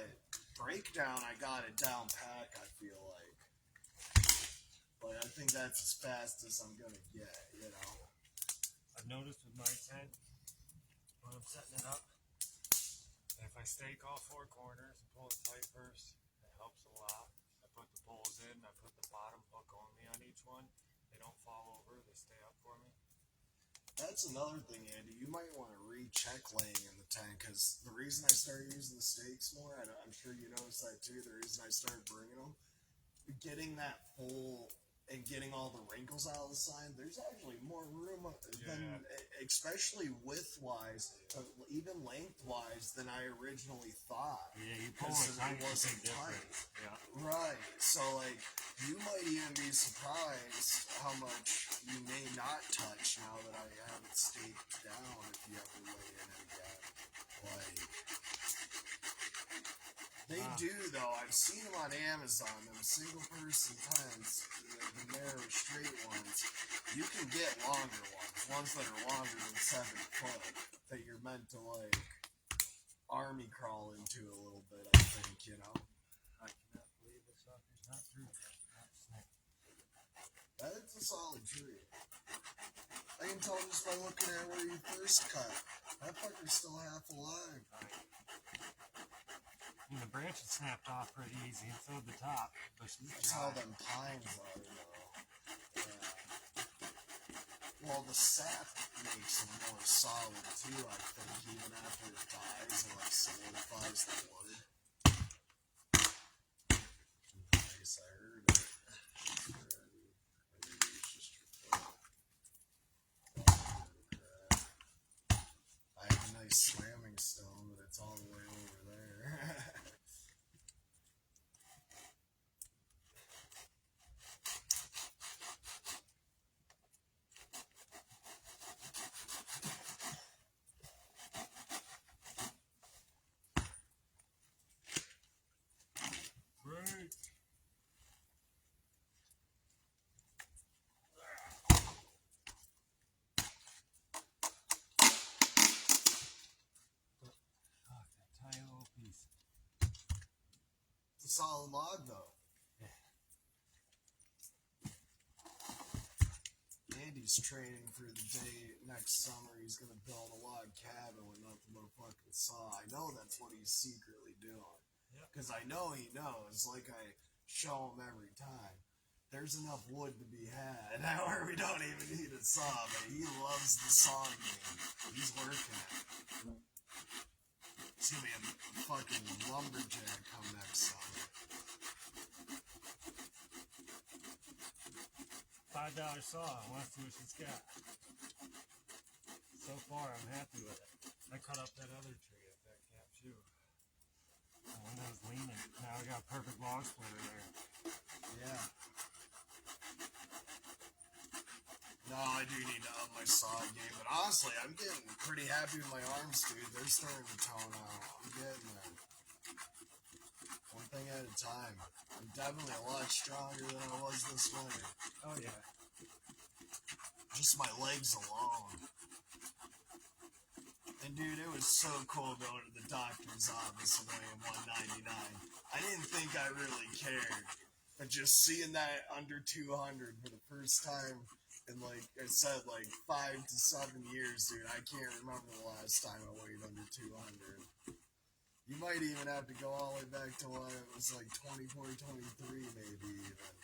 [SPEAKER 1] breakdown, I got it down pack, I feel like. But I think that's as fast as I'm gonna get, you know?
[SPEAKER 3] I've noticed with my tent, when I'm setting it up, that if I stake all four corners and pull it tight first, it helps a lot. I put the poles in, I put the bottom hook only on each one. They don't fall over, they stay up for me.
[SPEAKER 1] That's another thing, Andy. You might want to recheck laying in the tent, because the reason I started using the stakes more, and I'm sure you noticed that too, the reason I started bringing them, getting that full and getting all the wrinkles out of the side, there's actually more room than, especially width-wise, even length-wise, than I originally thought.
[SPEAKER 3] Yeah, you pull
[SPEAKER 1] Because
[SPEAKER 3] it
[SPEAKER 1] it
[SPEAKER 3] tight, it's a
[SPEAKER 1] wasn't
[SPEAKER 3] big
[SPEAKER 1] tight.
[SPEAKER 3] difference. Yeah.
[SPEAKER 1] Right. So, like, you might even be surprised how much you may not touch now that I have it staked down if you ever lay in it again. Like, They do though. I've seen them on Amazon. Them single person tents, the narrow straight ones. You can get longer ones that are longer than 7 foot. That you're meant to like army crawl into a little bit. I think you know.
[SPEAKER 3] I cannot believe this sucker's not through yet. Not snake.
[SPEAKER 1] That's a solid tree. I can tell just by looking at where you first cut. That fucker's still half alive.
[SPEAKER 3] And the branches snapped off pretty easy, and so did the top. But
[SPEAKER 1] That's how them pines are, though. Yeah. Well, the sap makes them more solid too. I think even after it dies, it like solidifies the wood. Nice, I heard it. Maybe it's just your foot. I have a nice slamming stone, but it's all the way over there.
[SPEAKER 3] Great. Fuck, that tiny little piece.
[SPEAKER 1] It's a solid log, though. Andy's training for the day next summer. He's gonna build a log cabin with nothing but a fucking saw. I know that's what he's secretly doing.
[SPEAKER 3] Yep.
[SPEAKER 1] Because I know he knows, like I show him every time. There's enough wood to be had where we don't even need a saw, but he loves the sawing game. He's working it. He's gonna be a fucking lumberjack come next summer.
[SPEAKER 3] $5 saw. I want to see what she's got. So far, I'm happy with it. I cut up that other tree at that camp too. The one that was leaning. Now we got a perfect log splitter there.
[SPEAKER 1] Yeah. No, I do need to up my saw game, but honestly, I'm getting pretty happy with my arms, dude. They're starting to tone out. I'm getting there. One thing at a time. I'm definitely a lot stronger than I was this winter.
[SPEAKER 3] Oh yeah.
[SPEAKER 1] Just my legs alone. And dude, it was so cool going to the doctor's office and weighing 199. I didn't think I really cared. But just seeing that under 200 for the first time in, like I said, like 5 to 7 years, dude, I can't remember the last time I weighed under 200. You might even have to go all the way back to when it was like 24, 23 maybe even.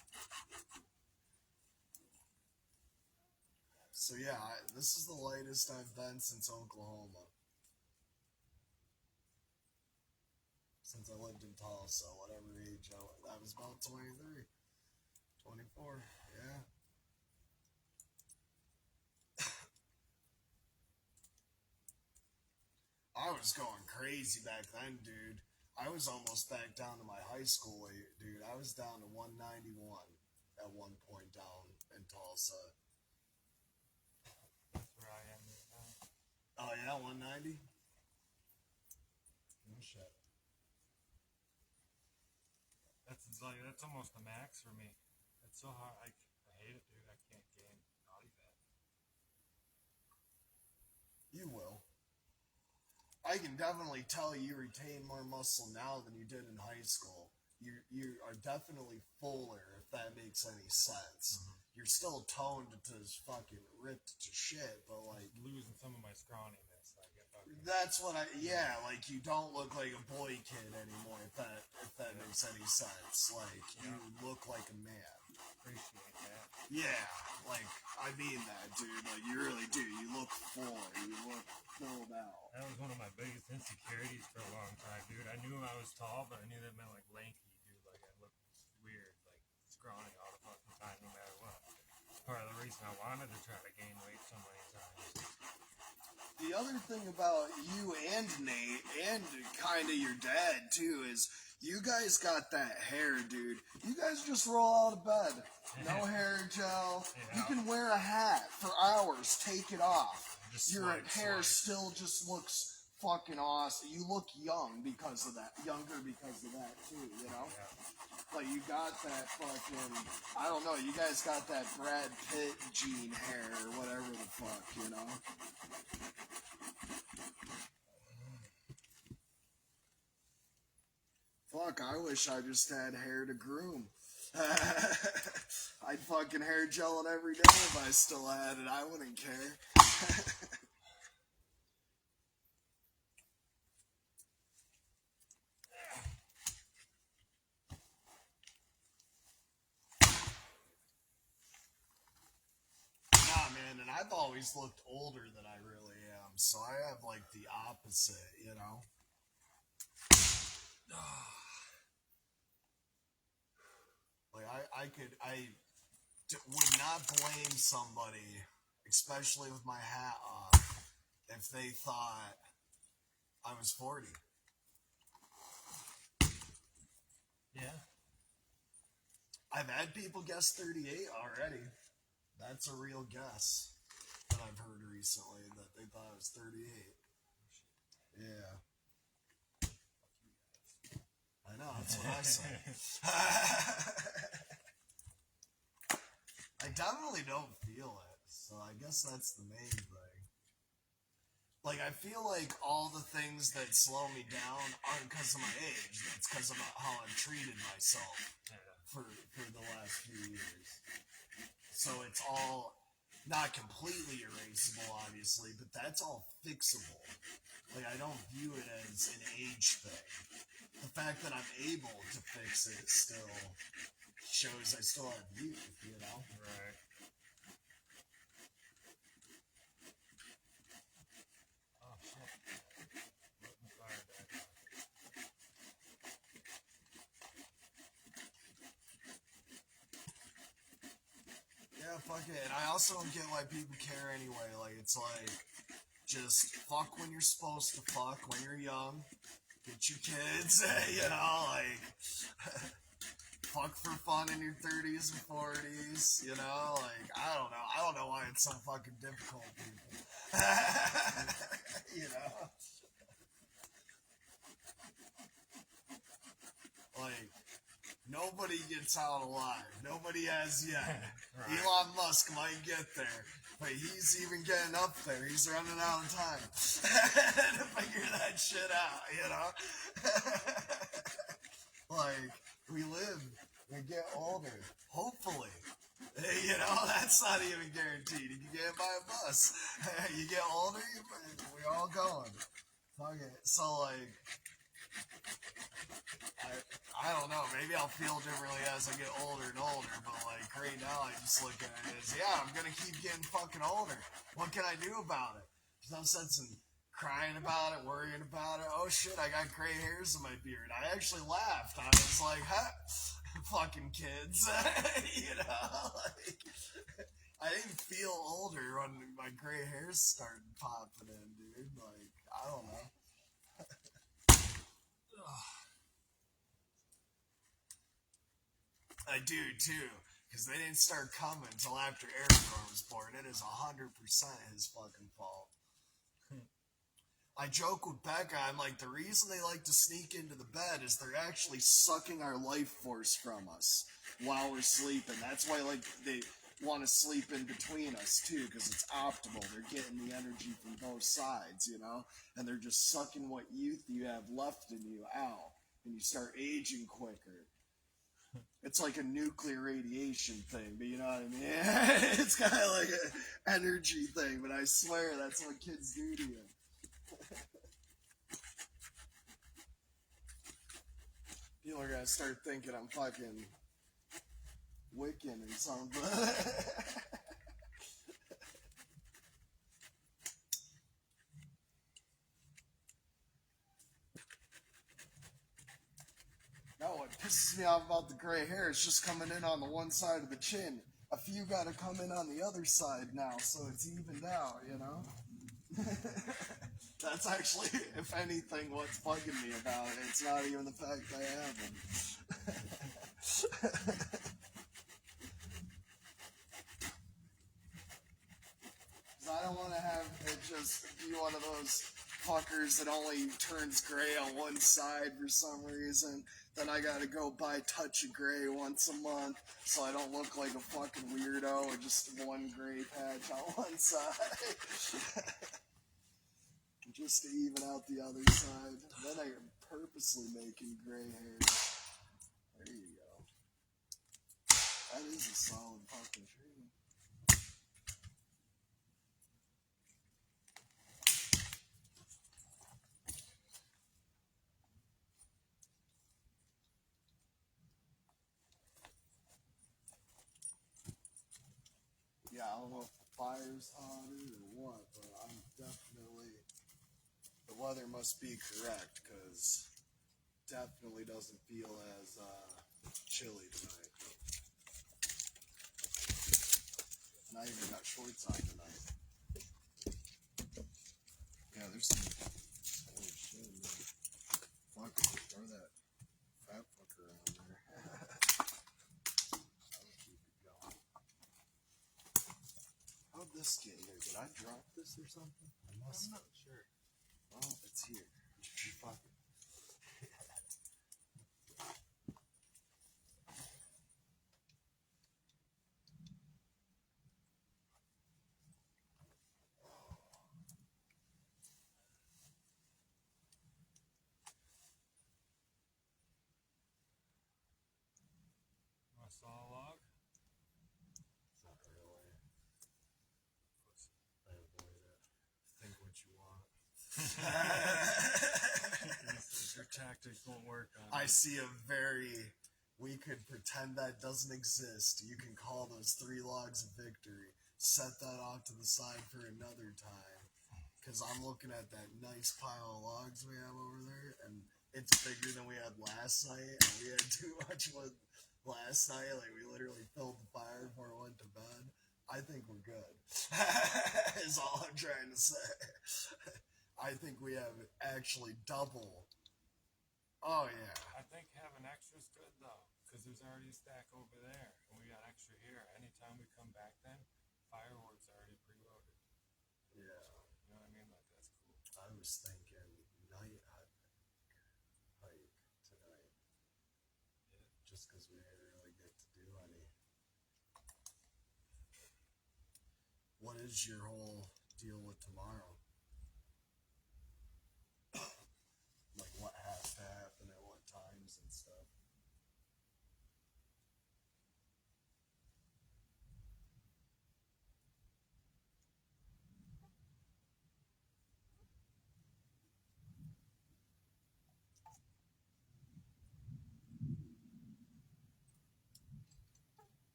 [SPEAKER 1] So yeah, this is the lightest I've been since Oklahoma. Since I lived in Tulsa, whatever age I was. I was about 23. 24, yeah. I was going crazy back then, dude. I was almost back down to my high school weight, dude. I was down to 191 at one point down in Tulsa.
[SPEAKER 3] That's where I am right now.
[SPEAKER 1] Oh yeah, 190? No shit.
[SPEAKER 3] That's almost the max for me. It's so hard. I hate it, dude. I can't gain body fat.
[SPEAKER 1] You will. I can definitely tell you retain more muscle now than you did in high school. You are definitely fuller, if that makes any sense.
[SPEAKER 3] Mm-hmm.
[SPEAKER 1] You're still toned to fucking ripped to shit, but like
[SPEAKER 3] Losing some of my scrawniness.
[SPEAKER 1] that's what yeah, like you don't look like a boy kid anymore, if that makes any sense. Like you look like a man.
[SPEAKER 3] Appreciate that.
[SPEAKER 1] Yeah, like I mean that, dude. Like you really do. You look fuller. You look filled out.
[SPEAKER 3] That was one of my biggest insecurities for a long time, dude. I knew I was tall, but I knew that meant like lanky, dude. Like I looked weird, like scrawny all the fucking time, no matter what. Part of the reason I wanted to try to gain weight so many times.
[SPEAKER 1] The other thing about you and Nate, and kind of your dad too, is you guys got that hair, dude. You guys just roll out of bed. No hair gel.
[SPEAKER 3] Yeah.
[SPEAKER 1] You can wear a hat for hours, take it off.
[SPEAKER 3] Just
[SPEAKER 1] Your
[SPEAKER 3] swipe,
[SPEAKER 1] hair
[SPEAKER 3] swipe.
[SPEAKER 1] still just looks fucking awesome. You look young because of that. Younger because of that, too, you know? Like, you got that fucking, I don't know, you guys got that Brad Pitt gene hair or whatever the fuck, you know? Fuck, I wish I just had hair to groom. I'd fucking hair gel it every day if I still had it. I wouldn't care. Nah, man, and I've always looked older than I really am, so I have like the opposite, you know? Like, would not blame somebody, especially with my hat off, if they thought I was 40.
[SPEAKER 3] Yeah.
[SPEAKER 1] I've had people guess 38 already. That's a real guess that I've heard recently, that they thought I was 38. Yeah. I know, that's what I said. I definitely don't feel it, so I guess that's the main thing. Like, I feel like all the things that slow me down aren't because of my age. It's because of how I've treated myself for the last few years. So it's all not completely erasable, obviously, but that's all fixable. Like, I don't view it as an age thing. The fact that I'm able to fix it still shows I still have youth, you know?
[SPEAKER 3] Right. Oh, shit. Let me fire back on.
[SPEAKER 1] Yeah, fuck it. And I also don't get why people care anyway. Like, it's like, just fuck when you're supposed to fuck, when you're young. Get your kids, you know, like, fuck for fun in your 30s and 40s, you know, like, I don't know why it's so fucking difficult, people. You know? Like, nobody gets out alive. Nobody has yet.
[SPEAKER 3] Right.
[SPEAKER 1] Elon Musk might get there, but he's even getting up there. He's running out of time to figure that shit out, you know? Like, we get older. Hopefully. You know, that's not even guaranteed. You can get by a bus. You get older, we're all going. Fuck it. So, like, I don't know, maybe I'll feel differently as I get older and older, but like right now I just look at it as, yeah, I'm gonna keep getting fucking older. What can I do about it? There's no sense in crying about it, worrying about it. Oh shit, I got gray hairs in my beard. I actually laughed. I was like, huh, fucking kids. You know, like, I didn't feel older when my gray hairs started popping in, dude. Like, I don't know. I do too, because they didn't start coming until after Aragorn was born. It is 100% his fucking fault. I joke with Becca, I'm like, the reason they like to sneak into the bed is they're actually sucking our life force from us while we're sleeping. That's why, like, they want to sleep in between us too, because it's optimal. They're getting the energy from both sides, you know? And they're just sucking what youth you have left in you out, and you start aging quicker. It's like a nuclear radiation thing, but you know what I mean? It's kind of like an energy thing, but I swear that's what kids do to you. People are gonna start thinking I'm fucking Wiccan or something. No, what pisses me off about the gray hair is just coming in on the one side of the chin. A few gotta come in on the other side now, so it's evened out, you know? That's actually, if anything, what's bugging me about it. It's not even the fact I have them. Because I don't want to have it just be one of those fuckers that only turns gray on one side for some reason. Then I gotta go buy Touch of Gray once a month so I don't look like a fucking weirdo with just one gray patch on one side. Just to even out the other side. Then I am purposely making gray hair. There you go. That is a solid fucking tree. Yeah, I don't know if the fire's hotter or what, but I'm definitely... The weather must be correct, because definitely doesn't feel as chilly tonight. And I even got shorts on tonight. Yeah, there's some... Holy shit, man. Fuck, throw that fat fucker on there. That'll keep it going. How'd this get here? Did I drop this or something? I must.
[SPEAKER 3] I'm not sure.
[SPEAKER 1] Well, it's here. Fuck it.
[SPEAKER 3] I saw a log.
[SPEAKER 1] It's not really. I avoid it. Think what you want.
[SPEAKER 3] Your tactics won't work on
[SPEAKER 1] I
[SPEAKER 3] me.
[SPEAKER 1] see a very... We could pretend that doesn't exist. You can call those 3 logs of victory. Set that off to the side for another time. Because I'm looking at that nice pile of logs we have over there, and it's bigger than we had last night, and we had too much wood last night. Like, we literally filled the fire before we went to bed. I think we're good. Is all I'm trying to say. I think we have actually double. Oh, yeah.
[SPEAKER 3] I think having extra's good though, because there's already a stack over there, and we got extra here. Anytime we come back, then fireworks already preloaded.
[SPEAKER 1] Yeah.
[SPEAKER 3] You know what I mean? Like that's cool.
[SPEAKER 1] I was thinking night hike tonight.
[SPEAKER 3] Yeah.
[SPEAKER 1] Just because we didn't really get to do any. What is your whole deal with tomorrow? Like what has to happen at what times and stuff?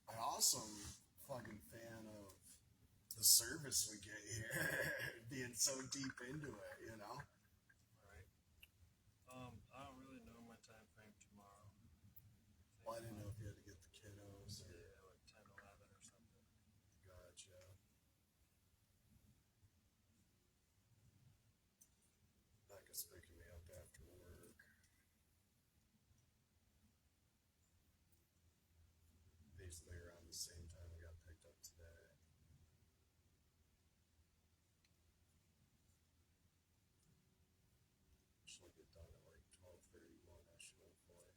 [SPEAKER 1] I also am fucking fan of the service we get here, being so deep into it, you know?
[SPEAKER 3] Right. I don't really know my time frame tomorrow.
[SPEAKER 1] Well, I didn't know if you had to get the kiddos or...
[SPEAKER 3] Yeah, like 10, 11 or something.
[SPEAKER 1] Gotcha. Becca's picking me up after work. Basically around the same time we got picked up today. She'll get done at like 12:31. I should hopefully.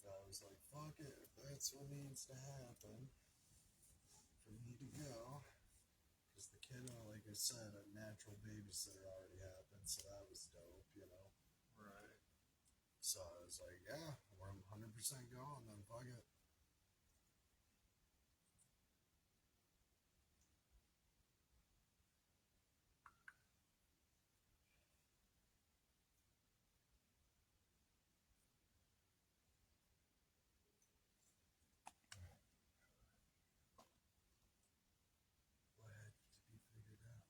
[SPEAKER 1] I was like, fuck it, if that's what needs to happen for me to go. Because the kiddo, like I said, a natural babysitter already happened, so that was dope, you know?
[SPEAKER 3] Right.
[SPEAKER 1] So I was like, yeah, I'm 100% going, then fuck it. What had to be figured out?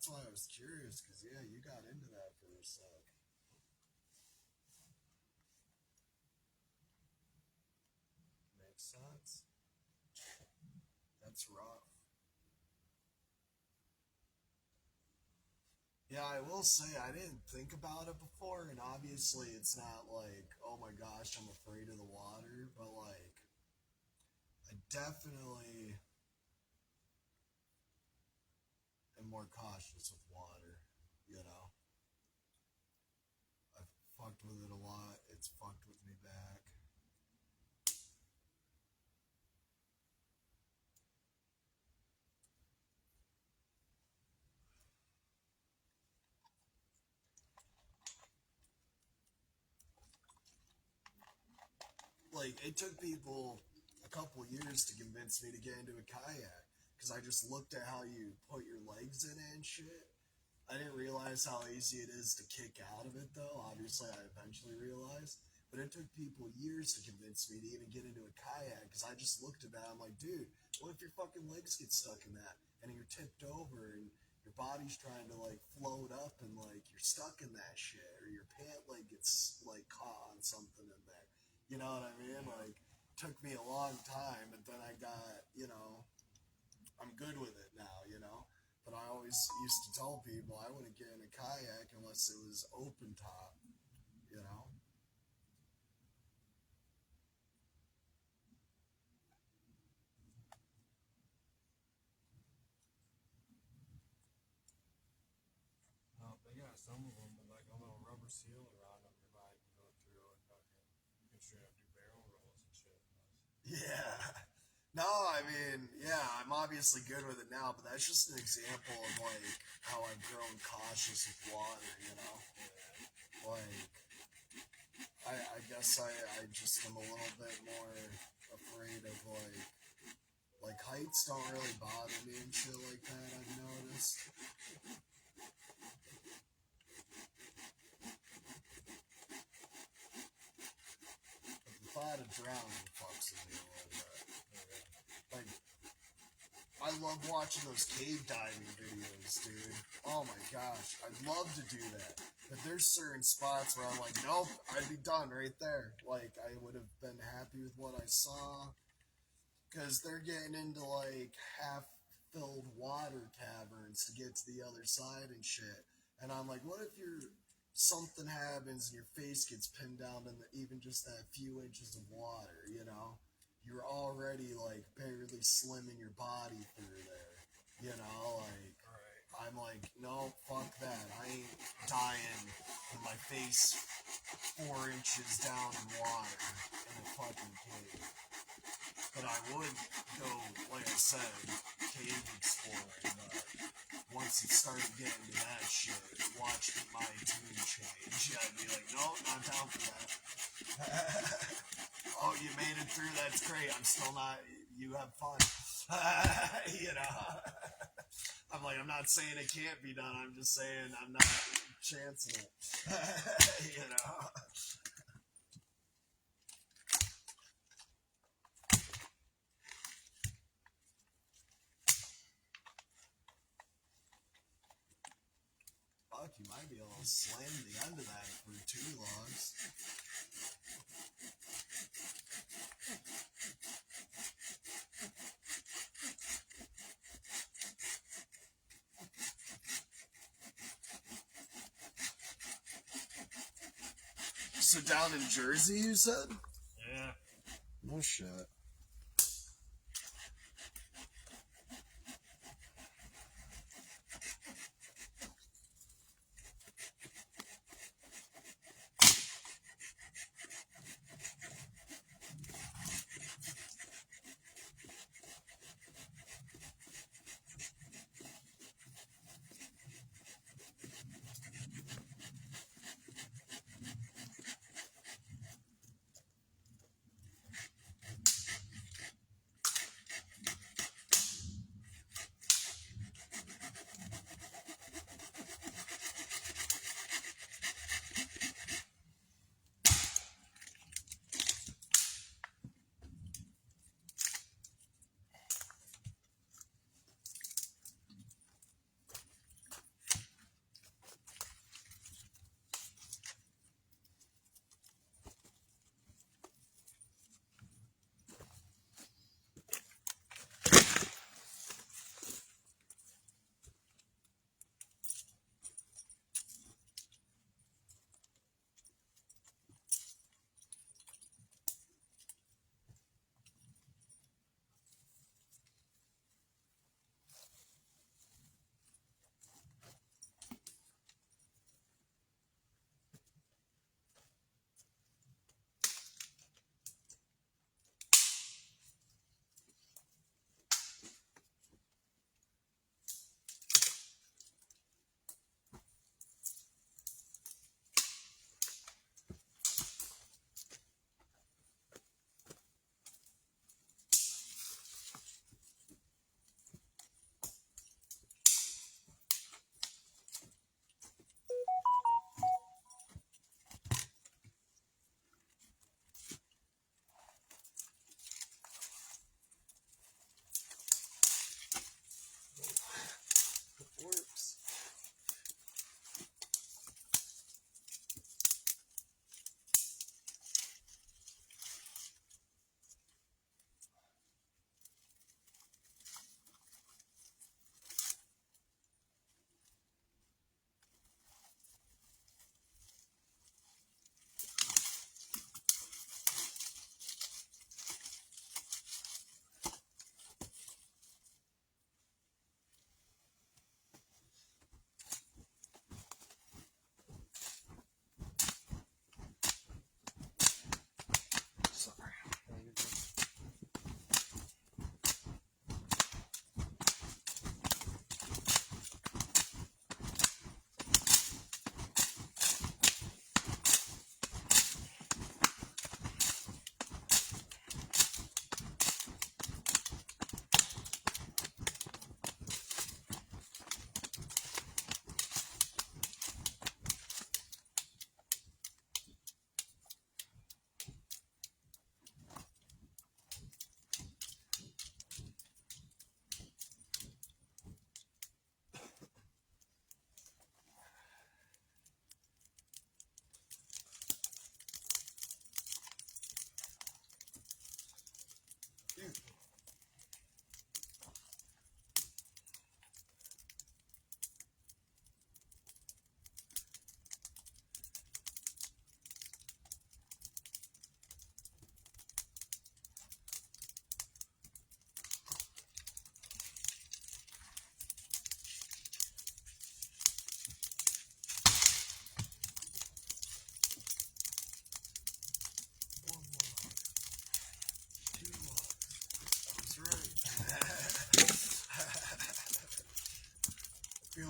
[SPEAKER 1] that's why I was curious, because, yeah, you got into that for a sec.
[SPEAKER 3] Makes sense.
[SPEAKER 1] That's rough. Yeah, I will say I didn't think about it before, and obviously it's not like, oh my gosh, I'm afraid of the water, but like, I definitely am more cautious with water, you know? I've fucked with it a lot, it's fucked with me back. Like, it took people a couple years to convince me to get into a kayak, because I just looked at how you put your legs in it and shit. I didn't realize how easy it is to kick out of it, though. Obviously, I eventually realized. But it took people years to convince me to even get into a kayak, because I just looked at that. I'm like, dude, what if your fucking legs get stuck in that and you're tipped over and your body's trying to like float up and like you're stuck in that shit, or your pant leg gets like caught on something in there. You know what I mean? Like, took me a long time, but then I got, I'm good with it now, But I always used to tell people I wouldn't get in a kayak unless it was open top, you know?
[SPEAKER 3] No, they got some of them with like a little rubber seal around them. Your body can go through and fucking, you can straight up do barrel rolls and shit.
[SPEAKER 1] Yeah. No, I mean, yeah, I'm obviously good with it now, but that's just an example of like how I've grown cautious with water, Like, I guess I just am a little bit more afraid of like heights don't really bother me and shit like that, I've noticed. But the thought of drowning fucks with me a little bit. Like, I love watching those cave diving videos, dude. Oh my gosh, I'd love to do that. But there's certain spots where I'm like, nope, I'd be done right there. Like, I would have been happy with what I saw. Because they're getting into, like, half-filled water caverns to get to the other side and shit. And I'm like, what if something happens and your face gets pinned down in even just that few inches of water, You're already, like, barely slimming your body through there, like... I'm like, no, fuck that. I ain't dying with my face 4 inches down in water in a fucking cave. But I would go, like I said, cave exploring, but once it started getting to that shit, watch my tune change. I'd be like, no, not down for that. Oh, you made it through, that's great. I'm still not, you have fun. I'm like, I'm not saying it can't be done. I'm just saying I'm not chancing it. Fuck, you might be able to slam the end of that for 2 logs. So down in Jersey, you said?
[SPEAKER 3] Yeah.
[SPEAKER 1] No shit.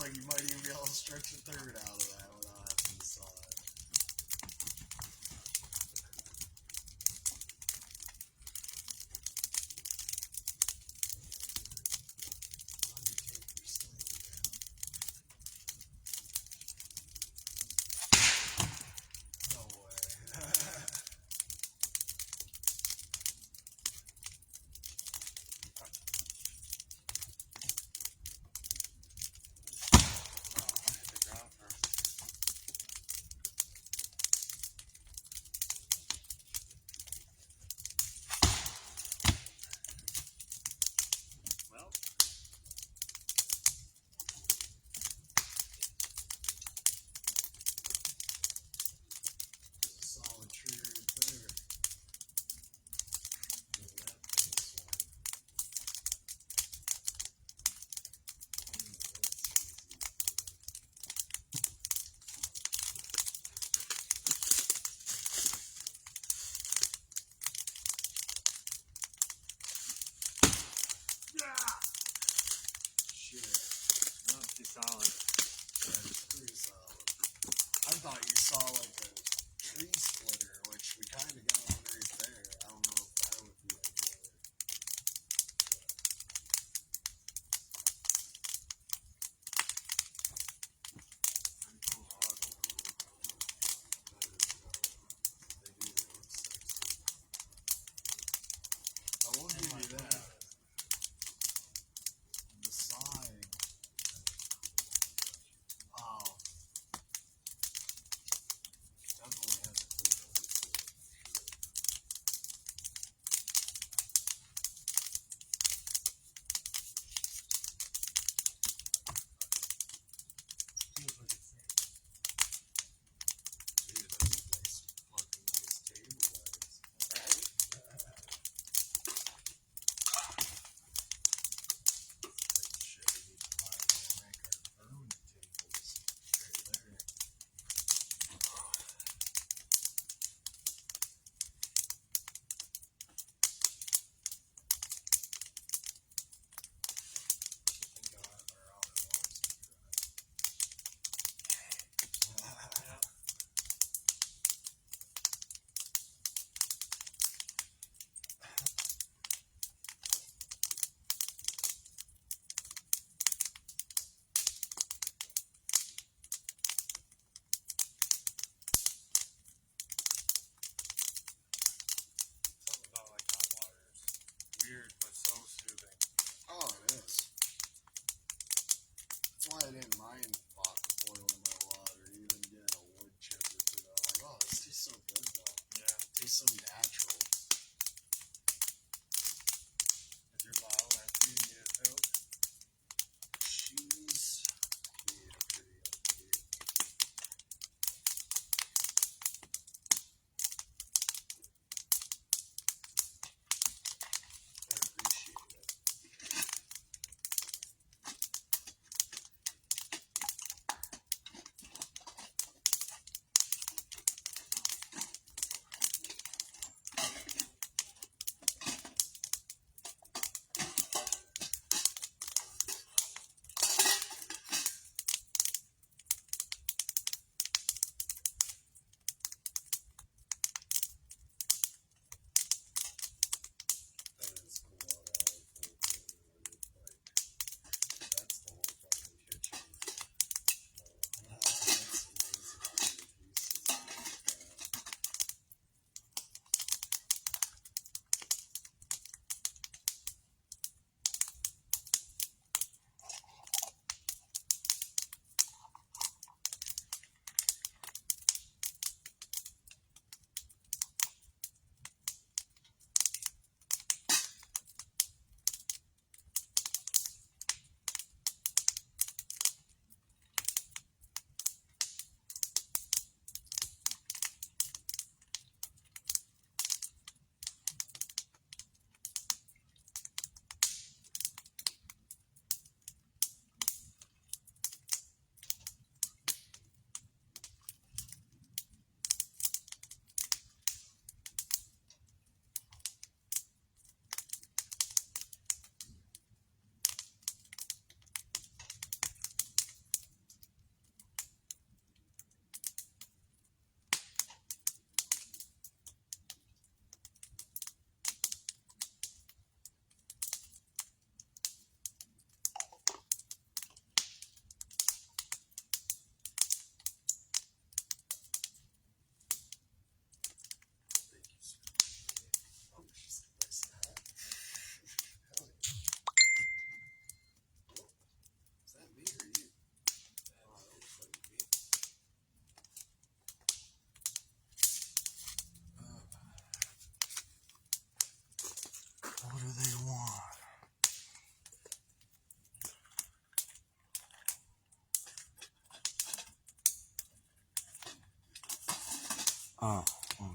[SPEAKER 1] like you might even be able to stretch a third out of that without having to saw it. No way.
[SPEAKER 3] Hit the ground first.
[SPEAKER 1] Oh, okay.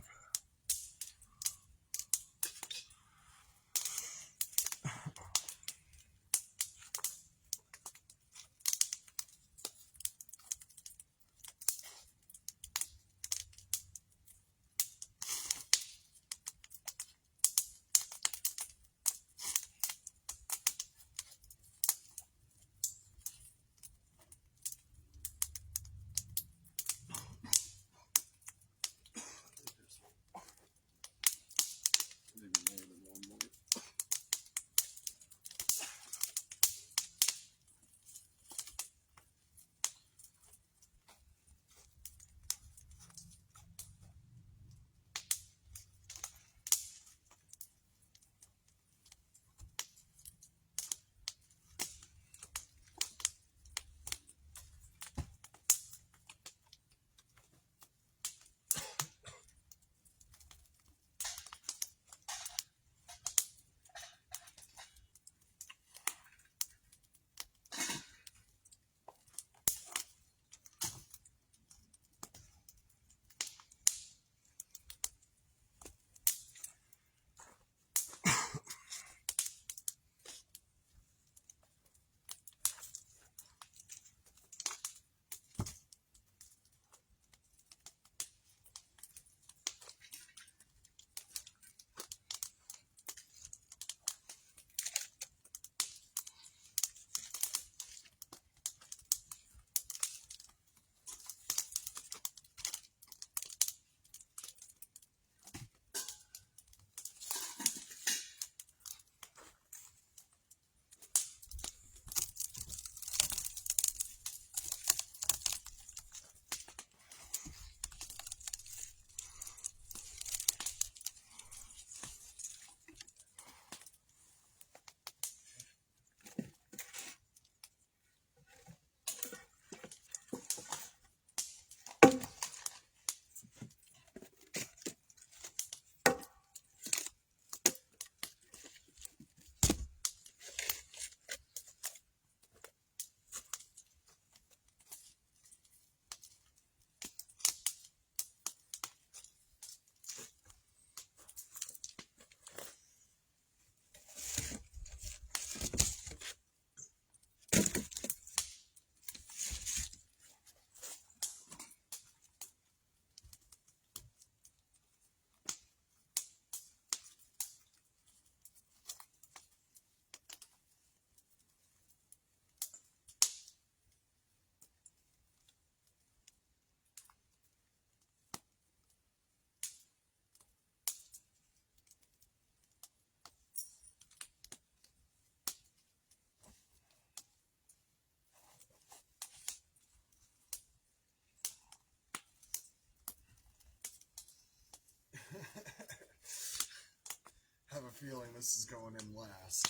[SPEAKER 1] Have a feeling this is going in last.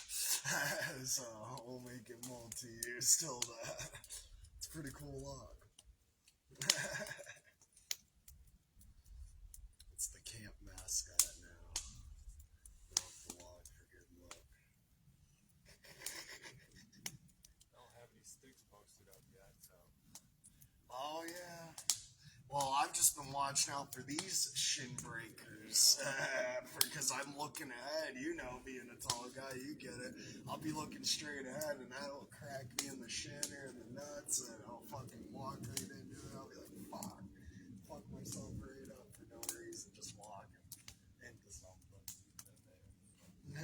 [SPEAKER 1] So we'll make it multi-use still that. It's a pretty cool lock. It's the camp mascot now. Off the log for good luck.
[SPEAKER 3] I don't have any sticks posted up yet, so.
[SPEAKER 1] Oh yeah. Well, I've just been watching out for these shin breakers because I'm looking ahead. You know, being a tall guy, you get it. I'll be looking straight ahead, and that'll crack me in the shin or in the nuts, and I'll fucking walk right into it. I'll be like, fuck myself right up for no reason, just walking into something. Yeah.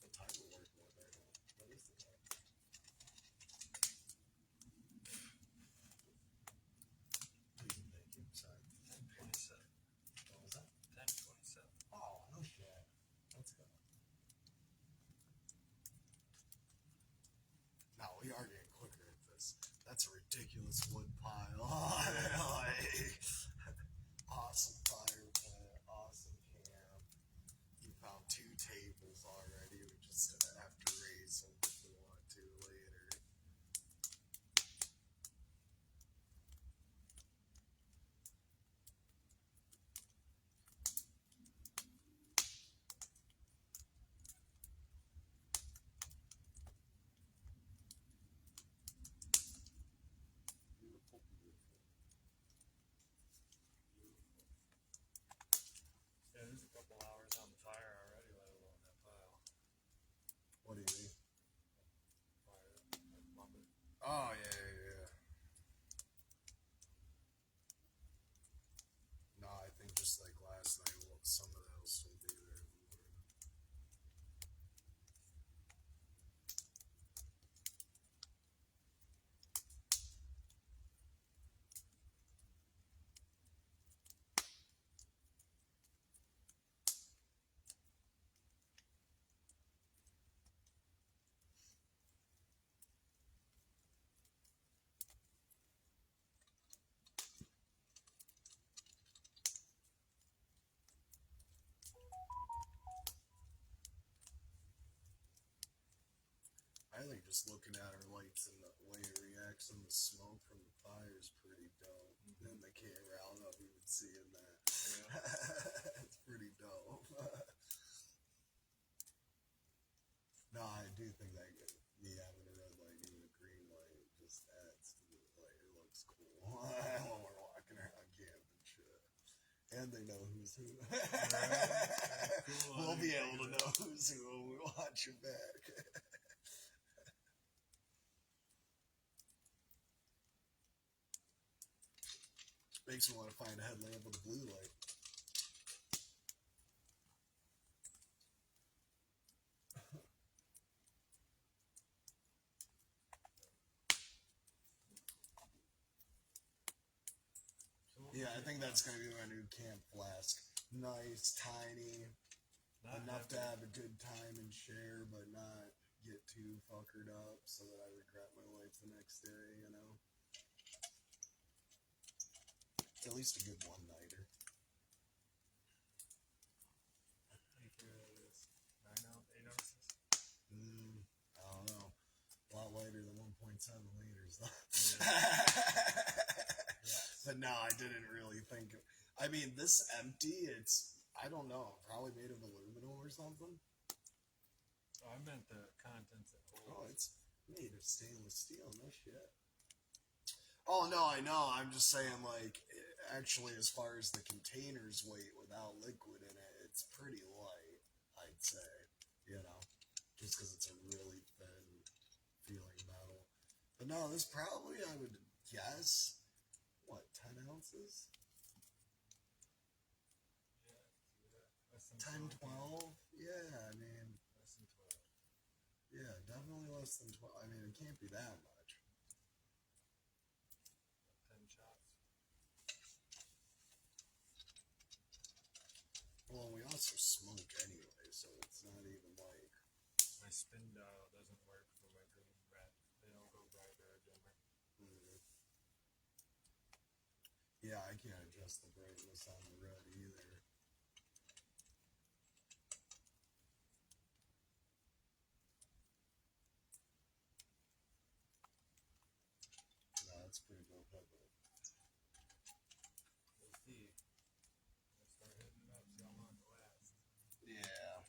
[SPEAKER 1] The time will work more there now. What is the time? Please and thank you. Sorry.
[SPEAKER 3] 10:27.
[SPEAKER 1] What was that?
[SPEAKER 3] 10:27.
[SPEAKER 1] Oh, no shit. Let's go. No, we are getting quicker at this. That's a ridiculous wood pile. Like, awesome fire pit, awesome camp. We found 2 tables already. We just have to raise them if we want to later. just looking at our lights and the way it reacts on the smoke from the fire is pretty dope. And the camera, I don't know if you've been seeing that.
[SPEAKER 3] Yeah.
[SPEAKER 1] It's pretty dope. No, I do think that me having a red light, even a green light, just adds to the like. It looks cool when we're walking around camp and shit. And they know who's who.
[SPEAKER 3] Cool.
[SPEAKER 1] We'll be able to know who's who when we watch it back. Makes me want to find a headlamp with a blue light. Yeah, I think that's gonna be my new camp flask. Nice, tiny,
[SPEAKER 3] Not
[SPEAKER 1] enough to
[SPEAKER 3] heavy.
[SPEAKER 1] have a good time and share, but not get too fuckered up so that I regret my life the next day, you know? It's at least a good one-nighter.
[SPEAKER 3] How do you feel about this? 9 ounce, 8 ounces?
[SPEAKER 1] I don't know. A lot lighter than 1.7 liters, though. But no, I didn't really think. I mean, this empty, it's, I don't know, probably made of aluminum or something.
[SPEAKER 3] Oh, I meant the contents that
[SPEAKER 1] Oh,
[SPEAKER 3] hold.
[SPEAKER 1] it's made of stainless steel, no shit. Oh, no, I know. I'm just saying, like, actually, as far as the container's weight without liquid in it, it's pretty light, I'd say. You know, just because it's a really thin feeling metal. But no, this probably, I would guess, what, 10 ounces?
[SPEAKER 3] Yeah, see that? Less than
[SPEAKER 1] 10,
[SPEAKER 3] 12.
[SPEAKER 1] 12? Yeah, I mean,
[SPEAKER 3] Less than 12.
[SPEAKER 1] yeah, definitely less than 12. I mean, it can't be that much.
[SPEAKER 3] 10 shots.
[SPEAKER 1] Well, we also smoke anyway, so it's not even like.
[SPEAKER 3] My spin dial doesn't work for my green and red. They don't go brighter or dimmer.
[SPEAKER 1] Yeah, I can't adjust the brightness on the red either. No, that's pretty dope.
[SPEAKER 3] We'll see. I'll start hitting it up, see how long it lasts.
[SPEAKER 1] Yeah.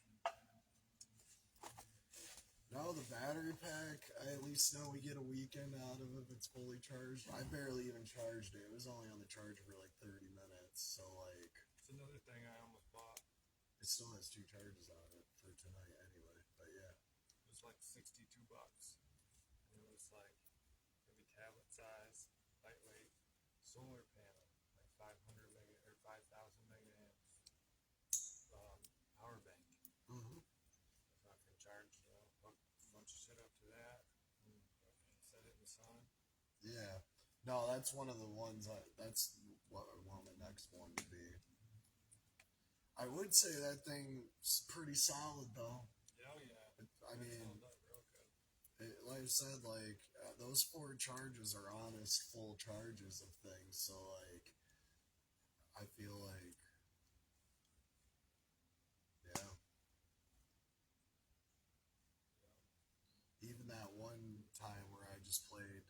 [SPEAKER 1] No, the battery pack, I at least know we get a weekend out of it if it's fully charged. I barely even charged it. It was only on the charger for like 30 minutes, so like.
[SPEAKER 3] It's another thing I almost bought.
[SPEAKER 1] It still has 2 charges on it for tonight anyway, but yeah.
[SPEAKER 3] It was like $62. And it was like maybe tablet size, lightweight, solar panel, like 500 mega or 5,000 megaamps, power bank.
[SPEAKER 1] Mm-hmm.
[SPEAKER 3] So I can charge, hook a bunch of shit up to that, and set it in the sun.
[SPEAKER 1] Yeah. No, that's one of the ones that's what I want my next one to be. I would say that thing's pretty solid though.
[SPEAKER 3] Oh yeah.
[SPEAKER 1] I mean,
[SPEAKER 3] Held up real good.
[SPEAKER 1] like I said, like those 4 charges are honest full charges of things. So like, I feel like, yeah. Even that one time where I just played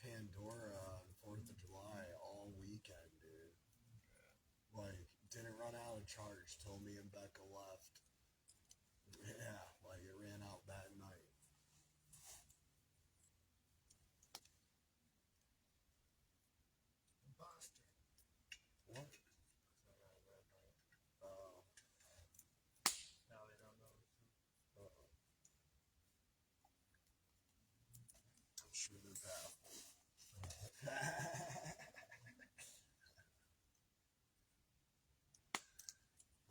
[SPEAKER 1] Pandora on 4th of July all weekend, dude. Like, didn't run out of charge till me and Becca left. Yeah, like it ran out that night.
[SPEAKER 3] Imposter.
[SPEAKER 1] What?
[SPEAKER 3] So I got a red light.
[SPEAKER 1] Oh.
[SPEAKER 3] Now they don't know.
[SPEAKER 1] Uh-oh. I'm sure they're baffled.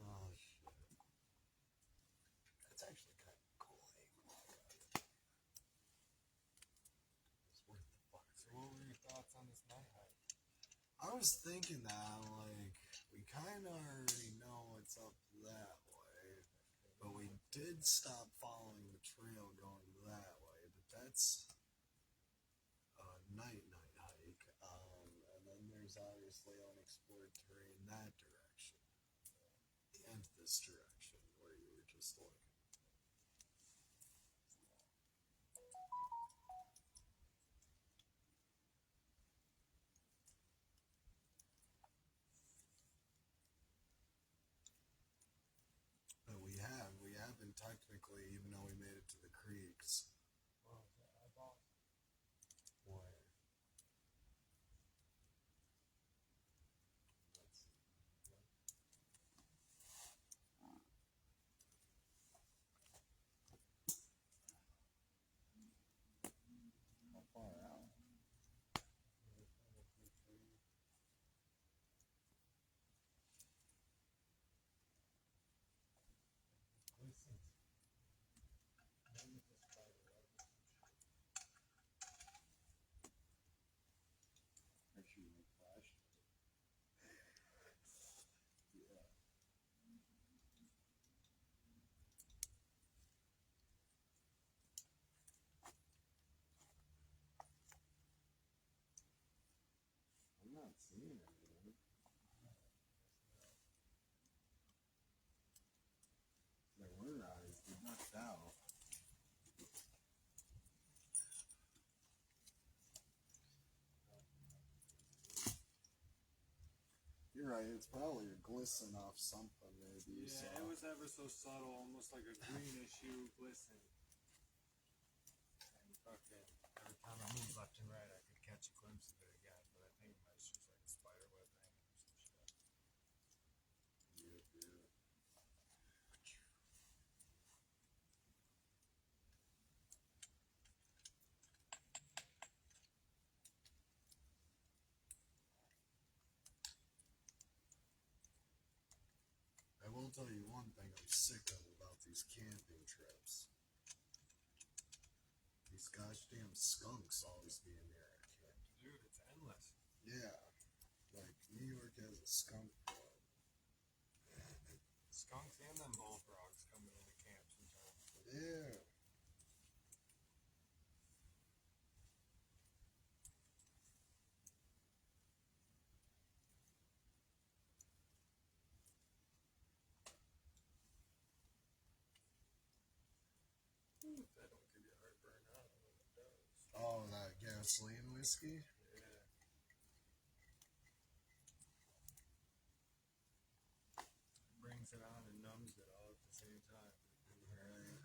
[SPEAKER 1] Oh, shit. That's actually kind of cool. It's worth the fuck.
[SPEAKER 3] So what were your thoughts on this night hike?
[SPEAKER 1] I was thinking that, like, we kind of already know what's up that way, but we did stop following the trail going that way, but that's a night hike, and then there's obviously unexplored terrain that direction, and this direction where you were just looking. seen it, man. There were eyes, they knocked out. You're right, it's probably a glisten off something, maybe.
[SPEAKER 3] Yeah,
[SPEAKER 1] So.
[SPEAKER 3] it was ever so subtle, almost like a greenish hue glisten. And fucking, every time I moved left and right, I could catch a glimpse of it again. But I think it might just like a spider web hanging or some shit.
[SPEAKER 1] Yeah. I will tell you one thing I'm sick of about these camping trips. These goddamn skunks always being there at camp.
[SPEAKER 3] Dude, it's endless.
[SPEAKER 1] Yeah. Like, New York has a skunk problem.
[SPEAKER 3] Skunks and them bullfrogs coming into camp sometimes.
[SPEAKER 1] Yeah.
[SPEAKER 3] If that don't give you heartburn, I don't know what does.
[SPEAKER 1] Oh, that gasoline whiskey?
[SPEAKER 3] Yeah. Brings it on and numbs it all at the same time.
[SPEAKER 1] Right.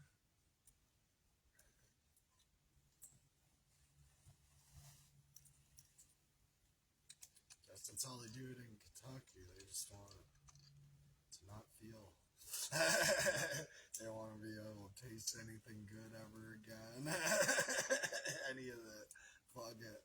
[SPEAKER 1] Guess that's how they do it in Kentucky. They just want to not feel. They don't want to be able to taste anything good ever again. Any of that. Fuck it.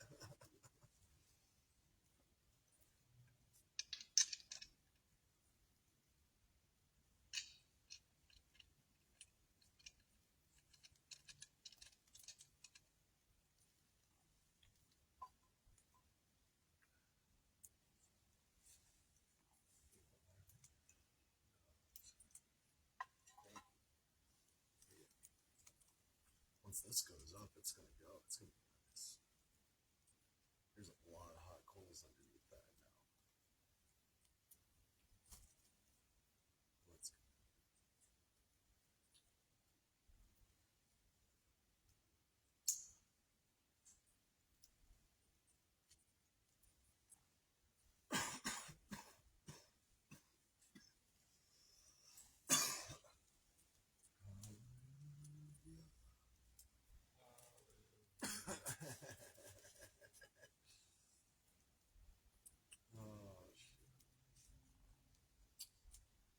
[SPEAKER 1] Once this goes up, it's gonna go. It's gonna be nice. There's a lot of hot coals underneath that now. Let's go. Oh shit.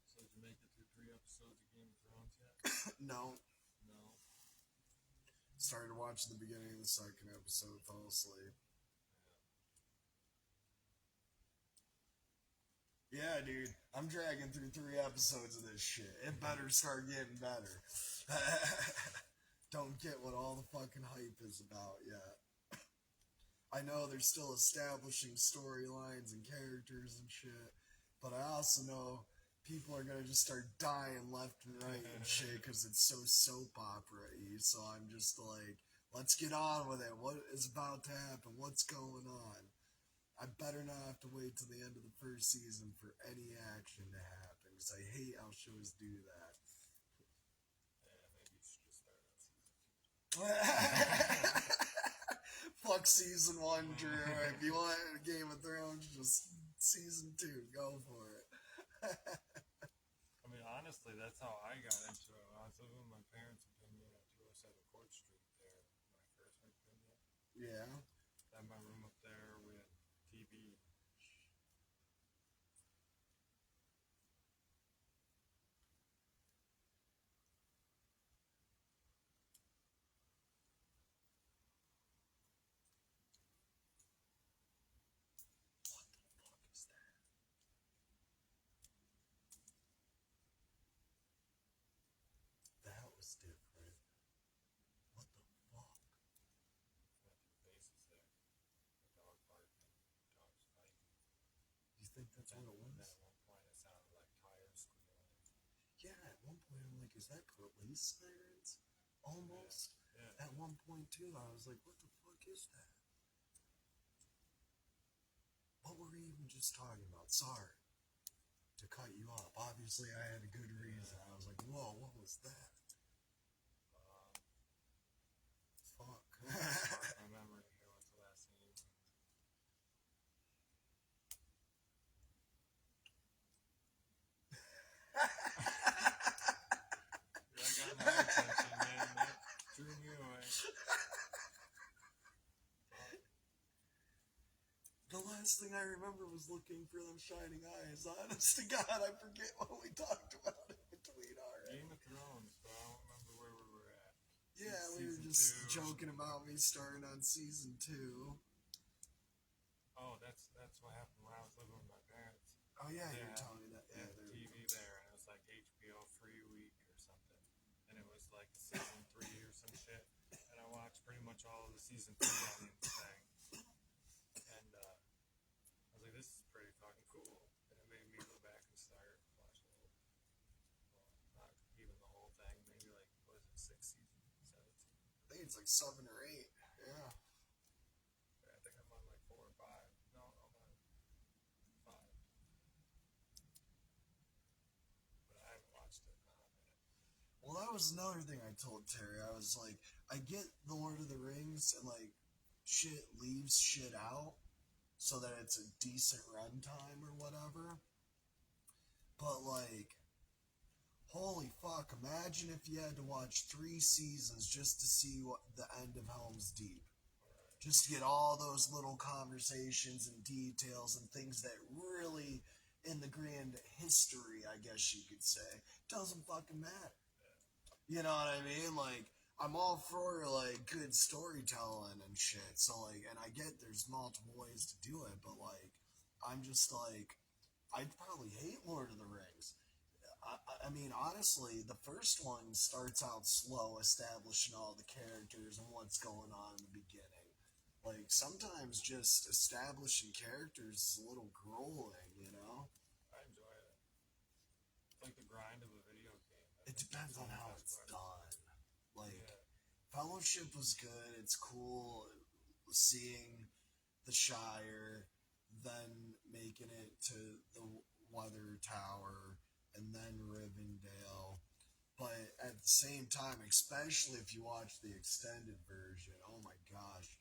[SPEAKER 3] So did you make it through 3 episodes of Game of Thrones yet?
[SPEAKER 1] No.
[SPEAKER 3] No.
[SPEAKER 1] Started watching the beginning of the second episode, fell asleep. Yeah, dude. I'm dragging through 3 episodes of this shit. It better start getting better. Don't get what all the fucking hype is about yet. I know they're still establishing storylines and characters and shit, but I also know people are gonna just start dying left and right and shit because it's so soap opera-y. So I'm just like, let's get on with it. What is about to happen? What's going on? I better not have to wait till the end of the first season for any action to happen because I hate how shows do that.
[SPEAKER 3] Yeah, maybe you should just start on season 2.
[SPEAKER 1] Fuck season 1, Drew. If you want Game of Thrones, just season 2. Go for it.
[SPEAKER 3] I mean, honestly, that's how I got into it. I was living with my parents in Pinyon at 207 Court Street there when I first went to Pinyon.
[SPEAKER 1] Yeah.
[SPEAKER 3] I had my room up there. We had TV.
[SPEAKER 1] What the fuck is that? That was different. What the fuck?
[SPEAKER 3] Got 2 faces there. A dog barking, dogs fighting.
[SPEAKER 1] You think that's what it
[SPEAKER 3] And then
[SPEAKER 1] was?
[SPEAKER 3] at one point it sounded like tires squealing.
[SPEAKER 1] Yeah, at one point I'm like, is that police sirens? Almost.
[SPEAKER 3] Yeah.
[SPEAKER 1] At one point too, I was like, what the fuck is that? What were we even just talking about? Sorry to cut you off. Obviously, I had a good reason. I was like, whoa, what was that? Fuck.
[SPEAKER 3] My memory here. What's the last thing you? That got my attention, man. That drew me away.
[SPEAKER 1] The last thing I remember was looking for them shining eyes. Honest to God, I forget what we talked about in between our.
[SPEAKER 3] Game of Thrones, but I don't remember where we were at.
[SPEAKER 1] Yeah, we were
[SPEAKER 3] Season
[SPEAKER 1] just
[SPEAKER 3] 2.
[SPEAKER 1] joking about me starting on season 2.
[SPEAKER 3] Oh, that's what happened when I was living with my parents.
[SPEAKER 1] Oh yeah, you
[SPEAKER 3] Yeah.
[SPEAKER 1] were telling me that.
[SPEAKER 3] They
[SPEAKER 1] Yeah,
[SPEAKER 3] had
[SPEAKER 1] there.
[SPEAKER 3] TV there, and it was like HBO free week or something, and it was like season 3 or some shit. And I watched pretty much all of the season 3 on the thing, and I was like, "This is pretty fucking cool." And it made me go back and start watching it. Well, not even the whole thing. Maybe like what is it, 6 seasons, 7 seasons?
[SPEAKER 1] I think it's like 7 or 8. Yeah.
[SPEAKER 3] I think I'm on like 4 or 5. No, I'm on 5. But I haven't watched it in a hot minute.
[SPEAKER 1] Well, that was another thing I told Terry. I was like, I get the Lord of the Rings and like shit leaves shit out so that it's a decent runtime or whatever. But like, holy fuck! Imagine if you had to watch 3 seasons just to see what the end of Helm's Deep. Just to get all those little conversations and details and things that really, in the grand history, I guess you could say, doesn't fucking matter. You know what I mean? Like, I'm all for, like, good storytelling and shit. So, like, and I get there's multiple ways to do it, but, like, I'm just like, I'd probably hate Lord of the Rings. I mean, honestly, the first one starts out slow, establishing all the characters and what's going on in the beginning. Like, sometimes just establishing characters is a little grueling, you know?
[SPEAKER 3] I enjoy it. It's like the grind of a video game.
[SPEAKER 1] It depends on how
[SPEAKER 3] That's
[SPEAKER 1] it's
[SPEAKER 3] part.
[SPEAKER 1] done. Like,
[SPEAKER 3] Yeah.
[SPEAKER 1] Fellowship was good. It's cool seeing the Shire, then making it to the Weather Tower, and then Rivendell. But at the same time, especially if you watch the extended version, oh my gosh,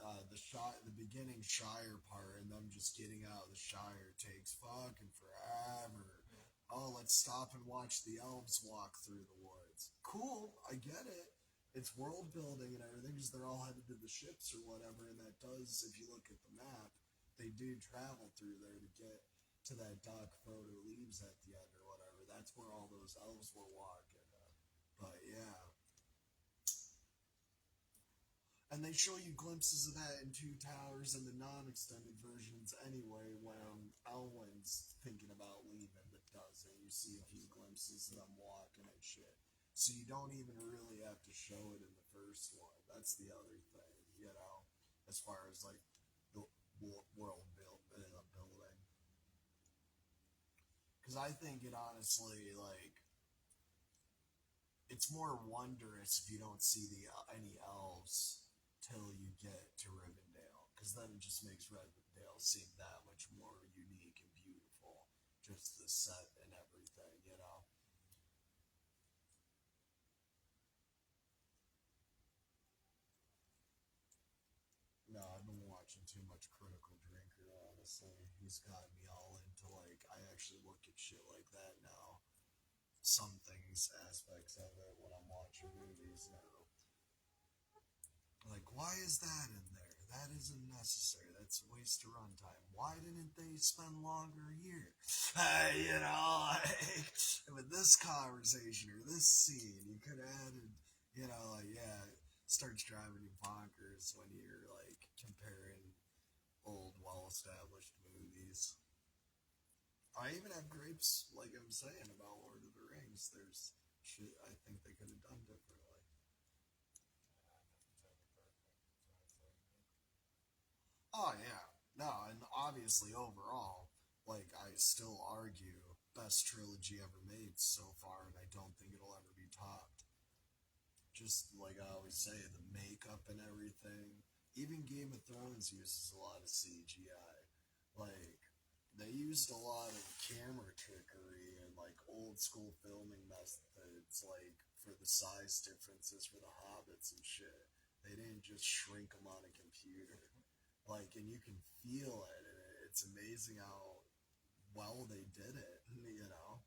[SPEAKER 1] the beginning Shire part and them just getting out of the Shire takes fucking forever. Oh, let's stop and watch the elves walk through the woods. Cool, I get it. It's world building and everything because they're all headed to the ships or whatever, and that does, if you look at the map, they do travel through there to get to that dock Frodo leaves at the end or whatever. That's where all those elves were walking. But yeah. And they show you glimpses of that in Two Towers and the non-extended versions anyway when Elwyn's thinking about leaving the dozen. You see a few glimpses of them walking and shit. So you don't even really have to show it in the first one. That's the other thing, you know, as far as like the world building. Because I think it honestly, like, it's more wondrous if you don't see any elves till you get to Rivendell, because then it just makes Rivendell seem that much more unique and beautiful. Just the set and everything, you know. No, I've been watching too much Critical Drinker, honestly. He's got me all into, like, I actually look at shit like that now. Some things, aspects of it, when I'm watching movies now. Like, why is that in there? That isn't necessary. That's a waste of runtime. Why didn't they spend longer here? You know, like, with this conversation or this scene, you could have added, you know, like, yeah, it starts driving you bonkers when you're, like, comparing old, well-established movies. I even have gripes, like I'm saying, about Lord of the Rings. There's shit I think they could have done differently. Oh yeah, no, and obviously overall, like I still argue best trilogy ever made so far, and I don't think it'll ever be topped. Just like I always say, the makeup and everything. Even Game of Thrones uses a lot of CGI. Like used a lot of camera trickery and like old school filming methods, like for the size differences for the hobbits and shit. They didn't just shrink them on a computer. Like, and you can feel it, and it's amazing how well they did it, you know?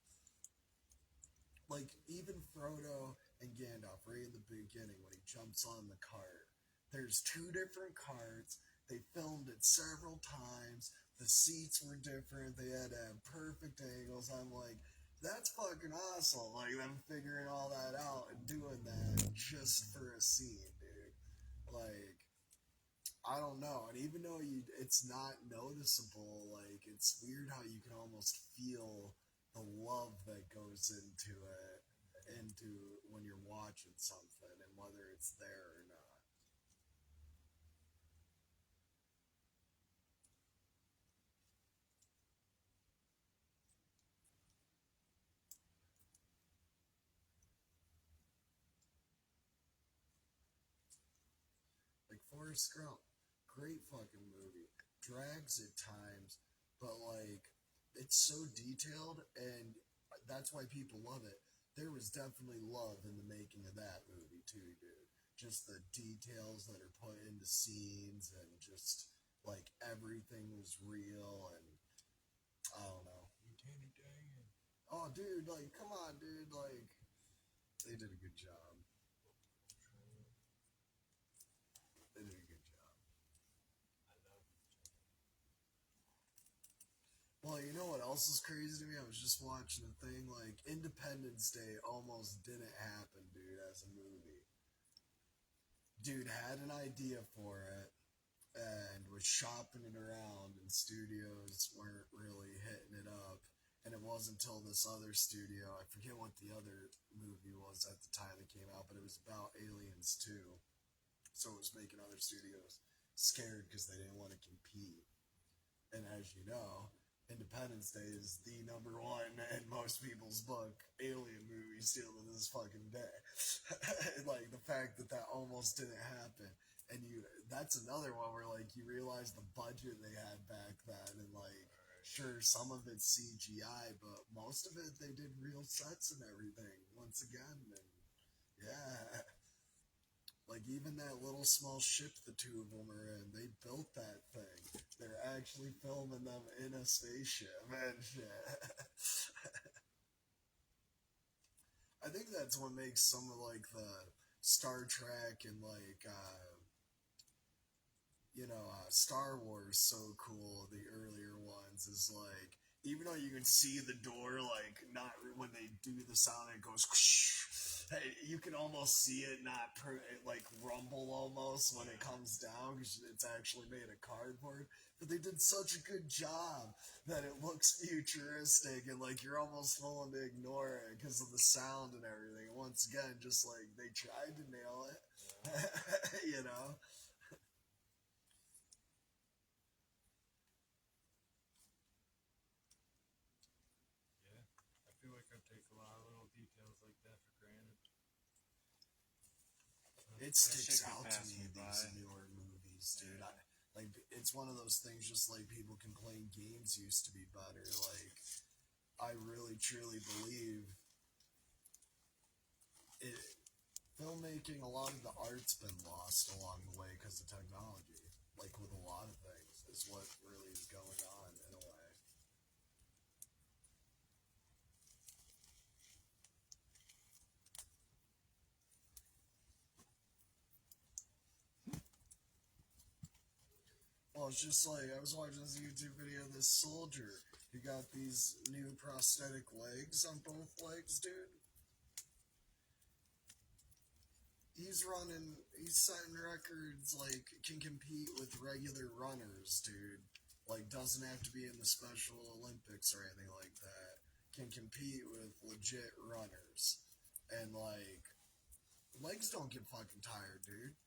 [SPEAKER 1] Like, even Frodo and Gandalf, right in the beginning, when he jumps on the cart, there's two different carts. They filmed it several times. The seats were different. They had to have perfect angles. I'm like, that's fucking awesome. Like, them figuring all that out and doing that just for a scene, dude. Like, I don't know. And even though it's not noticeable, like, it's weird how you can almost feel the love that goes into it, into when you're watching something, and whether it's there or not. Like Forrest Gump, great fucking movie. Drags at times, but like it's so detailed, and that's why people love it. There was definitely love in the making of that movie too, dude. Just the details that are put into scenes, and just like everything was real, and I don't know. Oh, dude, like, come on, dude, like, they did a good job. They did a good job. Well, you know what else is crazy to me? I was just watching a thing, like, Independence Day almost didn't happen, dude, as a movie. Dude had an idea for it, and was shopping it around, and studios weren't really hitting it up. And it wasn't until this other studio, I forget what the other movie was at the time it came out, but it was about Aliens 2. So it was making other studios scared because they didn't want to compete. And as you know, Independence Day is the number one in most people's book alien movie still to this fucking day. Like the fact that that almost didn't happen. And that's another one where like you realize the budget they had back then, and like sure some of it's CGI, but most of it they did real sets and everything once again. And yeah, like even that little small ship the two of them are in, they built that thing. They're actually filming them in a spaceship and shit. I think that's what makes some of like the Star Trek and like Star Wars so cool. The earlier ones is like, even though you can see the door, like not when they do the sound, it goes. You can almost see it like rumble almost when it comes down because it's actually made of cardboard. But they did such a good job that it looks futuristic, and like you're almost willing to ignore it because of the sound and everything. And once again, just like they tried to nail it, you know.
[SPEAKER 3] I feel like I take a lot of little details like that for granted.
[SPEAKER 1] It sticks out to me, these newer movies, dude. Like, it's one of those things, just like people complain games used to be better. Like, I really, truly believe it. Filmmaking, a lot of the art's been lost along the way because of technology. Like, with a lot of things, is what really is going on in a way. Well, it's just like, I was watching this YouTube video of this soldier who got these new prosthetic legs on both legs, dude. He's setting records, like, can compete with regular runners, dude. Like, doesn't have to be in the Special Olympics or anything like that. Can compete with legit runners. And, like, legs don't get fucking tired, dude.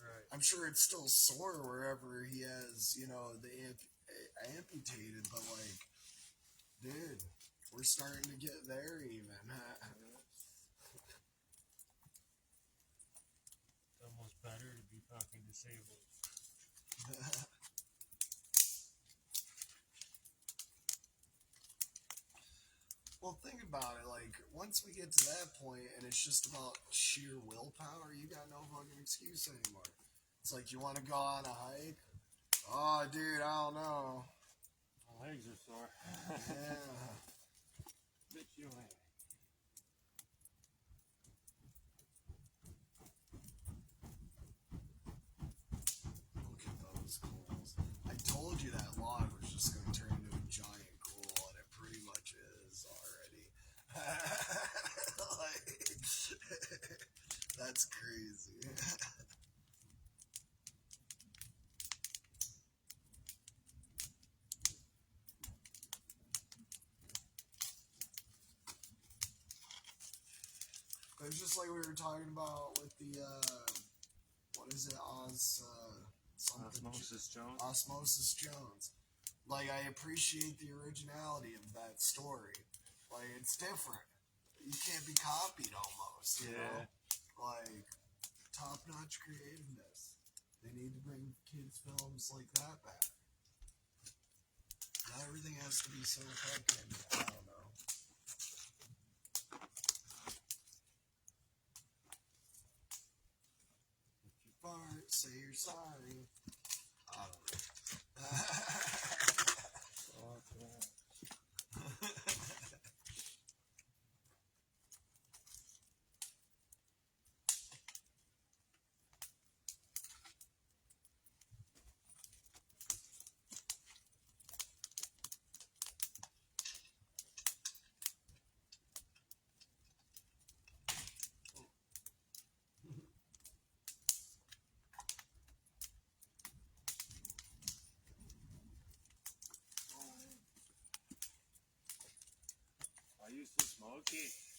[SPEAKER 3] Right.
[SPEAKER 1] I'm sure it's still sore wherever he has, the amputated, but like, dude, we're starting to get there even.
[SPEAKER 3] It's almost better to be fucking disabled.
[SPEAKER 1] Well, think about it. Like, once we get to that point and it's just about sheer willpower, you got no fucking excuse anymore. It's like, you want to go on a hike? Oh, dude, I don't know.
[SPEAKER 3] My legs are sore.
[SPEAKER 1] Yeah.
[SPEAKER 3] Bitch, you ain't.
[SPEAKER 1] Look at those coals. I told you that log was just going to turn into a giant coal, and it pretty much is already. Like, that's crazy. It's just like we were talking about with the, what is it, something?
[SPEAKER 3] Osmosis Jones.
[SPEAKER 1] Osmosis Jones. Like, I appreciate the originality of that story. Like, it's different. You can't be copied almost, you know? Like, top-notch creativeness. They need to bring kids' films like that back. Not everything has to be so fucking, I don't know. If you fart, say you're sorry. I don't know.
[SPEAKER 3] I used to smoke it.